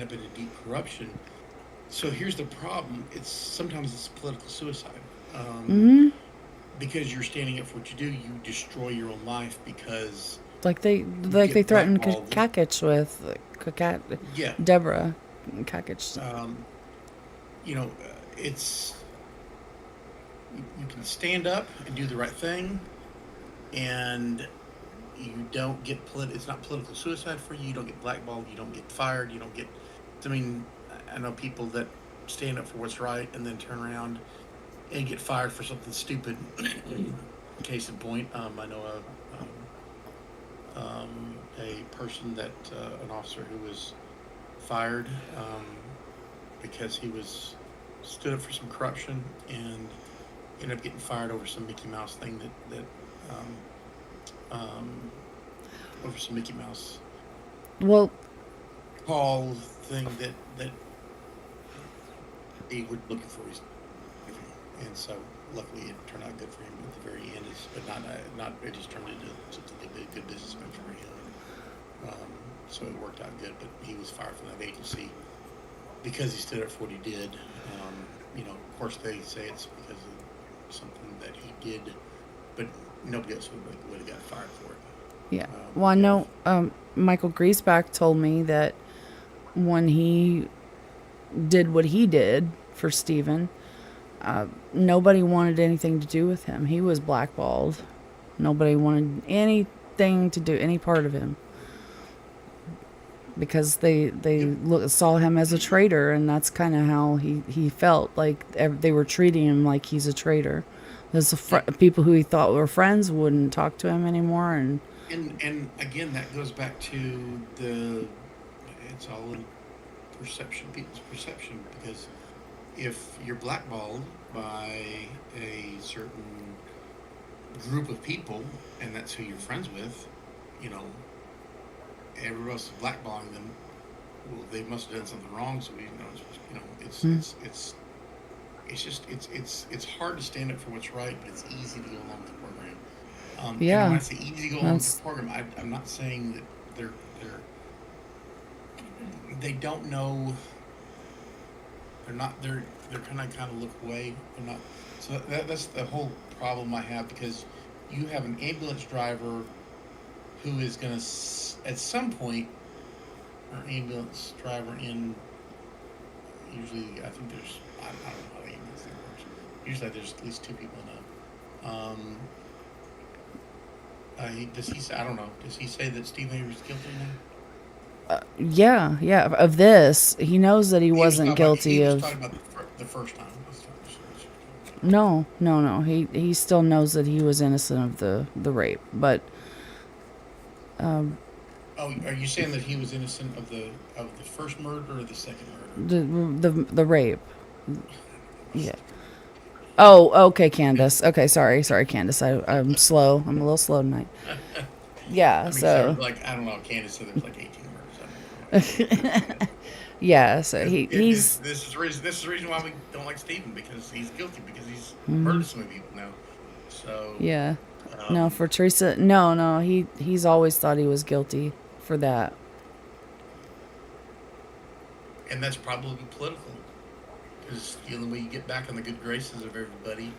Speaker 2: up in a deep corruption. So here's the problem: sometimes it's political suicide.
Speaker 1: Hmm.
Speaker 2: Because you're standing up for what you do, you destroy your own life because
Speaker 1: Like they
Speaker 2: get
Speaker 1: threatened
Speaker 2: blackballed.
Speaker 1: Kakich with
Speaker 2: yeah,
Speaker 1: Deborah Kakich.
Speaker 2: it's you can stand up and do the right thing, and you don't get it's not political suicide for you. You don't get blackballed. You don't get fired. You don't get. I mean, I know people that stand up for what's right and then turn around and get fired for something stupid. Case in point, I know a person that an officer who was fired because he stood up for some corruption and ended up getting fired over some Mickey Mouse thing that over some Mickey Mouse
Speaker 1: Well,
Speaker 2: call thing that they were looking for reason. And so luckily it turned out good for him at the very end, but not it just turned into something a good business venture for him. So it worked out good, but he was fired from that agency because he stood up for what he did. Of course they say it's because of something that he did, but nobody else would have got fired for it.
Speaker 1: yeah. Well, I know Michael Griesbach told me that when he did what he did for Stephen, nobody wanted anything to do with him. He was blackballed. Nobody wanted anything to do any part of him because saw him as a traitor, and that's kind of how he felt like they were treating him like he's a traitor. There's people who he thought were friends wouldn't talk to him anymore, and
Speaker 2: again, that goes back to it's all in perception, people's perception, because if you're blackballed by a certain group of people and that's who you're friends with, you know, everybody else is blackballing them. Well, they must have done something wrong, so it's hard to stand up for what's right, but it's easy to go along with the program. And when I say easy to go along with the program, I'm not saying that they don't know. They're kind of look away. They're not. So that's the whole problem I have, because you have an ambulance driver who is going to at some point, or an ambulance driver in. Usually, I think I don't know how the ambulance thing works. Usually, there's at least two people in a. Does he say? I don't know. Does he say that Steve Avery's guilty now?
Speaker 1: Yeah. Of this, he knows that he wasn't guilty
Speaker 2: of.
Speaker 1: He was
Speaker 2: talking about the first time.
Speaker 1: No. He still knows that he was innocent of the rape, but.
Speaker 2: Oh, are you saying that he was innocent of the first murder or the second murder?
Speaker 1: The rape. Yeah. Oh, okay, Candace. Okay, sorry, Candace. I'm slow. I'm a little slow tonight. Yeah. So.
Speaker 2: I don't know. Candace said there's 18 murders.
Speaker 1: Yeah. So he's.
Speaker 2: This is the reason why we don't like Stephen, because he's guilty, because he's murdered so many people now. So.
Speaker 1: Yeah. No, for Teresa, no. He's always thought he was guilty for that.
Speaker 2: And that's probably political, because the only way you get back on the good graces of everybody.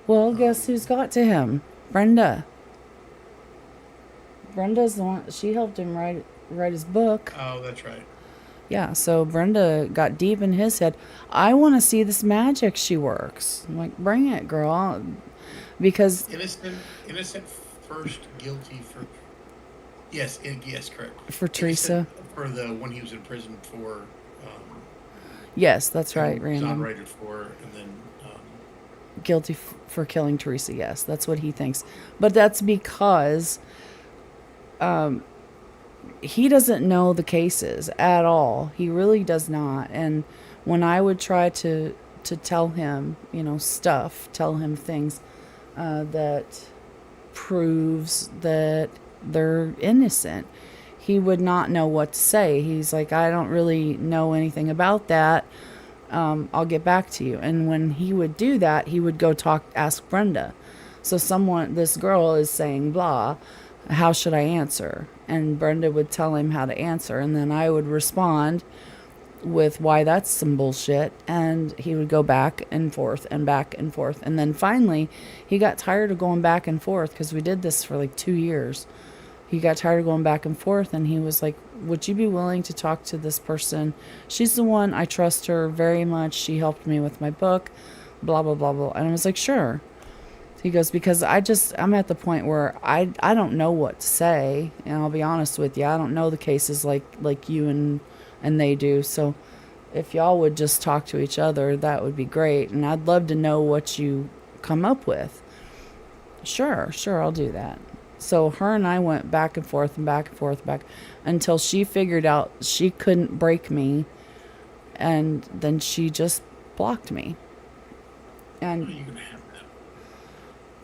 Speaker 1: Well, guess who's got to him? Brenda. Brenda's the one. She helped him write his book.
Speaker 2: Oh, that's right.
Speaker 1: Yeah, so Brenda got deep in his head. I want to see this magic she works. I'm like, bring it, girl. Because
Speaker 2: innocent first, guilty for. Yes, correct.
Speaker 1: For Teresa.
Speaker 2: For the when he was in prison for.
Speaker 1: Yes, that's right. Random.
Speaker 2: Exonerated for, and then.
Speaker 1: Guilty for killing Teresa. Yes, that's what he thinks. But that's because. He doesn't know the cases at all. He really does not. And when I would try to tell him, tell him things that proves that they're innocent, he would not know what to say. He's like, I don't really know anything about that. I'll get back to you. And when he would do that, he would go ask Brenda. So this girl is saying blah, how should I answer? And Brenda would tell him how to answer, and then I would respond with why that's some bullshit, and he would go back and forth and back and forth. And then finally he got tired of going back and forth, because we did this for 2 years. He got tired of going back and forth, and he was like, would you be willing to talk to this person? She's the one, I trust her very much, she helped me with my book, blah blah blah blah. And I was like, sure. He goes, because I'm at the point where I don't know what to say, and I'll be honest with you, I don't know the cases like you and they do. So if y'all would just talk to each other, that would be great, and I'd love to know what you come up with. Sure, I'll do that. So her and I went back and forth until she figured out she couldn't break me, and then she just blocked me. And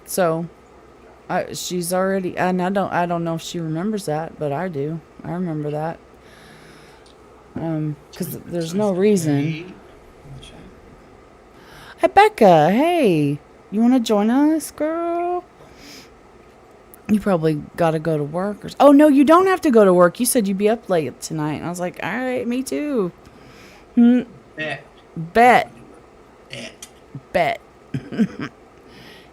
Speaker 1: so, she's already, and I don't know if she remembers that, but I do. I remember that. Because there's no reason. Hey, Becca, hey, you want to join us, girl? You probably got to go to work. Oh, no, you don't have to go to work. You said you'd be up late tonight. And I was like, all right, me too. Bet.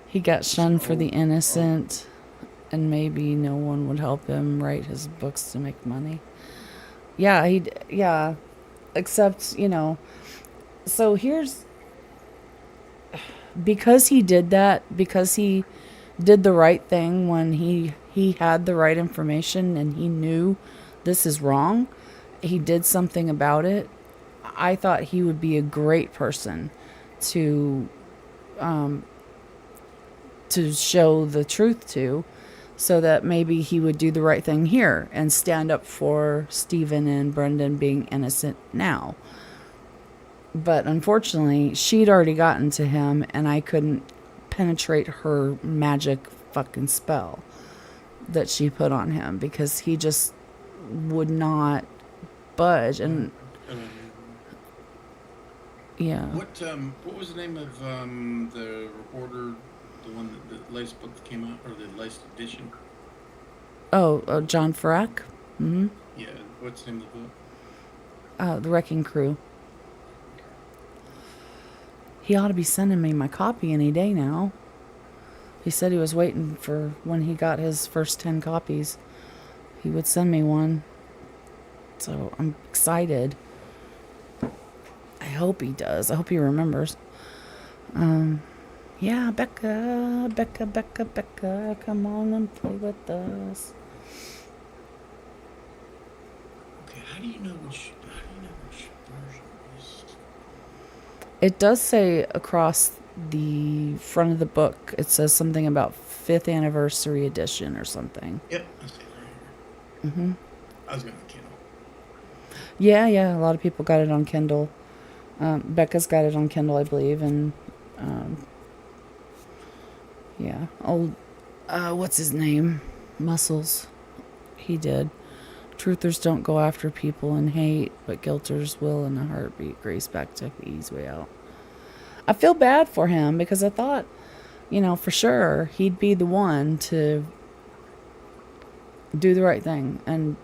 Speaker 1: He got shunned for the innocent, and maybe no one would help him write his books to make money. Yeah, Except, so here's, because he did that, because he did the right thing when he had the right information and he knew this is wrong, he did something about it. I thought he would be a great person to show the truth to, so that maybe he would do the right thing here and stand up for Stephen and Brendan being innocent now. But unfortunately, she'd already gotten to him, and I couldn't penetrate her magic fucking spell that she put on him, because he just would not budge. And
Speaker 2: Um,
Speaker 1: yeah.
Speaker 2: what was the name of the reporter, the one that the latest book that came out, or the latest edition?
Speaker 1: Oh, John Farrak. Mm-hmm.
Speaker 2: Yeah, what's the name of the book?
Speaker 1: The Wrecking Crew. He ought to be sending me my copy any day now. He said he was waiting for when he got his first 10 copies. He would send me one. So I'm excited. I hope he does. I hope he remembers. Yeah, Becca, come on and play with us.
Speaker 2: Okay, how do you know which version is?
Speaker 1: It does say across the front of the book, it says something about 5th anniversary edition or something.
Speaker 2: Yep, I see it right here.
Speaker 1: Mm-hmm.
Speaker 2: I was going to Kindle.
Speaker 1: Yeah. A lot of people got it on Kindle. Becca's got it on Kindle, I believe, and yeah, old what's his name? Muscles. He did. Truthers don't go after people in hate, but guilters will in a heartbeat. Grace back to ease way out. I feel bad for him because I thought, for sure he'd be the one to do the right thing, and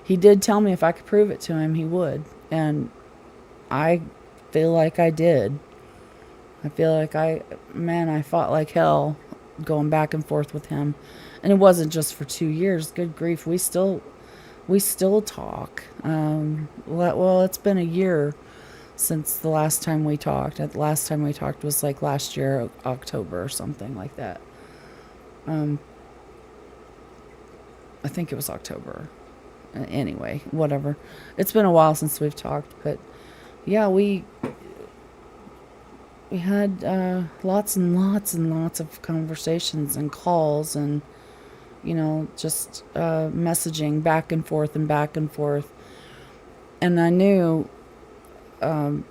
Speaker 1: he did tell me if I could prove it to him, he would, and I feel like I did. I feel like I fought like hell going back and forth with him. And it wasn't just for 2 years. Good grief. We still talk. Well, it's been a year since the last time we talked. The last time we talked was like last year, October or something like that. I think it was October. Anyway, whatever. It's been a while since we've talked, but yeah, we had lots and lots and lots of conversations and calls and just messaging back and forth and back and forth. And I knew that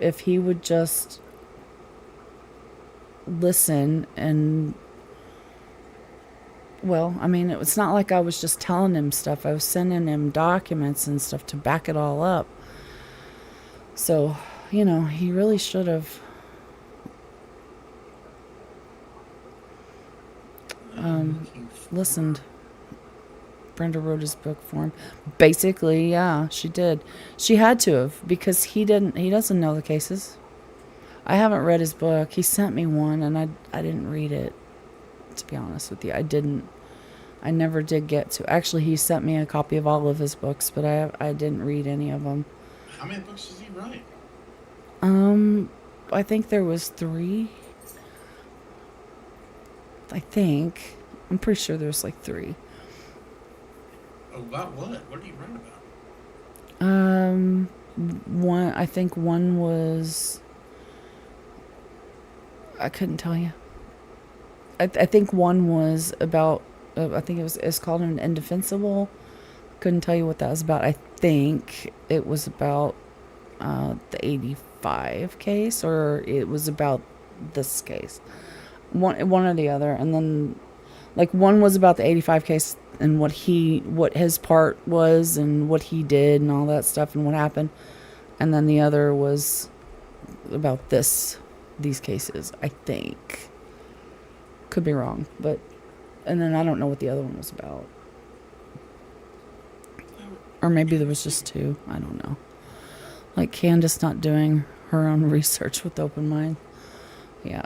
Speaker 1: if he would just listen and, well, I mean, it's not like I was just telling him stuff. I was sending him documents and stuff to back it all up. So, he really should have listened. Brenda wrote his book for him. Basically, yeah, she did. She had to have, because he doesn't know the cases. I haven't read his book. He sent me one and I didn't read it, to be honest with you. I never did get to. Actually, he sent me a copy of all of his books, but I didn't read any of them.
Speaker 2: How many books does he write?
Speaker 1: I think there was 3. I'm pretty sure there's like 3.
Speaker 2: About what? What did he write about?
Speaker 1: I think one was, I couldn't tell you. I think one was about, I think it's called an indefensible. Couldn't tell you what that was about. I think it was about the 85 case, or it was about this case. One or the other. And then, like, one was about the 85 case and what his part was and what he did and all that stuff and what happened. And then the other was about these cases, I think. Could be wrong, but, and then I don't know what the other one was about. Or maybe there was just 2. I don't know. Like Candace not doing her own research with open mind. Yeah.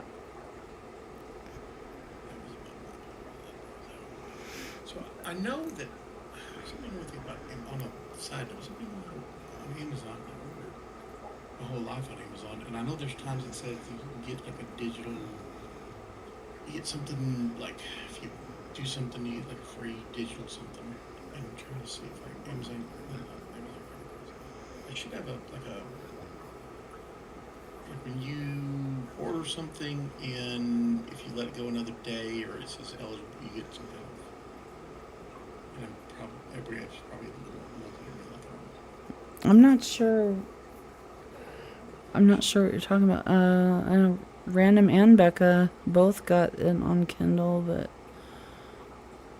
Speaker 2: So I know that something with you about side note, something on Amazon. I ordered my whole life on Amazon, and I know there's times it says you can get like a digital, you get something like if you do something, you get like a free digital something. And I'm trying to see if like Amazon, I should have a like when you order something and if you let it go another day or it says eligible, you get some kind of. And I'm probably every app's probably a little multi.
Speaker 1: I'm not sure. I'm not sure what you're talking about. I know Random and Becca both got it on Kindle, but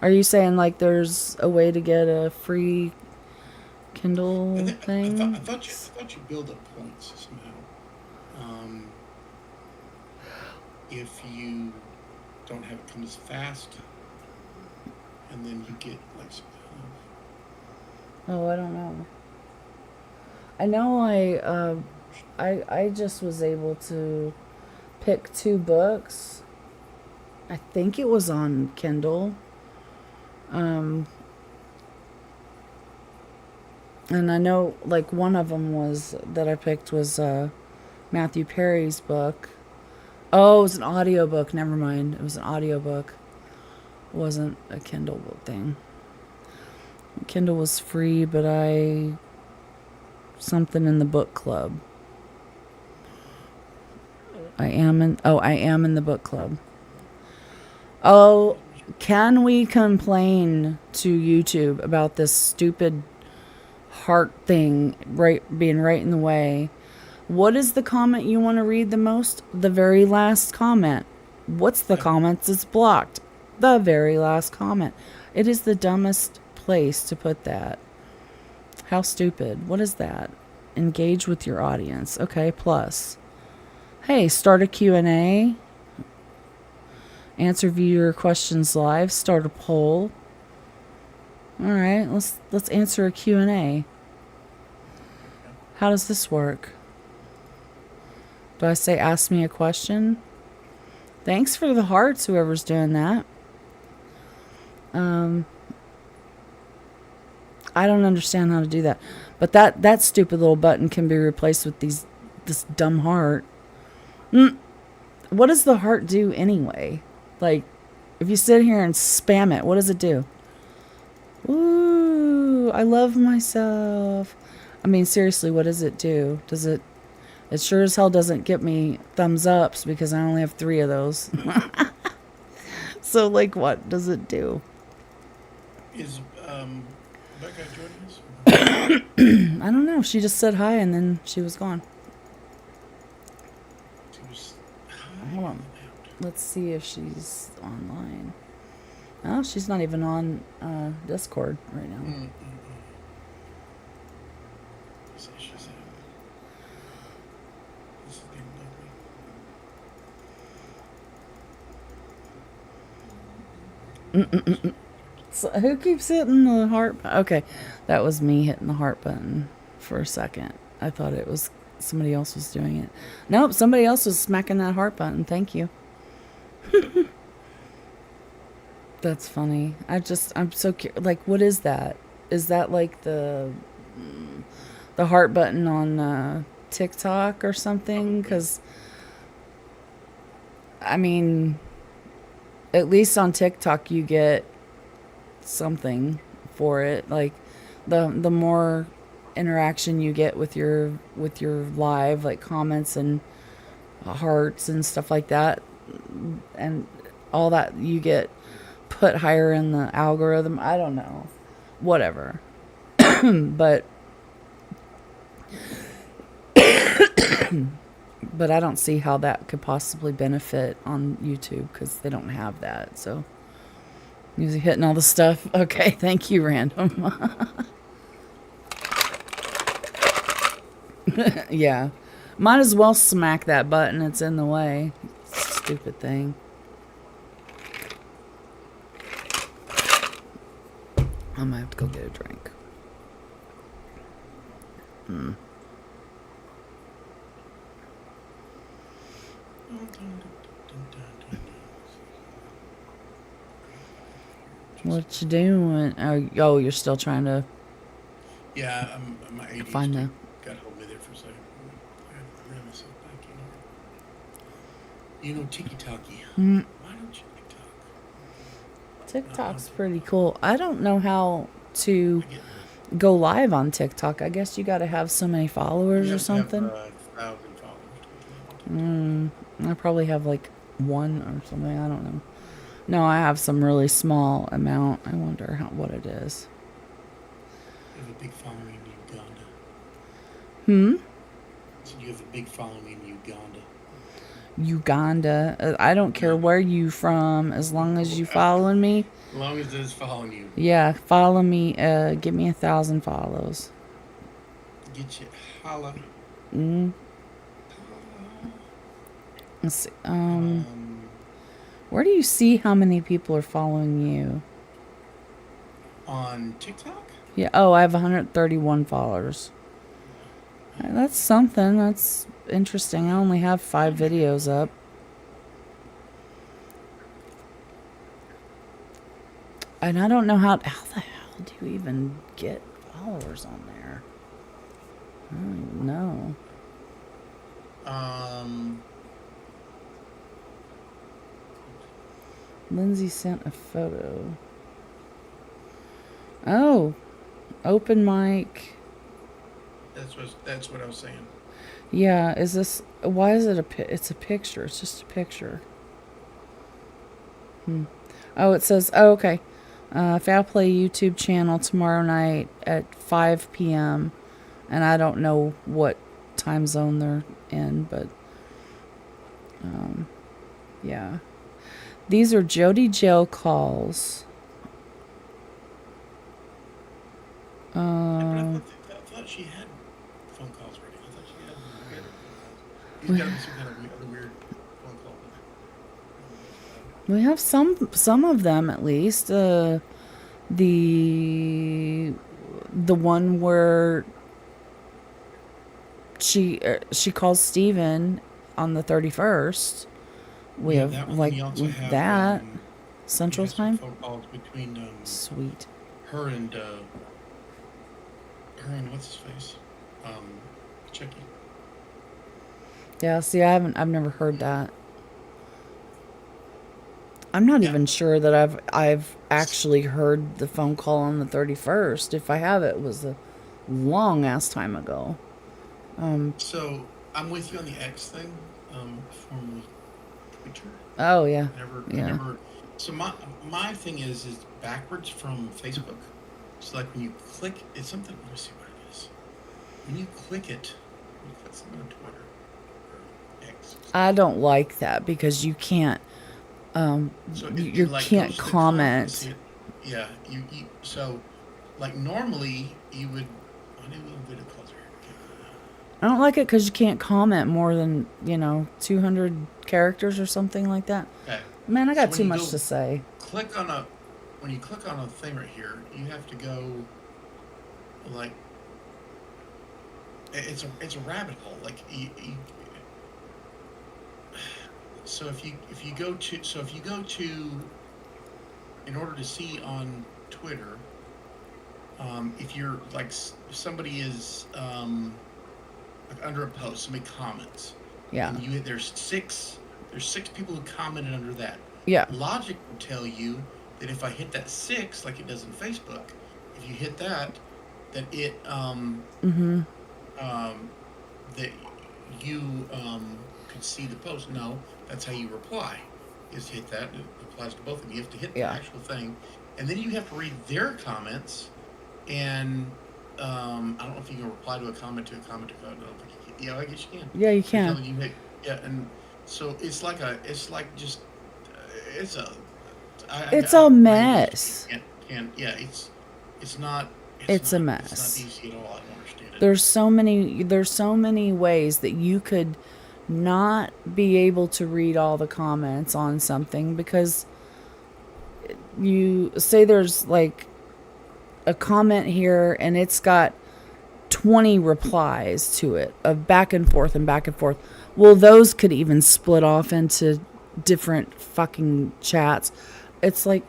Speaker 1: are you saying like there's a way to get a free Kindle thing?
Speaker 2: I thought you build up points somehow. If you don't have it come as fast, and then you get like some kind
Speaker 1: Oh, I don't know. I know I just was able to pick 2 books. I think it was on Kindle. And I know like one of them was that I picked was Matthew Perry's book. Oh, it was an audiobook. Never mind. It was an audiobook. It wasn't a Kindle book thing. Kindle was free, but something in the book club. I am in the book club. Oh, can we complain to YouTube about this stupid heart thing being right in the way? What is the comment you want to read the most? The very last comment. What's the comment that's blocked? The very last comment. It is the dumbest place to put that. How stupid. What is that? Engage with your audience. Okay, plus. Hey, start a Q&A. Answer viewer questions live. Start a poll. All right, let's answer a Q&A. How does this work? Do I say ask me a question? Thanks for the hearts, whoever's doing that. I don't understand how to do that. But that stupid little button can be replaced with this dumb heart. What does the heart do anyway? Like, if you sit here and spam it, what does it do? Ooh, I love myself. I mean, seriously, what does it do? It sure as hell doesn't get me thumbs ups because I only have 3 of those. So, like, what does it do?
Speaker 2: Is Becca joining us?
Speaker 1: I don't know. She just said hi and then she was gone. Hold on. Let's see if she's online. Oh, she's not even on Discord right now. So who keeps hitting the heart? Okay, that was me hitting the heart button for a second. I thought it was somebody else was doing it. Nope, somebody else was smacking that heart button. Thank you. That's funny. I'm so curious. Like, what is that? Is that like the heart button on TikTok or something? Because, I mean, at least on TikTok you get something for it. Like, the more interaction you get with your live, like comments and hearts and stuff like that, and all that, you get put higher in the algorithm. I don't know, whatever. but I don't see how that could possibly benefit on YouTube because they don't have that. So music hitting all the stuff. Okay, thank you, Random. Yeah, might as well smack that button. It's in the way. Stupid thing. I might have to go get a drink. What you doing? Oh, you're still trying to...
Speaker 2: Yeah, my
Speaker 1: Fine
Speaker 2: ADHD
Speaker 1: though.
Speaker 2: got hold of me there for a second. I ran myself back in here. You know, Tiki Talkie.
Speaker 1: Mm,
Speaker 2: Why don't you TikTok?
Speaker 1: TikTok's pretty cool. I don't know how to
Speaker 2: I get.
Speaker 1: go live on TikTok. I guess you got to have so many followers
Speaker 2: You
Speaker 1: or
Speaker 2: have to have
Speaker 1: something.
Speaker 2: 1,000 followers to get on TikTok.
Speaker 1: Mm, I probably have like one or something. I don't know. No, I have some really small amount. I wonder what it is.
Speaker 2: You have a big following in Uganda.
Speaker 1: Hmm?
Speaker 2: So you have a big following in Uganda.
Speaker 1: Uganda. I don't care
Speaker 2: Yeah.
Speaker 1: where you from, as long as you following me.
Speaker 2: As long as it's following you,
Speaker 1: Yeah, follow me. Give me 1,000 follows.
Speaker 2: get you holla.
Speaker 1: Mm.
Speaker 2: Holla.
Speaker 1: Let's see.
Speaker 2: Um,
Speaker 1: Where do you see how many people are following you?
Speaker 2: on TikTok?
Speaker 1: Yeah. Oh, I have 131 followers. That's something. That's interesting. I only have 5 videos up. And I don't know how the hell do you even get followers on there? I don't even know.
Speaker 2: Um,
Speaker 1: Lindsay sent a photo. Oh, open mic.
Speaker 2: that's what I was saying.
Speaker 1: Yeah, is this? Why is it it's a picture. It's just a picture. Oh, it says. Oh, okay. Foul Play YouTube channel tomorrow night at 5 p.m. And I don't know what time zone they're in, but yeah. These are Jody jail calls.
Speaker 2: Yeah, but I thought she had phone calls ready. I thought she had weird phone calls. These got to be some kind of other weird phone call.
Speaker 1: We have some of them at least. The one where she calls Steven on the 31st. We
Speaker 2: Yeah,
Speaker 1: have
Speaker 2: that one.
Speaker 1: like
Speaker 2: You also have
Speaker 1: that
Speaker 2: you
Speaker 1: Central
Speaker 2: have some
Speaker 1: Time.
Speaker 2: phone calls between
Speaker 1: Sweet.
Speaker 2: her and what's his face, Chucky.
Speaker 1: Yeah, see, I've never heard that. I'm not
Speaker 2: Yeah.
Speaker 1: even sure that I've actually heard the phone call on the 31st. If I have, it was a long ass time ago.
Speaker 2: So I'm with you on the X thing, formerly Twitter.
Speaker 1: Oh yeah,
Speaker 2: I
Speaker 1: yeah.
Speaker 2: never. So my thing is backwards from Facebook. So like when you click, it's something. Let me see what it is. When you click it, when you click something on Twitter or X.
Speaker 1: I don't like that because you can't.
Speaker 2: So
Speaker 1: You
Speaker 2: it like
Speaker 1: can't
Speaker 2: goes to the
Speaker 1: comment.
Speaker 2: comments. Yeah, you so like normally you would. I need a little bit of color.
Speaker 1: I don't like it because you can't comment more than 200 characters or something like that.
Speaker 2: Okay.
Speaker 1: Man, I
Speaker 2: So
Speaker 1: got
Speaker 2: when
Speaker 1: too
Speaker 2: you
Speaker 1: much
Speaker 2: go
Speaker 1: to say.
Speaker 2: click on a when you click on a thing right here, you have to go like it's a rabbit hole. Like so if you go to in order to see on Twitter, if you're like if somebody is like under a post, somebody comments,
Speaker 1: Yeah,
Speaker 2: and there's six people who commented under that.
Speaker 1: yeah,
Speaker 2: Logic will tell you that if I hit that 6, like it does in Facebook, if you hit that, that it that you could see the post. No, that's how you reply. Is hit that. It applies to both of them. You have to hit the
Speaker 1: yeah,
Speaker 2: actual thing, and then you have to read their comments. And I don't know if you can reply to a comment to a comment to a comment. I don't think you can. Yeah, I guess you can.
Speaker 1: yeah. You
Speaker 2: There's
Speaker 1: can.
Speaker 2: nothing you hit. Yeah, and so it's like just it's a
Speaker 1: It's
Speaker 2: I
Speaker 1: a
Speaker 2: really
Speaker 1: mess.
Speaker 2: can't yeah it's not
Speaker 1: It's a
Speaker 2: it's
Speaker 1: mess.
Speaker 2: not easy at all. I don't understand it.
Speaker 1: There's so many ways that you could not be able to read all the comments on something because you say there's like a comment here and it's got 20 replies to it of back and forth and back and forth. Well, those could even split off into different fucking chats. It's like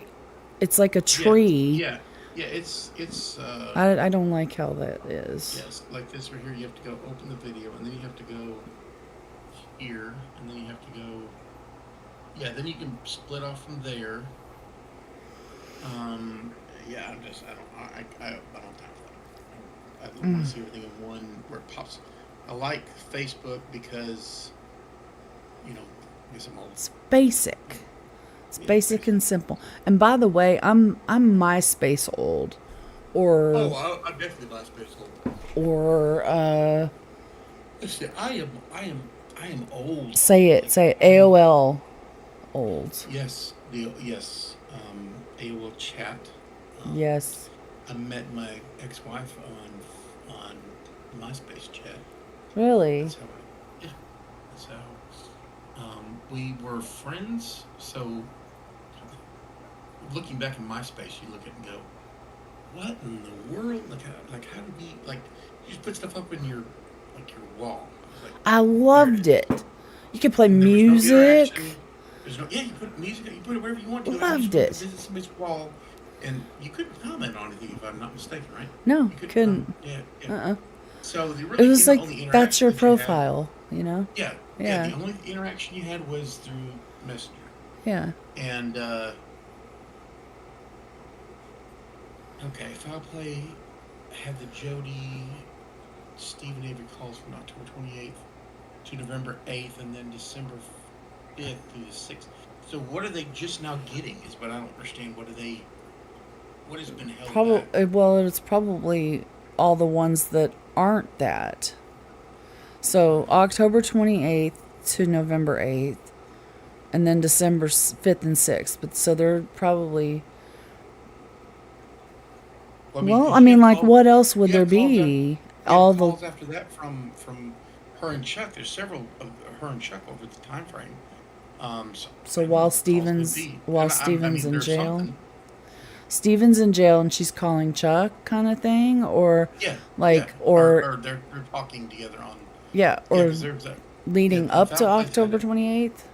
Speaker 1: a
Speaker 2: Yeah,
Speaker 1: tree.
Speaker 2: yeah, Yeah, it's
Speaker 1: I don't like how that is.
Speaker 2: yes, like this right here. You have to go open the video, and then you have to go here, and then you have to go. Yeah, then you can split off from there. Um, yeah, I don't have time for that. I want to see everything in one where it pops. I like Facebook because, I guess I'm old.
Speaker 1: It's basic. It's
Speaker 2: Yeah,
Speaker 1: basic
Speaker 2: basic.
Speaker 1: and simple. And by the way, I'm MySpace old, or
Speaker 2: Oh, I'm definitely MySpace old.
Speaker 1: or
Speaker 2: Listen, I am old. Like,
Speaker 1: say it AOL old.
Speaker 2: yes, yes. AOL chat. Um,
Speaker 1: Yes,
Speaker 2: I met my ex-wife on MySpace chat.
Speaker 1: really.
Speaker 2: That's how yeah, that's how we were friends. So looking back in MySpace, you look at it and go, "What in the world? How did we like? You just put stuff up in your wall. It's like
Speaker 1: I
Speaker 2: there it
Speaker 1: loved
Speaker 2: is.
Speaker 1: it. You could play
Speaker 2: And there was no
Speaker 1: music.
Speaker 2: interaction. There's no yeah. You put music. You put it wherever you want to. And you
Speaker 1: Loved
Speaker 2: just went to
Speaker 1: it.
Speaker 2: visit somebody's wall, and you couldn't comment on anything if I'm not mistaken, right?
Speaker 1: No,
Speaker 2: You couldn't
Speaker 1: couldn't.
Speaker 2: Yeah, yeah.
Speaker 1: Uh-uh.
Speaker 2: So the
Speaker 1: It
Speaker 2: really
Speaker 1: was like
Speaker 2: only
Speaker 1: that's your
Speaker 2: interaction that you had,
Speaker 1: profile, you know?
Speaker 2: yeah, yeah.
Speaker 1: Yeah.
Speaker 2: The only interaction you had was through Messenger,
Speaker 1: Yeah.
Speaker 2: and okay, foul play had the Jody Stephen Avery calls from October 28th to November 8th, and then December 5th through the 6th. So what are they just now getting? Is what I don't understand. What has been held back?
Speaker 1: Probably well, it's probably all the ones that aren't that. So October 28th to November 8th, and then December 5th and 6th. But so they're probably
Speaker 2: Well, I mean,
Speaker 1: well, I
Speaker 2: because
Speaker 1: mean, like what else would there be?
Speaker 2: you have
Speaker 1: All the
Speaker 2: calls after that from her and Chuck. There's several of her and Chuck over the time frame. So
Speaker 1: so
Speaker 2: I don't know what the calls would be.
Speaker 1: while
Speaker 2: And I
Speaker 1: Steven's
Speaker 2: mean,
Speaker 1: in
Speaker 2: there's
Speaker 1: jail.
Speaker 2: something.
Speaker 1: Steven's in jail and she's calling Chuck kind of thing, or
Speaker 2: Yeah, yeah.
Speaker 1: like or
Speaker 2: Or they're talking together on.
Speaker 1: yeah,
Speaker 2: Yeah,
Speaker 1: or
Speaker 2: because there's a yeah
Speaker 1: leading
Speaker 2: the
Speaker 1: up to
Speaker 2: foul place had
Speaker 1: October
Speaker 2: it.
Speaker 1: 28th.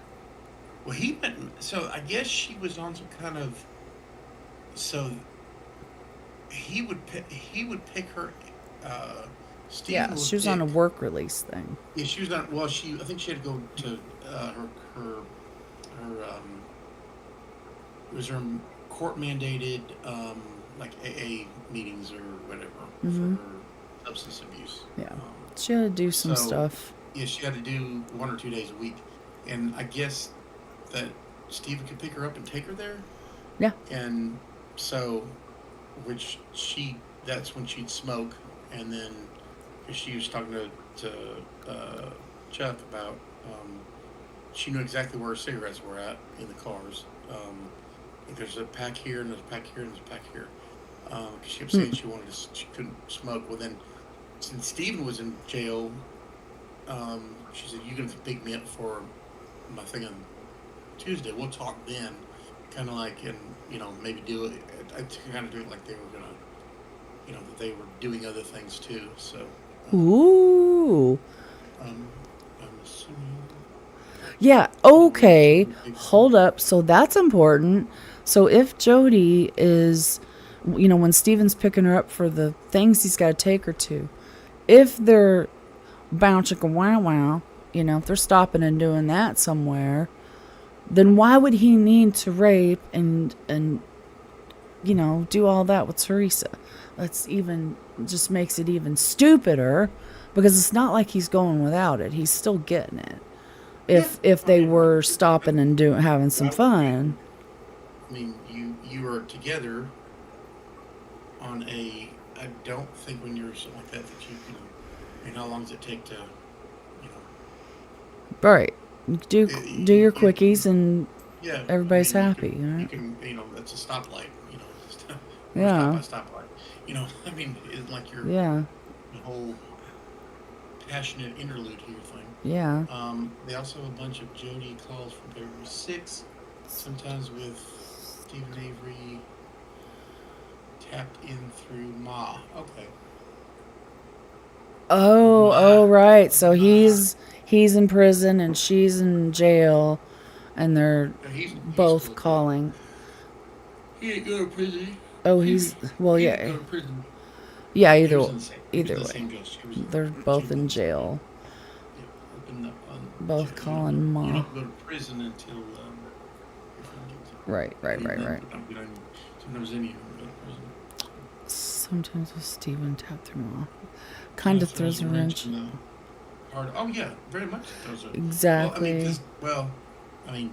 Speaker 2: Well, he went. So I guess she was on some kind of. So he would pick her. Uh,
Speaker 1: Yeah,
Speaker 2: Steven
Speaker 1: she
Speaker 2: would
Speaker 1: was on a
Speaker 2: pick.
Speaker 1: work release thing.
Speaker 2: Yeah, she was not. Well, I think she had to go to her her it was her court mandated like AA meetings or whatever for
Speaker 1: Mhm.
Speaker 2: her substance abuse.
Speaker 1: Yeah.
Speaker 2: Um,
Speaker 1: She had to do some
Speaker 2: so
Speaker 1: stuff.
Speaker 2: yeah, she had to do 1 or 2 days a week, and I guess that Steven could pick her up and take her there,
Speaker 1: Yeah.
Speaker 2: and so which she that's when she'd smoke, and then 'cause she was talking to Chuck about she knew exactly where her cigarettes were at in the cars. Like there's a pack here and there's a pack here and there's a pack here. 'Cause she kept saying
Speaker 1: Mm.
Speaker 2: she couldn't smoke. Well, then since Steven was in jail, she said, "You can pick me up for my thing on Tuesday. We'll talk then." Kind of like, and maybe do it. I kind of do it like they were gonna, that they were doing other things too. So,
Speaker 1: Ooh.
Speaker 2: um, I'm assuming.
Speaker 1: Yeah, okay. Hold up. So that's important. So if Jody is, when Steven's picking her up for the things he's got to take her to, if they're bouncing a wow wow, if they're stopping and doing that somewhere, then why would he need to rape and do all that with Teresa? That's even just makes it even stupider because it's not like he's going without it. He's still getting it.
Speaker 2: Yeah,
Speaker 1: If
Speaker 2: I
Speaker 1: they
Speaker 2: mean,
Speaker 1: were stopping and having some
Speaker 2: why would you?
Speaker 1: fun.
Speaker 2: I mean, you are together on a. I don't think when you're something like that you can. I mean, how long does it take to, you know?
Speaker 1: Right. Do
Speaker 2: You,
Speaker 1: do your
Speaker 2: you,
Speaker 1: quickies and
Speaker 2: yeah, I
Speaker 1: everybody's
Speaker 2: mean,
Speaker 1: happy,
Speaker 2: you
Speaker 1: right?
Speaker 2: can, that's a stoplight, or a stop
Speaker 1: Yeah.
Speaker 2: by stoplight. I mean, it's like your
Speaker 1: Yeah.
Speaker 2: whole passionate interlude here thing.
Speaker 1: Yeah.
Speaker 2: They also have a bunch of Jody calls from February 6th, sometimes with Stephen Avery tapped in through Ma. Okay.
Speaker 1: Oh,
Speaker 2: Ma.
Speaker 1: right. So
Speaker 2: Ma.
Speaker 1: he's in prison and she's in jail and they're
Speaker 2: No, he's
Speaker 1: both
Speaker 2: still in jail.
Speaker 1: calling.
Speaker 2: He ain't going to prison.
Speaker 1: Oh,
Speaker 2: He
Speaker 1: he's well,
Speaker 2: he didn't
Speaker 1: yeah,
Speaker 2: go to prison.
Speaker 1: yeah.
Speaker 2: He was
Speaker 1: Either
Speaker 2: in the same. He was
Speaker 1: either
Speaker 2: in the
Speaker 1: way,
Speaker 2: same jail. She was
Speaker 1: they're
Speaker 2: she
Speaker 1: both
Speaker 2: was in
Speaker 1: in
Speaker 2: the same jail.
Speaker 1: jail.
Speaker 2: Yeah, up in the
Speaker 1: Both calling
Speaker 2: you
Speaker 1: Ma.
Speaker 2: don't go to prison until you're found guilty.
Speaker 1: Right, right,
Speaker 2: Even
Speaker 1: right,
Speaker 2: then,
Speaker 1: right.
Speaker 2: sometimes then you don't go to prison. So,
Speaker 1: Sometimes with Steven tap through Ma.
Speaker 2: yeah,
Speaker 1: Kind of
Speaker 2: throws
Speaker 1: throws
Speaker 2: a
Speaker 1: a
Speaker 2: wrench
Speaker 1: wrench.
Speaker 2: in the hard. Oh yeah, very much throws a. Well, I mean,
Speaker 1: Exactly.
Speaker 2: because I mean,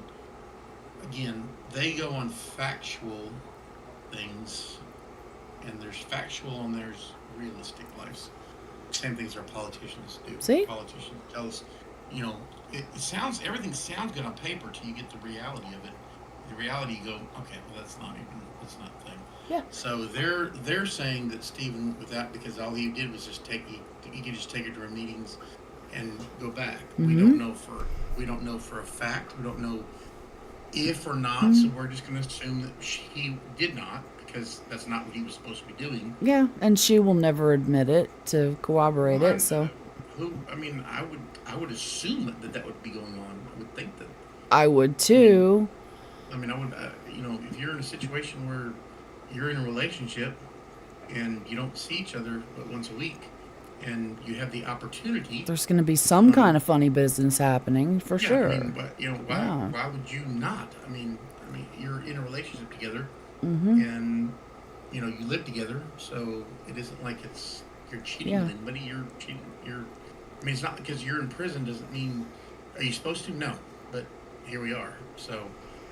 Speaker 2: again, they go on factual things, and there's factual and there's realistic lives. Same things our politicians do.
Speaker 1: See?
Speaker 2: Politicians tell us, you know, everything sounds good on paper till you get the reality of it. The reality, you go, okay, well, that's not a thing.
Speaker 1: Yeah.
Speaker 2: So they're saying that Stephen, without, because all he did was just he could just take her to her meetings and go back.
Speaker 1: Mm-hmm.
Speaker 2: We don't know for a fact. We don't know if or not.
Speaker 1: Mm-hmm.
Speaker 2: So we're just going to assume that he did not, because that's not what he was supposed to be doing.
Speaker 1: Yeah, and she will never admit it to corroborate
Speaker 2: Well,
Speaker 1: it. So
Speaker 2: I mean, I would assume that would be going on. I would think that.
Speaker 1: I would
Speaker 2: I mean,
Speaker 1: too.
Speaker 2: I would, you know, if you're in a situation where you're in a relationship and you don't see each other but once a week, and you have the opportunity,
Speaker 1: There's going to be some kind
Speaker 2: um,
Speaker 1: of funny business happening for
Speaker 2: yeah, I
Speaker 1: sure.
Speaker 2: mean, but you know,
Speaker 1: Yeah.
Speaker 2: why would you not? I mean, you're in a relationship together,
Speaker 1: Mm-hmm.
Speaker 2: and you know, you live together, so it isn't like you're cheating
Speaker 1: Yeah.
Speaker 2: with anybody. You're cheating. I mean, it's not because you're in prison doesn't mean. Are you supposed to? No, but here we are. So,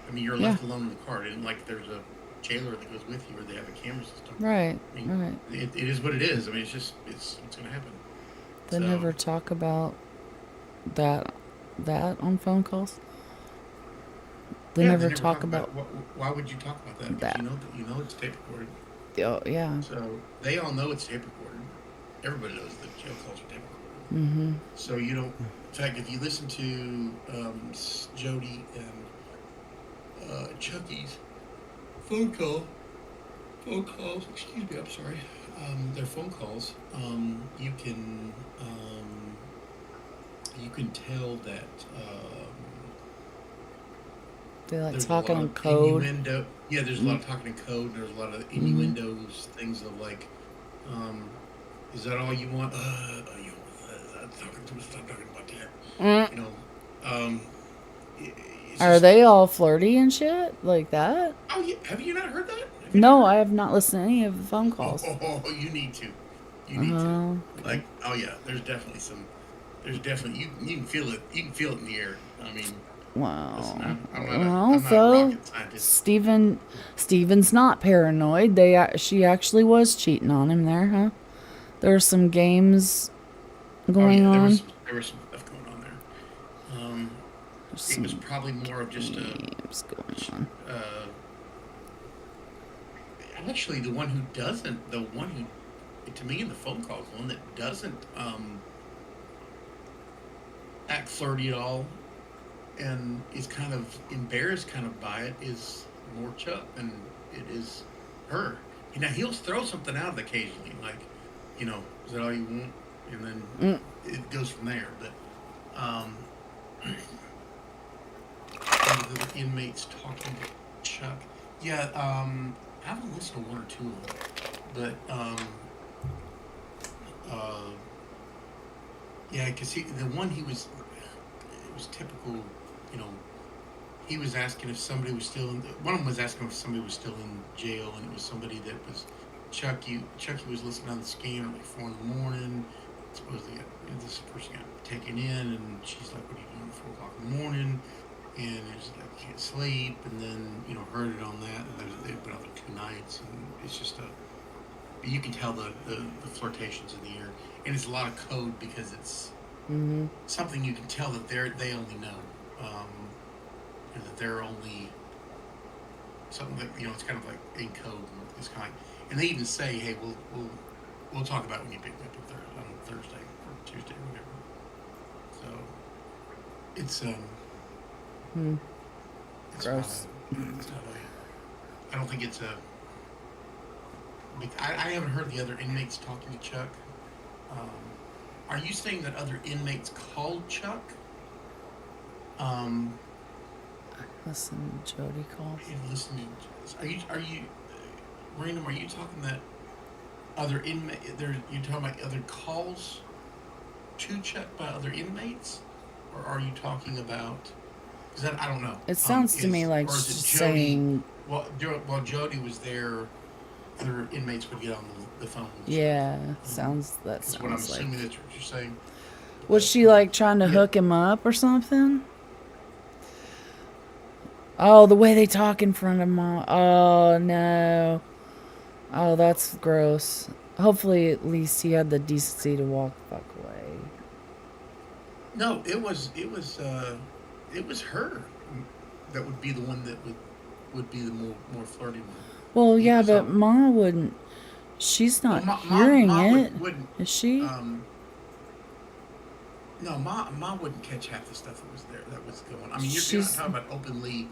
Speaker 2: I mean, you're
Speaker 1: Yeah.
Speaker 2: left alone in the car. It isn't like there's a jailer that goes with you, or they have a camera system.
Speaker 1: Right.
Speaker 2: I mean,
Speaker 1: Right.
Speaker 2: it is what it is. I mean, it's going to happen.
Speaker 1: They
Speaker 2: So,
Speaker 1: never talk about that on phone calls. They
Speaker 2: yeah, they
Speaker 1: never
Speaker 2: never
Speaker 1: talk
Speaker 2: talk about.
Speaker 1: about
Speaker 2: Why would you talk about that? Because
Speaker 1: that.
Speaker 2: you know it's tape recorded.
Speaker 1: Oh, yeah.
Speaker 2: So they all know it's tape recorded. Everybody knows that jail calls are tape recorded.
Speaker 1: Mm-hmm.
Speaker 2: So you don't. In fact, if you listen to Jody and Chucky's phone calls. Excuse me, I'm sorry. Their phone calls. You can tell that
Speaker 1: They like
Speaker 2: there's a
Speaker 1: talking
Speaker 2: lot
Speaker 1: in
Speaker 2: of
Speaker 1: code.
Speaker 2: innuendo. Yeah, there's a lot of talking in code. There's a lot of
Speaker 1: Mm-hmm.
Speaker 2: innuendos, things of like, um, is that all you want? You know, talking to stop talking about that.
Speaker 1: Mm.
Speaker 2: You know, um, it's
Speaker 1: Are
Speaker 2: just.
Speaker 1: they all flirty and shit like that?
Speaker 2: Oh, yeah. Have you not heard that? Have you not
Speaker 1: No,
Speaker 2: heard?
Speaker 1: I have not listened to any of the phone calls.
Speaker 2: You need to. You need to.
Speaker 1: Okay.
Speaker 2: Like, oh yeah, there's definitely some. There's definitely you can feel it. You can feel it in the air. I mean, listen,
Speaker 1: Well,
Speaker 2: I'm not a
Speaker 1: so
Speaker 2: rocket scientist.
Speaker 1: Steven's not paranoid. She actually was cheating on him there, huh? There were some games
Speaker 2: Oh
Speaker 1: going
Speaker 2: yeah,
Speaker 1: on.
Speaker 2: there was some stuff going on there.
Speaker 1: There's
Speaker 2: It was
Speaker 1: some
Speaker 2: probably more of just a.
Speaker 1: games going on.
Speaker 2: Uh, Actually, the one who, to me in the phone calls, the one that doesn't act flirty at all, and is kind of embarrassed kind of by it is more Chuck than it is her. Now he'll throw something out occasionally, like, you know, is that all you want? And then
Speaker 1: Mm.
Speaker 2: it goes from there. But the inmates talking to Chuck. Yeah, I haven't listened to one or two of them, but uh, yeah, because the one it was typical, you know, he was asking if somebody was still in. One of them was asking if somebody was still in jail, and it was somebody that was Chucky. Chucky was listening on the scan at like 4 in the morning. Supposedly, this person got taken in, and she's like, "What are you doing at 4 o'clock in the morning?" And it was like, "I can't sleep." And then heard it on that, and they've been out there 2 nights, and it's just a. You can tell the flirtations in the air, and it's a lot of code because it's
Speaker 1: Mm-hmm.
Speaker 2: something you can tell that they only know. And that they're only something that it's kind of like in code. It's kind of and they even say, "Hey, we'll talk about it when you pick me up on Thursday or Tuesday or whatever." So it's
Speaker 1: Hmm.
Speaker 2: it's
Speaker 1: Gross.
Speaker 2: it's not I don't think it's a. I haven't heard the other inmates talking to Chuck. Um, are you saying that other inmates called Chuck?
Speaker 1: Listen, Jody calls.
Speaker 2: Are you listening? Are you? Random, are you talking that other inmate? There, you talking about other calls to check by other inmates, or are you talking about? Because I don't know.
Speaker 1: It sounds to me
Speaker 2: Is
Speaker 1: like
Speaker 2: or is it
Speaker 1: she's
Speaker 2: Jody?
Speaker 1: saying,
Speaker 2: While Jody was there, other inmates would get on the phone and check.
Speaker 1: yeah,
Speaker 2: Um,
Speaker 1: that
Speaker 2: is what I'm
Speaker 1: sounds like.
Speaker 2: assuming that's what you're saying.
Speaker 1: Was she like trying to
Speaker 2: Yeah.
Speaker 1: hook him up or something? Oh, the way they talk in front of mom. Oh, no. Oh, that's gross. Hopefully, at least he had the decency to walk the fuck away.
Speaker 2: No, it was her that would be the one that would be the more flirty one.
Speaker 1: Well, yeah,
Speaker 2: Because
Speaker 1: but Ma wouldn't. She's
Speaker 2: well,
Speaker 1: not hearing
Speaker 2: Ma
Speaker 1: it,
Speaker 2: wouldn't
Speaker 1: is she?
Speaker 2: um no, Ma wouldn't catch half the stuff that was there that was going. I mean, you're not
Speaker 1: She's
Speaker 2: talking about openly.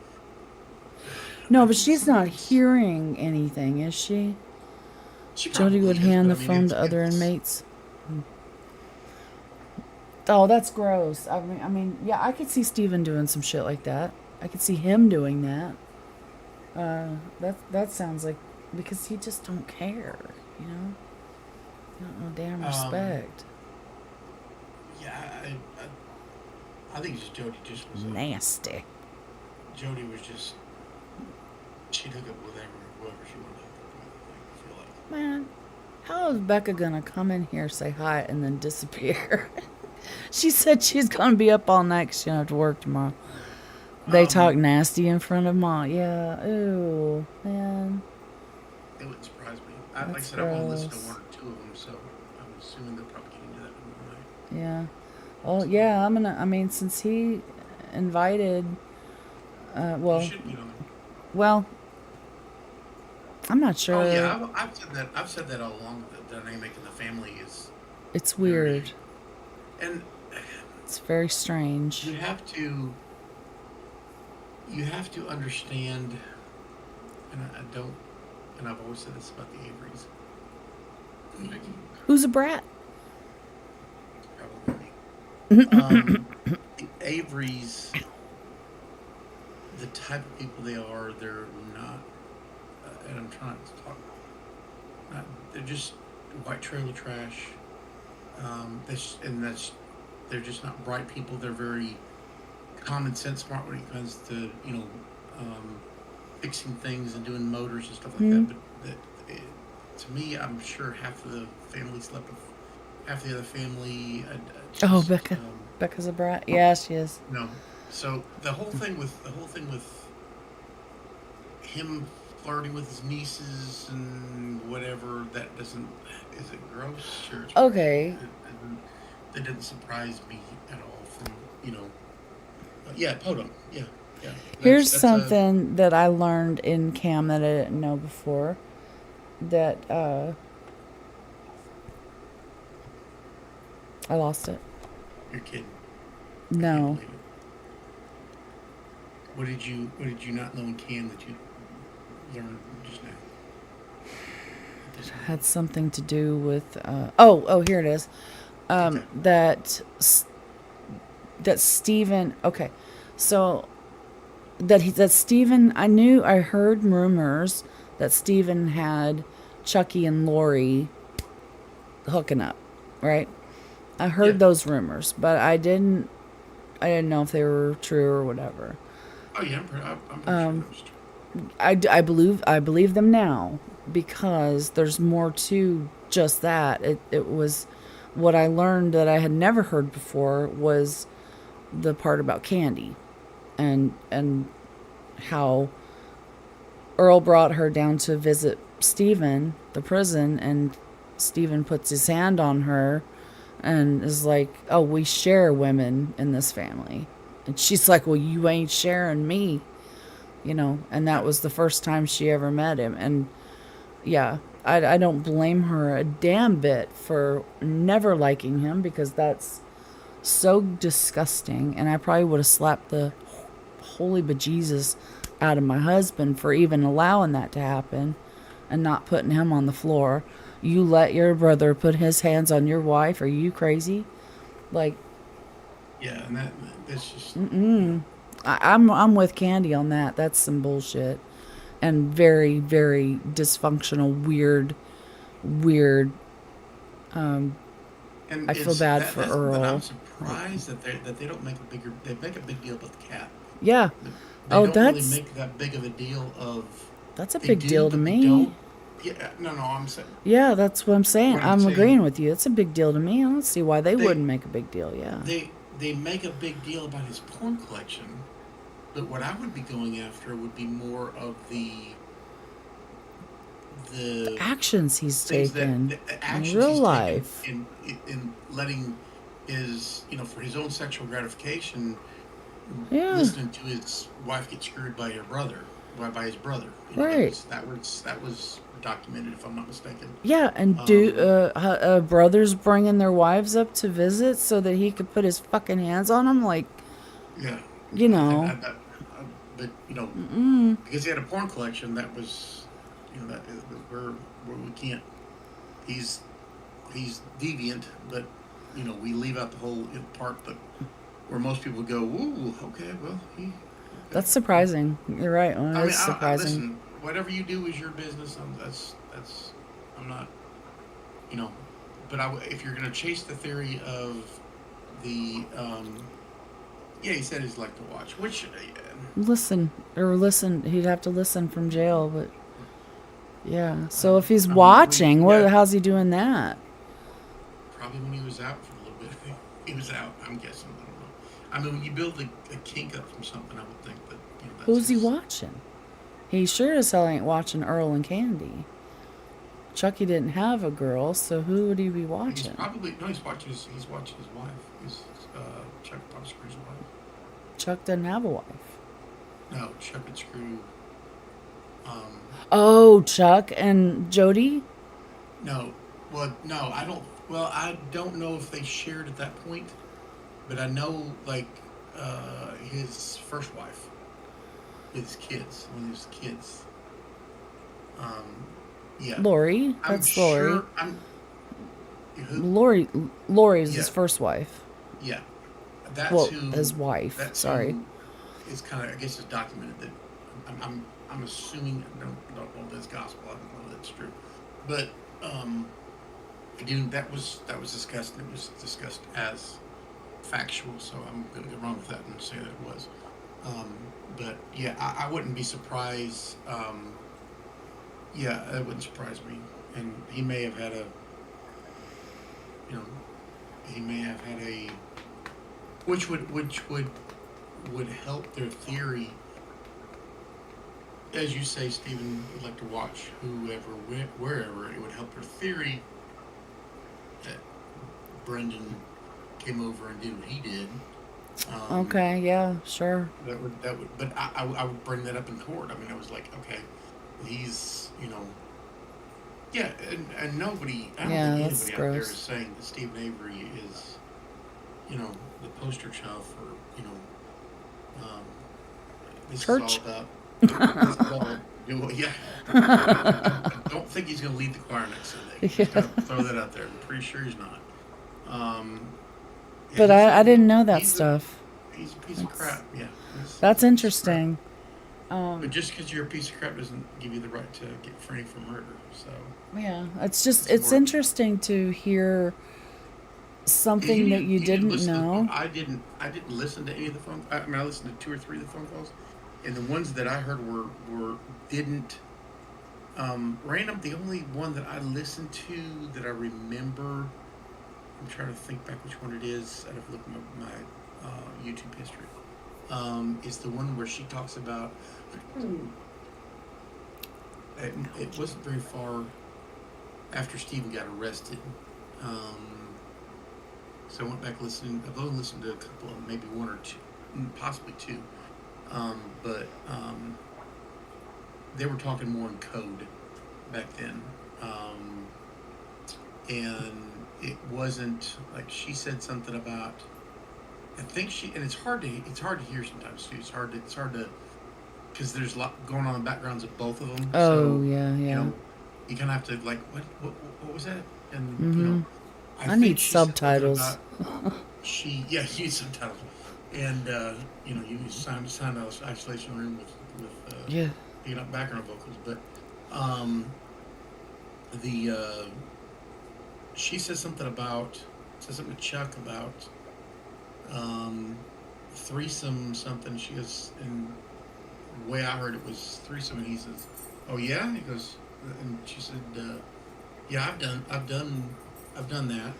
Speaker 1: no,
Speaker 2: I
Speaker 1: but
Speaker 2: think
Speaker 1: she's
Speaker 2: some
Speaker 1: not
Speaker 2: of it's
Speaker 1: hearing anything, is she?
Speaker 2: she
Speaker 1: Jody would
Speaker 2: probably is,
Speaker 1: hand
Speaker 2: but
Speaker 1: the
Speaker 2: I mean,
Speaker 1: phone to other
Speaker 2: it's
Speaker 1: inmates. Oh, that's gross. Yeah, I could see Steven doing some shit like that. I could see him doing that. That sounds like because he just don't care, you know. He don't know damn
Speaker 2: um
Speaker 1: respect.
Speaker 2: yeah, I think just Jody just was a
Speaker 1: Nasty.
Speaker 2: Jody was just she'd hook up with whoever she wanted to hook up with. I feel like.
Speaker 1: Man, how is Becca gonna come in here, say hi, and then disappear? She said she's gonna be up all night 'cause she don't have to work tomorrow. They talk
Speaker 2: Um,
Speaker 1: nasty in front of Mom. Yeah, ooh, man,
Speaker 2: it wouldn't surprise me. Like I
Speaker 1: that's
Speaker 2: said, I've only listened to
Speaker 1: gross.
Speaker 2: one or two of them, so I'm assuming they'll probably get into that one night.
Speaker 1: Yeah. Oh,
Speaker 2: So
Speaker 1: yeah, since he invited,
Speaker 2: you
Speaker 1: well,
Speaker 2: should get on there.
Speaker 1: well, I'm not
Speaker 2: Oh
Speaker 1: sure.
Speaker 2: yeah, I've said that. I've said that all along. That the dynamic in the family is
Speaker 1: It's
Speaker 2: very,
Speaker 1: weird.
Speaker 2: and
Speaker 1: It's very strange.
Speaker 2: you have to you have to understand. And I don't. And I've always said this about the Averys.
Speaker 1: Who's a brat?
Speaker 2: Probably me. The Averys, the type of people they are, they're not. And I'm trying to talk. Not, they're just white trailer trash. That's they're just not bright people. They're very common sense, smart when it comes to um, fixing things and doing motors and stuff like
Speaker 1: Hmm?
Speaker 2: that. But to me, I'm sure half of the family slept with half the other family.
Speaker 1: Oh,
Speaker 2: Just
Speaker 1: Becca's a brat. Yeah, she is.
Speaker 2: no. So the whole thing with him flirting with his nieces and whatever, that doesn't, is it gross? Sure, it's gross.
Speaker 1: Okay,
Speaker 2: That didn't surprise me at all. From yeah, Podunk. Yeah, yeah.
Speaker 1: here's
Speaker 2: That's a
Speaker 1: something that I learned in Cam that I didn't know before. That I lost it.
Speaker 2: you're kidding. I can't
Speaker 1: No,
Speaker 2: believe it. What did you not know in Can that you learned just now? At this
Speaker 1: had
Speaker 2: moment.
Speaker 1: something to do with. Oh, here it is.
Speaker 2: Okay.
Speaker 1: That Stephen. Okay, so that Stephen. I heard rumors that Stephen had Chucky and Lori hooking up, right? I
Speaker 2: Yeah.
Speaker 1: heard those rumors, but I didn't know if they were true or whatever.
Speaker 2: Oh yeah, I'm pretty sure that was true.
Speaker 1: I believe them now because there's more to just that. It was what I learned that I had never heard before was the part about Candy and how Earl brought her down to visit Stephen, the prison, and Stephen puts his hand on her and is like, "Oh, we share women in this family." And she's like, "Well, you ain't sharing me." And that
Speaker 2: Right.
Speaker 1: was the first time she ever met him. And yeah, I don't blame her a damn bit for never liking him because that's so disgusting. And I probably would have slapped the holy bejesus out of my husband for even allowing that to happen and not putting him on the floor. You let your brother put his hands on your wife? Are you crazy? Like,
Speaker 2: Yeah, and that's just
Speaker 1: mm-mm. I'm with Candy on that. That's some bullshit. and very, very dysfunctional, weird.
Speaker 2: And
Speaker 1: I feel
Speaker 2: it's
Speaker 1: bad
Speaker 2: that
Speaker 1: for
Speaker 2: that's but I'm
Speaker 1: Earl.
Speaker 2: surprised that they don't make a bigger they make a big deal about the cat.
Speaker 1: Yeah.
Speaker 2: But they
Speaker 1: Oh,
Speaker 2: don't really
Speaker 1: that's
Speaker 2: make that big of a deal of
Speaker 1: that's a
Speaker 2: they
Speaker 1: big
Speaker 2: do,
Speaker 1: deal to
Speaker 2: but they
Speaker 1: me.
Speaker 2: don't. Yeah, no, I'm saying
Speaker 1: Yeah, that's what I'm saying.
Speaker 2: what I'm
Speaker 1: I'm
Speaker 2: saying
Speaker 1: agreeing with you. It's a big deal to me. I don't see why they
Speaker 2: they
Speaker 1: wouldn't make a big deal. Yeah.
Speaker 2: they make a big deal about his porn collection, but what I would be going after would be more of the
Speaker 1: Actions he's
Speaker 2: things that
Speaker 1: taken
Speaker 2: the
Speaker 1: in
Speaker 2: actions
Speaker 1: real
Speaker 2: he's taken
Speaker 1: life.
Speaker 2: in letting his for his own sexual gratification,
Speaker 1: Yeah.
Speaker 2: listening to his wife get screwed by her brother, by his brother.
Speaker 1: Right.
Speaker 2: That was documented, if I'm not mistaken.
Speaker 1: Yeah, and
Speaker 2: Um,
Speaker 1: brothers bringing their wives up to visit so that he could put his fucking hands on them, like,
Speaker 2: yeah,
Speaker 1: you
Speaker 2: and
Speaker 1: know.
Speaker 2: but because he had a porn collection, that was that where we can't. He's he's deviant, but we leave out the whole part that where most people go, "Ooh, okay, well, okay."
Speaker 1: That's surprising. You're right. Well,
Speaker 2: I mean,
Speaker 1: that's surprising.
Speaker 2: listen. Whatever you do is your business. That's. I'm not. You know, but if you're gonna chase the theory of the, yeah, he said he'd like to watch, which,
Speaker 1: Listen. He'd have to listen from jail, but yeah. So if he's
Speaker 2: I mean,
Speaker 1: watching,
Speaker 2: yeah,
Speaker 1: how's he doing that?
Speaker 2: probably when he was out for a little bit. He was out. I'm guessing. I don't know. I mean, when you build a kink up from something, I would think that that's
Speaker 1: Who's he
Speaker 2: his.
Speaker 1: watching? He sure as hell ain't watching Earl and Candy. Chucky didn't have a girl, so who would he be
Speaker 2: He's
Speaker 1: watching?
Speaker 2: probably no. He's watching his wife. He's Chuck probably screws his wife.
Speaker 1: Chuck doesn't have a wife.
Speaker 2: No, Chuck would screw. Um,
Speaker 1: Oh, Chuck and Jody?
Speaker 2: no, well, no, I don't. Well, I don't know if they shared at that point, but I know like his first wife, his kids, when he was kids. Um, yeah,
Speaker 1: Lori.
Speaker 2: I'm
Speaker 1: That's Lori.
Speaker 2: sure. I'm who?
Speaker 1: Lori is his
Speaker 2: Yeah,
Speaker 1: first wife.
Speaker 2: yeah. That's
Speaker 1: Well,
Speaker 2: who.
Speaker 1: his wife.
Speaker 2: That's
Speaker 1: Sorry.
Speaker 2: who is kind of. I guess is documented that. I'm assuming. I don't know if that's gospel. I don't know if that's true, but dude, that was discussed. And it was discussed as factual. So I'm going to go wrong with that and say that it was. Um, but yeah, I wouldn't be surprised. Yeah, that wouldn't surprise me. And he may have had a, you know, he may have had a, which would help their theory. As you say, Stephen would like to watch whoever, wherever. It would help their theory that Brendan came over and did what he did. Um,
Speaker 1: Okay, yeah, sure.
Speaker 2: but I would bring that up in court. I mean, I was like, okay, he's, yeah, and nobody, I don't
Speaker 1: Yeah,
Speaker 2: think
Speaker 1: that's
Speaker 2: anybody out there is
Speaker 1: gross.
Speaker 2: saying that Stephen Avery is, the poster child for, um, this is all
Speaker 1: Church.
Speaker 2: about, this is all, yeah. I don't think he's going to lead the choir next Sunday. Just
Speaker 1: Yeah.
Speaker 2: going to throw that out there. I'm pretty sure he's not. Um, yeah,
Speaker 1: But I didn't know that stuff.
Speaker 2: he's a piece of
Speaker 1: That's
Speaker 2: crap. Yeah,
Speaker 1: that's
Speaker 2: he's a piece of crap.
Speaker 1: interesting.
Speaker 2: But just because you're a piece of crap doesn't give you the right to get free for murder. So
Speaker 1: Yeah,
Speaker 2: it's
Speaker 1: it's
Speaker 2: more.
Speaker 1: interesting to hear something that you
Speaker 2: You didn't
Speaker 1: didn't
Speaker 2: listen to the phone.
Speaker 1: know.
Speaker 2: I didn't listen to any of the phone. I mean, I listened to two or three of the phone calls, and the ones that I heard were didn't. Random. The only one that I listened to that I remember. I'm trying to think back which one it is. I'd have to look at my YouTube history. Is the one where she talks about. It wasn't very far after Stephen got arrested. Um, so I went back listening. I've only listened to a couple of maybe one or two, possibly two. But they were talking more in code back then. And it wasn't like she said something about. I think and it's hard to hear sometimes too. It's hard to because there's a lot going on in the backgrounds of both of them.
Speaker 1: Oh,
Speaker 2: So
Speaker 1: yeah,
Speaker 2: you
Speaker 1: yeah.
Speaker 2: know you kind of have to like what was that? And
Speaker 1: Mhm.
Speaker 2: I
Speaker 1: I
Speaker 2: think
Speaker 1: need
Speaker 2: she said something
Speaker 1: subtitles.
Speaker 2: about you need subtitles, and you need to sign out isolation room with
Speaker 1: Yeah.
Speaker 2: picking up background vocals, but um, the she says something about says something to Chuck about um, threesome something. She goes, and the way I heard it was threesome, and he says, "Oh yeah," he goes, and she said, "Yeah, I've done that."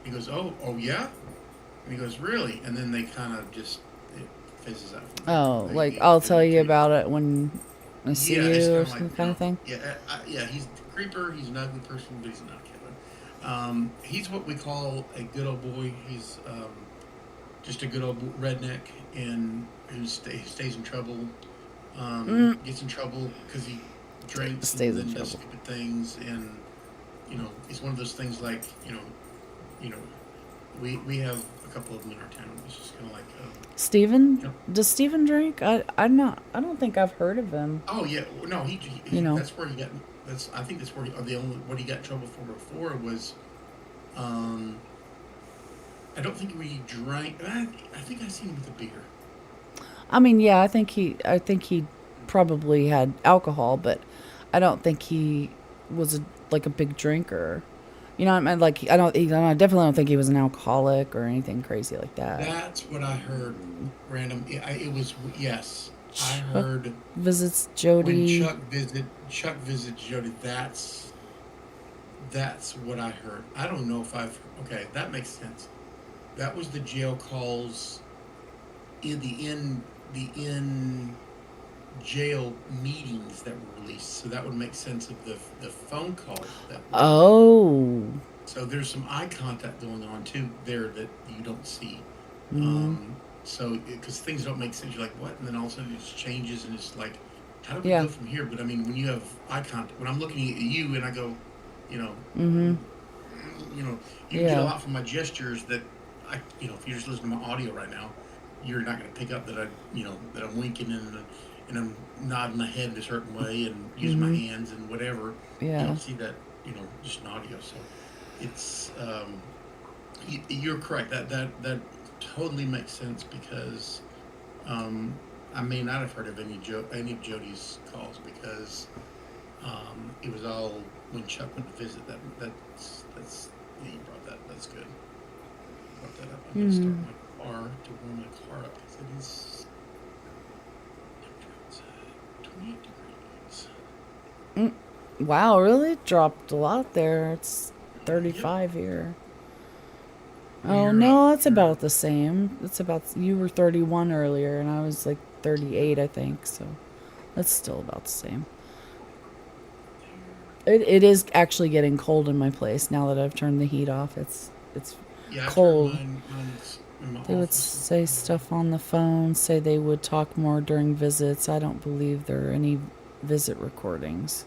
Speaker 2: He goes, "Oh yeah," and he goes, "Really?" And then they kind of just it fizzes out from there.
Speaker 1: Oh, like I'll tell you about it when I see
Speaker 2: Yeah, it's
Speaker 1: you
Speaker 2: kind
Speaker 1: or
Speaker 2: of like
Speaker 1: some kind of thing.
Speaker 2: yeah, yeah. He's a creeper. He's an ugly person, but he's not Kevin. He's what we call a good old boy. He's just a good old redneck, and stays in trouble. Gets in trouble because he drinks and
Speaker 1: Stays in
Speaker 2: then does
Speaker 1: trouble.
Speaker 2: stupid things, and it's one of those things like you know, we have a couple of them in our town. It's just kind of like
Speaker 1: Steven?
Speaker 2: you know,
Speaker 1: Does Steven drink? I'm not. I don't think I've heard of him.
Speaker 2: oh yeah, no,
Speaker 1: You know.
Speaker 2: that's where he got. That's I think that's where the only what he got in trouble for before was, um, I don't think he drank. I think I seen him with a beer.
Speaker 1: I mean, yeah, I think he probably had alcohol, but I don't think he was like a big drinker. You know, what I mean, like I definitely don't think he was an alcoholic or anything crazy like that.
Speaker 2: That's what I heard. Random. It was yes. I
Speaker 1: Chuck
Speaker 2: heard
Speaker 1: visits
Speaker 2: when
Speaker 1: Jody.
Speaker 2: Chuck visited Jody. That's what I heard. I don't know if I've okay. That makes sense. That was the jail calls in jail meetings that were released. So that would make sense of the phone calls that were made.
Speaker 1: Oh.
Speaker 2: So there's some eye contact going on too there that you don't see.
Speaker 1: Mm,
Speaker 2: So because things don't make sense, you're like what, and then all of a sudden it just changes, and it's like, how do we
Speaker 1: yeah.
Speaker 2: go from here? But I mean, when you have eye contact, when I'm looking at you and I go, you know,
Speaker 1: Mm-hmm.
Speaker 2: you know, you can get a
Speaker 1: Yeah.
Speaker 2: lot from my gestures that if you're just listening to my audio right now, you're not going to pick up that that I'm winking and I'm nodding my head in a certain way and using my
Speaker 1: Mm-hmm.
Speaker 2: hands and whatever. You
Speaker 1: Yeah.
Speaker 2: don't see that, just in audio. So it's you're correct. That totally makes sense because um, I may not have heard of any of Jody's calls because it was all when Chuck went to visit. That's yeah, you brought that. That's good. Brought that up. I need to start
Speaker 1: Mm-hmm.
Speaker 2: my car to warm my car up because it is 28 degrees.
Speaker 1: Mm. Wow, really dropped a lot there. It's
Speaker 2: Yep.
Speaker 1: 35 here.
Speaker 2: Well,
Speaker 1: Oh
Speaker 2: you're
Speaker 1: no, it's
Speaker 2: you're
Speaker 1: about the same. It's about you were 31 earlier, and I was like 38, I think. So that's still about the same. It is actually getting cold in my place now that I've turned the heat off. It's
Speaker 2: yeah. I turned
Speaker 1: cold.
Speaker 2: mine's in my
Speaker 1: They would
Speaker 2: office.
Speaker 1: say stuff on the phone, say they would talk more during visits. I don't believe there are any visit recordings.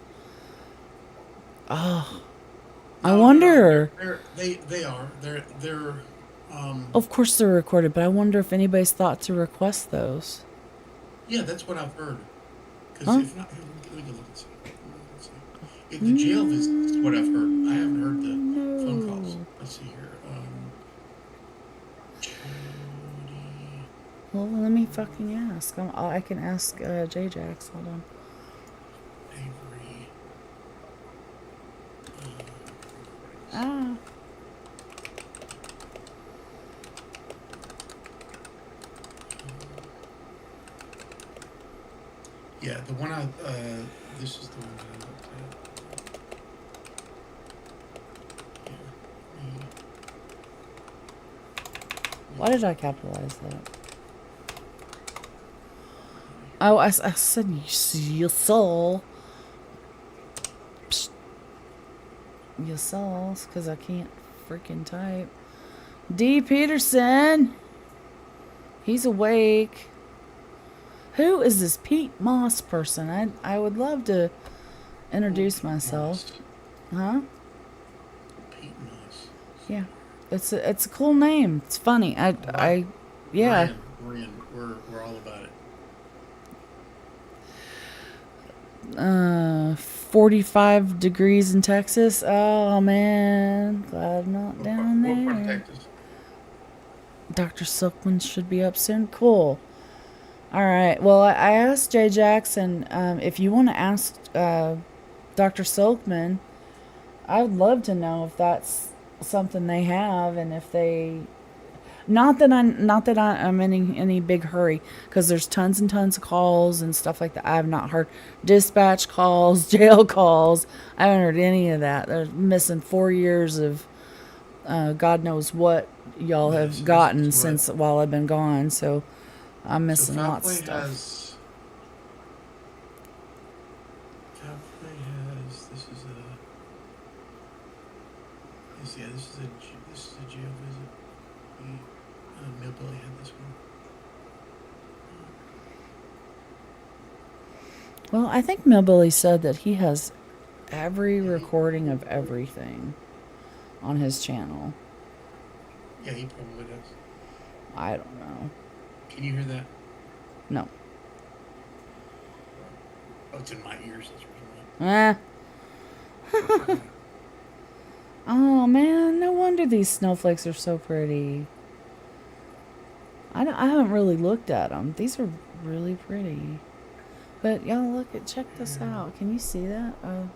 Speaker 1: Oh, I
Speaker 2: No, no, no.
Speaker 1: wonder.
Speaker 2: They are. They're.
Speaker 1: Of course they're recorded, but I wonder if anybody's thought to request those.
Speaker 2: Yeah, that's what I've heard. Because
Speaker 1: Huh?
Speaker 2: if not, here, let me go look and see. Let's see. If the jail visits is what I've heard. I haven't heard the phone calls.
Speaker 1: No.
Speaker 2: Let's see here. Jody
Speaker 1: Well, let me fucking ask. I can ask J-Jax. Hold on.
Speaker 2: Avery. Recordings.
Speaker 1: Ah.
Speaker 2: Yeah, the one I. This is the one that I looked at. Yeah.
Speaker 1: Why did I capitalize that? Oh, I said you soul. Psst, you souls, because I can't freaking type. D. Peterson. He's awake. Who is this Pete Moss person? I would love to introduce myself. Huh?
Speaker 2: Pete Moss.
Speaker 1: Yeah. It's a cool name. It's funny. Yeah.
Speaker 2: We're in. We're all about it.
Speaker 1: 45 degrees in Texas. Oh man, glad I'm not down
Speaker 2: What part of
Speaker 1: there.
Speaker 2: Texas?
Speaker 1: Dr. Silkman should be up soon. Cool. All right. Well, I asked Jay Jackson if you want to ask Dr. Silkman. I would love to know if that's something they have, and if they. Not that I'm in any big hurry, because there's tons and tons of calls and stuff like that. I have not heard dispatch calls, jail calls. I haven't heard any of that. They're missing 4 years of God knows what y'all
Speaker 2: Yes,
Speaker 1: have gotten
Speaker 2: this is what.
Speaker 1: since while I've been gone. So I'm
Speaker 2: So
Speaker 1: missing
Speaker 2: foul
Speaker 1: lots of
Speaker 2: play
Speaker 1: stuff.
Speaker 2: has. Foul play has. This is a. Yeah, this is a jail visit. Millbilly had this one.
Speaker 1: Well, I think Millbilly said that he has every
Speaker 2: Yeah,
Speaker 1: recording of everything on his channel.
Speaker 2: yeah, he probably does.
Speaker 1: I don't know.
Speaker 2: Can you hear that?
Speaker 1: No.
Speaker 2: Oh, it's in my ears. That's
Speaker 1: Eh. Oh man, no wonder these snowflakes are so pretty. I haven't really looked at them. These are really pretty. But y'all check this out. Can you see that?
Speaker 2: oh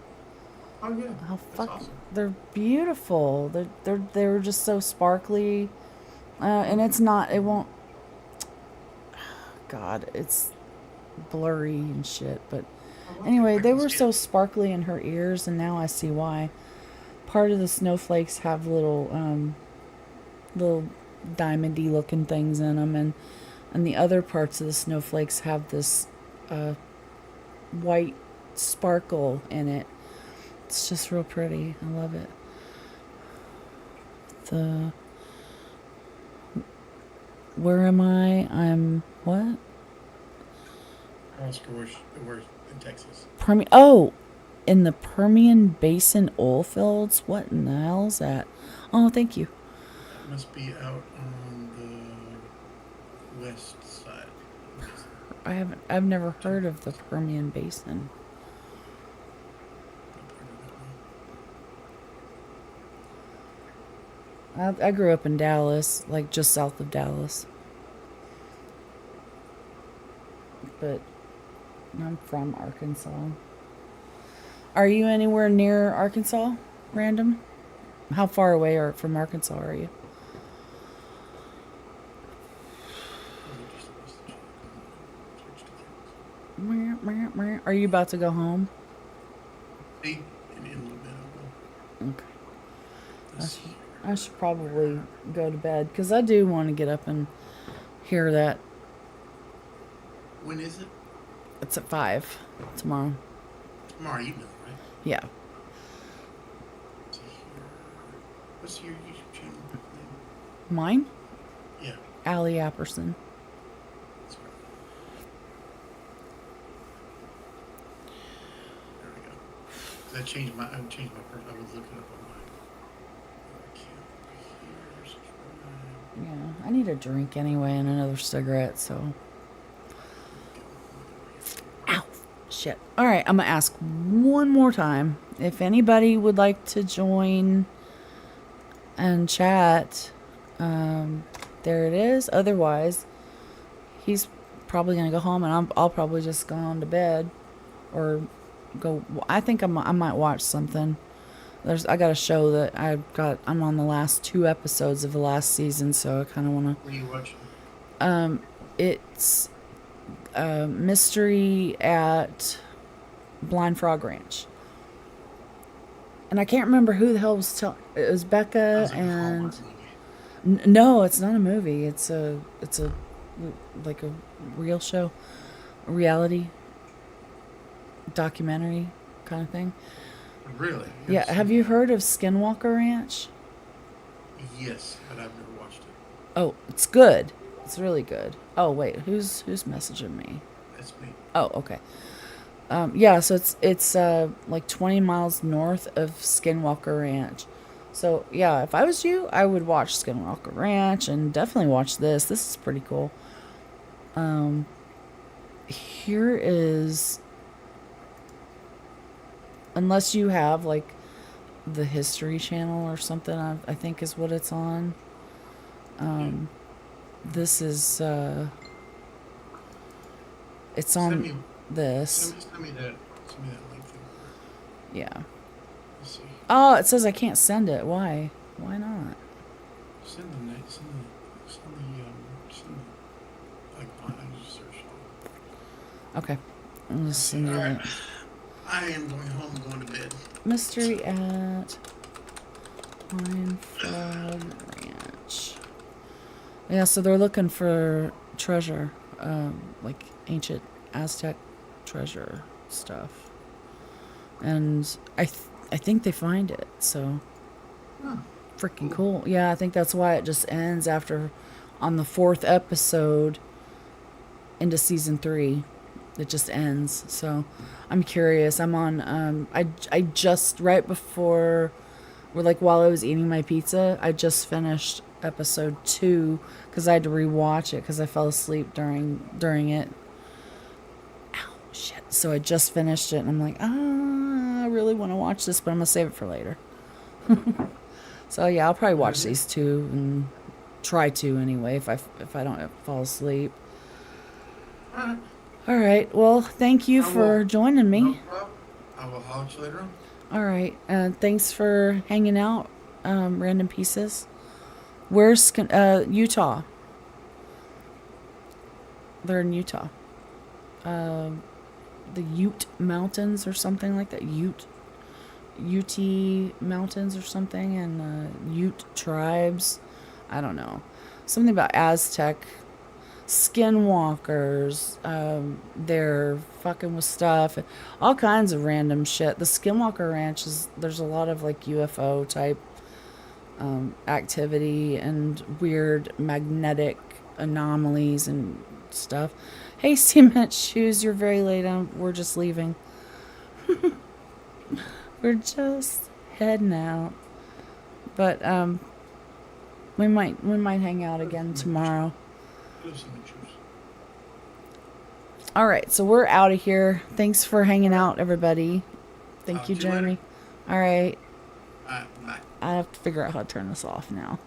Speaker 2: yeah,
Speaker 1: How
Speaker 2: that's awesome.
Speaker 1: they're beautiful. They're just so sparkly. And it's not. It won't. God, it's blurry and shit. But anyway,
Speaker 2: I
Speaker 1: they
Speaker 2: can
Speaker 1: were
Speaker 2: see
Speaker 1: so
Speaker 2: it.
Speaker 1: sparkly in her ears, and now I see why. Part of the snowflakes have little diamondy looking things in them, and the other parts of the snowflakes have this white sparkle in it. It's just real pretty. I love it. The Where am I? I'm what?
Speaker 2: Oscar, where's in Texas?
Speaker 1: Oh, in the Permian Basin oil fields. What in the hell is that? Oh, thank you.
Speaker 2: That must be out on the west side.
Speaker 1: I've never heard of the Permian Basin. I grew up in Dallas, like just south of Dallas. But I'm from Arkansas. Are you anywhere near Arkansas, random? How far away from Arkansas are you? Are you about to go home?
Speaker 2: In a little bit, I will.
Speaker 1: Okay.
Speaker 2: This here.
Speaker 1: I should probably go to bed, because I do want to get up and hear that.
Speaker 2: When is it?
Speaker 1: It's at 5 tomorrow.
Speaker 2: Tomorrow evening, right?
Speaker 1: Yeah.
Speaker 2: Let's see here. What's your YouTube channel name?
Speaker 1: Mine?
Speaker 2: Yeah,
Speaker 1: Allie Apperson.
Speaker 2: that's right. There we go. 'Cause I would change my I would look it up on my account here. Subscribe.
Speaker 1: Yeah, I need a drink anyway and another cigarette, so. Ow! Shit. Alright, I'm gonna ask one more time. If anybody would like to join and chat, there it is. Otherwise, he's probably gonna go home, and I'll probably just go on to bed, or go. I think I might watch something. I got a show that I'm on the last 2 episodes of the last season, so I kind of want
Speaker 2: What are you watching?
Speaker 1: to. It's a mystery at Blind Frog Ranch, and I can't remember who the hell was telling. It was Becca
Speaker 2: Sounds like a
Speaker 1: and.
Speaker 2: Hallmark movie.
Speaker 1: No, it's not a movie. It's a like a real show, a reality documentary kind of thing.
Speaker 2: Really?
Speaker 1: Yeah, have you heard of Skinwalker Ranch?
Speaker 2: Yes, but I've never watched it.
Speaker 1: Oh, it's good. It's really good. Oh wait, who's messaging me?
Speaker 2: That's me.
Speaker 1: Oh, okay. Yeah, so it's like 20 miles north of Skinwalker Ranch. So yeah, if I was you, I would watch Skinwalker Ranch and definitely watch this. This is pretty cool. Here is, unless you have like the History Channel or something, I think is what it's on. This is It's
Speaker 2: Send me,
Speaker 1: on this.
Speaker 2: send me that link thing.
Speaker 1: Yeah.
Speaker 2: Let's see.
Speaker 1: Oh, it says I can't send it. Why? Why not?
Speaker 2: Send the like, I just searched it.
Speaker 1: Okay. I'm just send you
Speaker 2: All right.
Speaker 1: that.
Speaker 2: I am going home, going to bed.
Speaker 1: Mystery at Pine Frog Ranch. Yeah, so they're looking for treasure, like ancient Aztec treasure stuff, and I think they find it. So
Speaker 2: Huh.
Speaker 1: freaking cool. Yeah, I think that's why it just ends after on the 4th episode into season 3. It just ends. So I'm curious. I'm on I just right before while I was eating my pizza, I just finished episode 2 cuz I had to rewatch it cuz I fell asleep during it. Ow, shit. So I just finished it and I'm like, I really want to watch this, but I'm going to save it for later. So yeah, I'll probably watch these 2 and try to anyway if I don't fall asleep.
Speaker 2: All right.
Speaker 1: All right. Well, thank you for joining me.
Speaker 2: No problem. I will holler at you later on.
Speaker 1: All right. Thanks for hanging out, Random Pieces. Where's Utah? They're in Utah. The Ute Mountains or something like that. UT Mountains or something, and Ute tribes. I don't know. Something about Aztec skinwalkers. They're fucking with stuff, all kinds of random shit. The Skinwalker Ranch there's a lot of like UFO type activity and weird magnetic anomalies and stuff. Hey, Cement Shoes, you're very late. We're just leaving. We're just heading out, but we might hang out again tomorrow. All right, so we're out of here. Thanks for hanging out, everybody. Thank you, Jeremy. All right.
Speaker 2: Bye.
Speaker 1: I have to figure out how to turn this off now.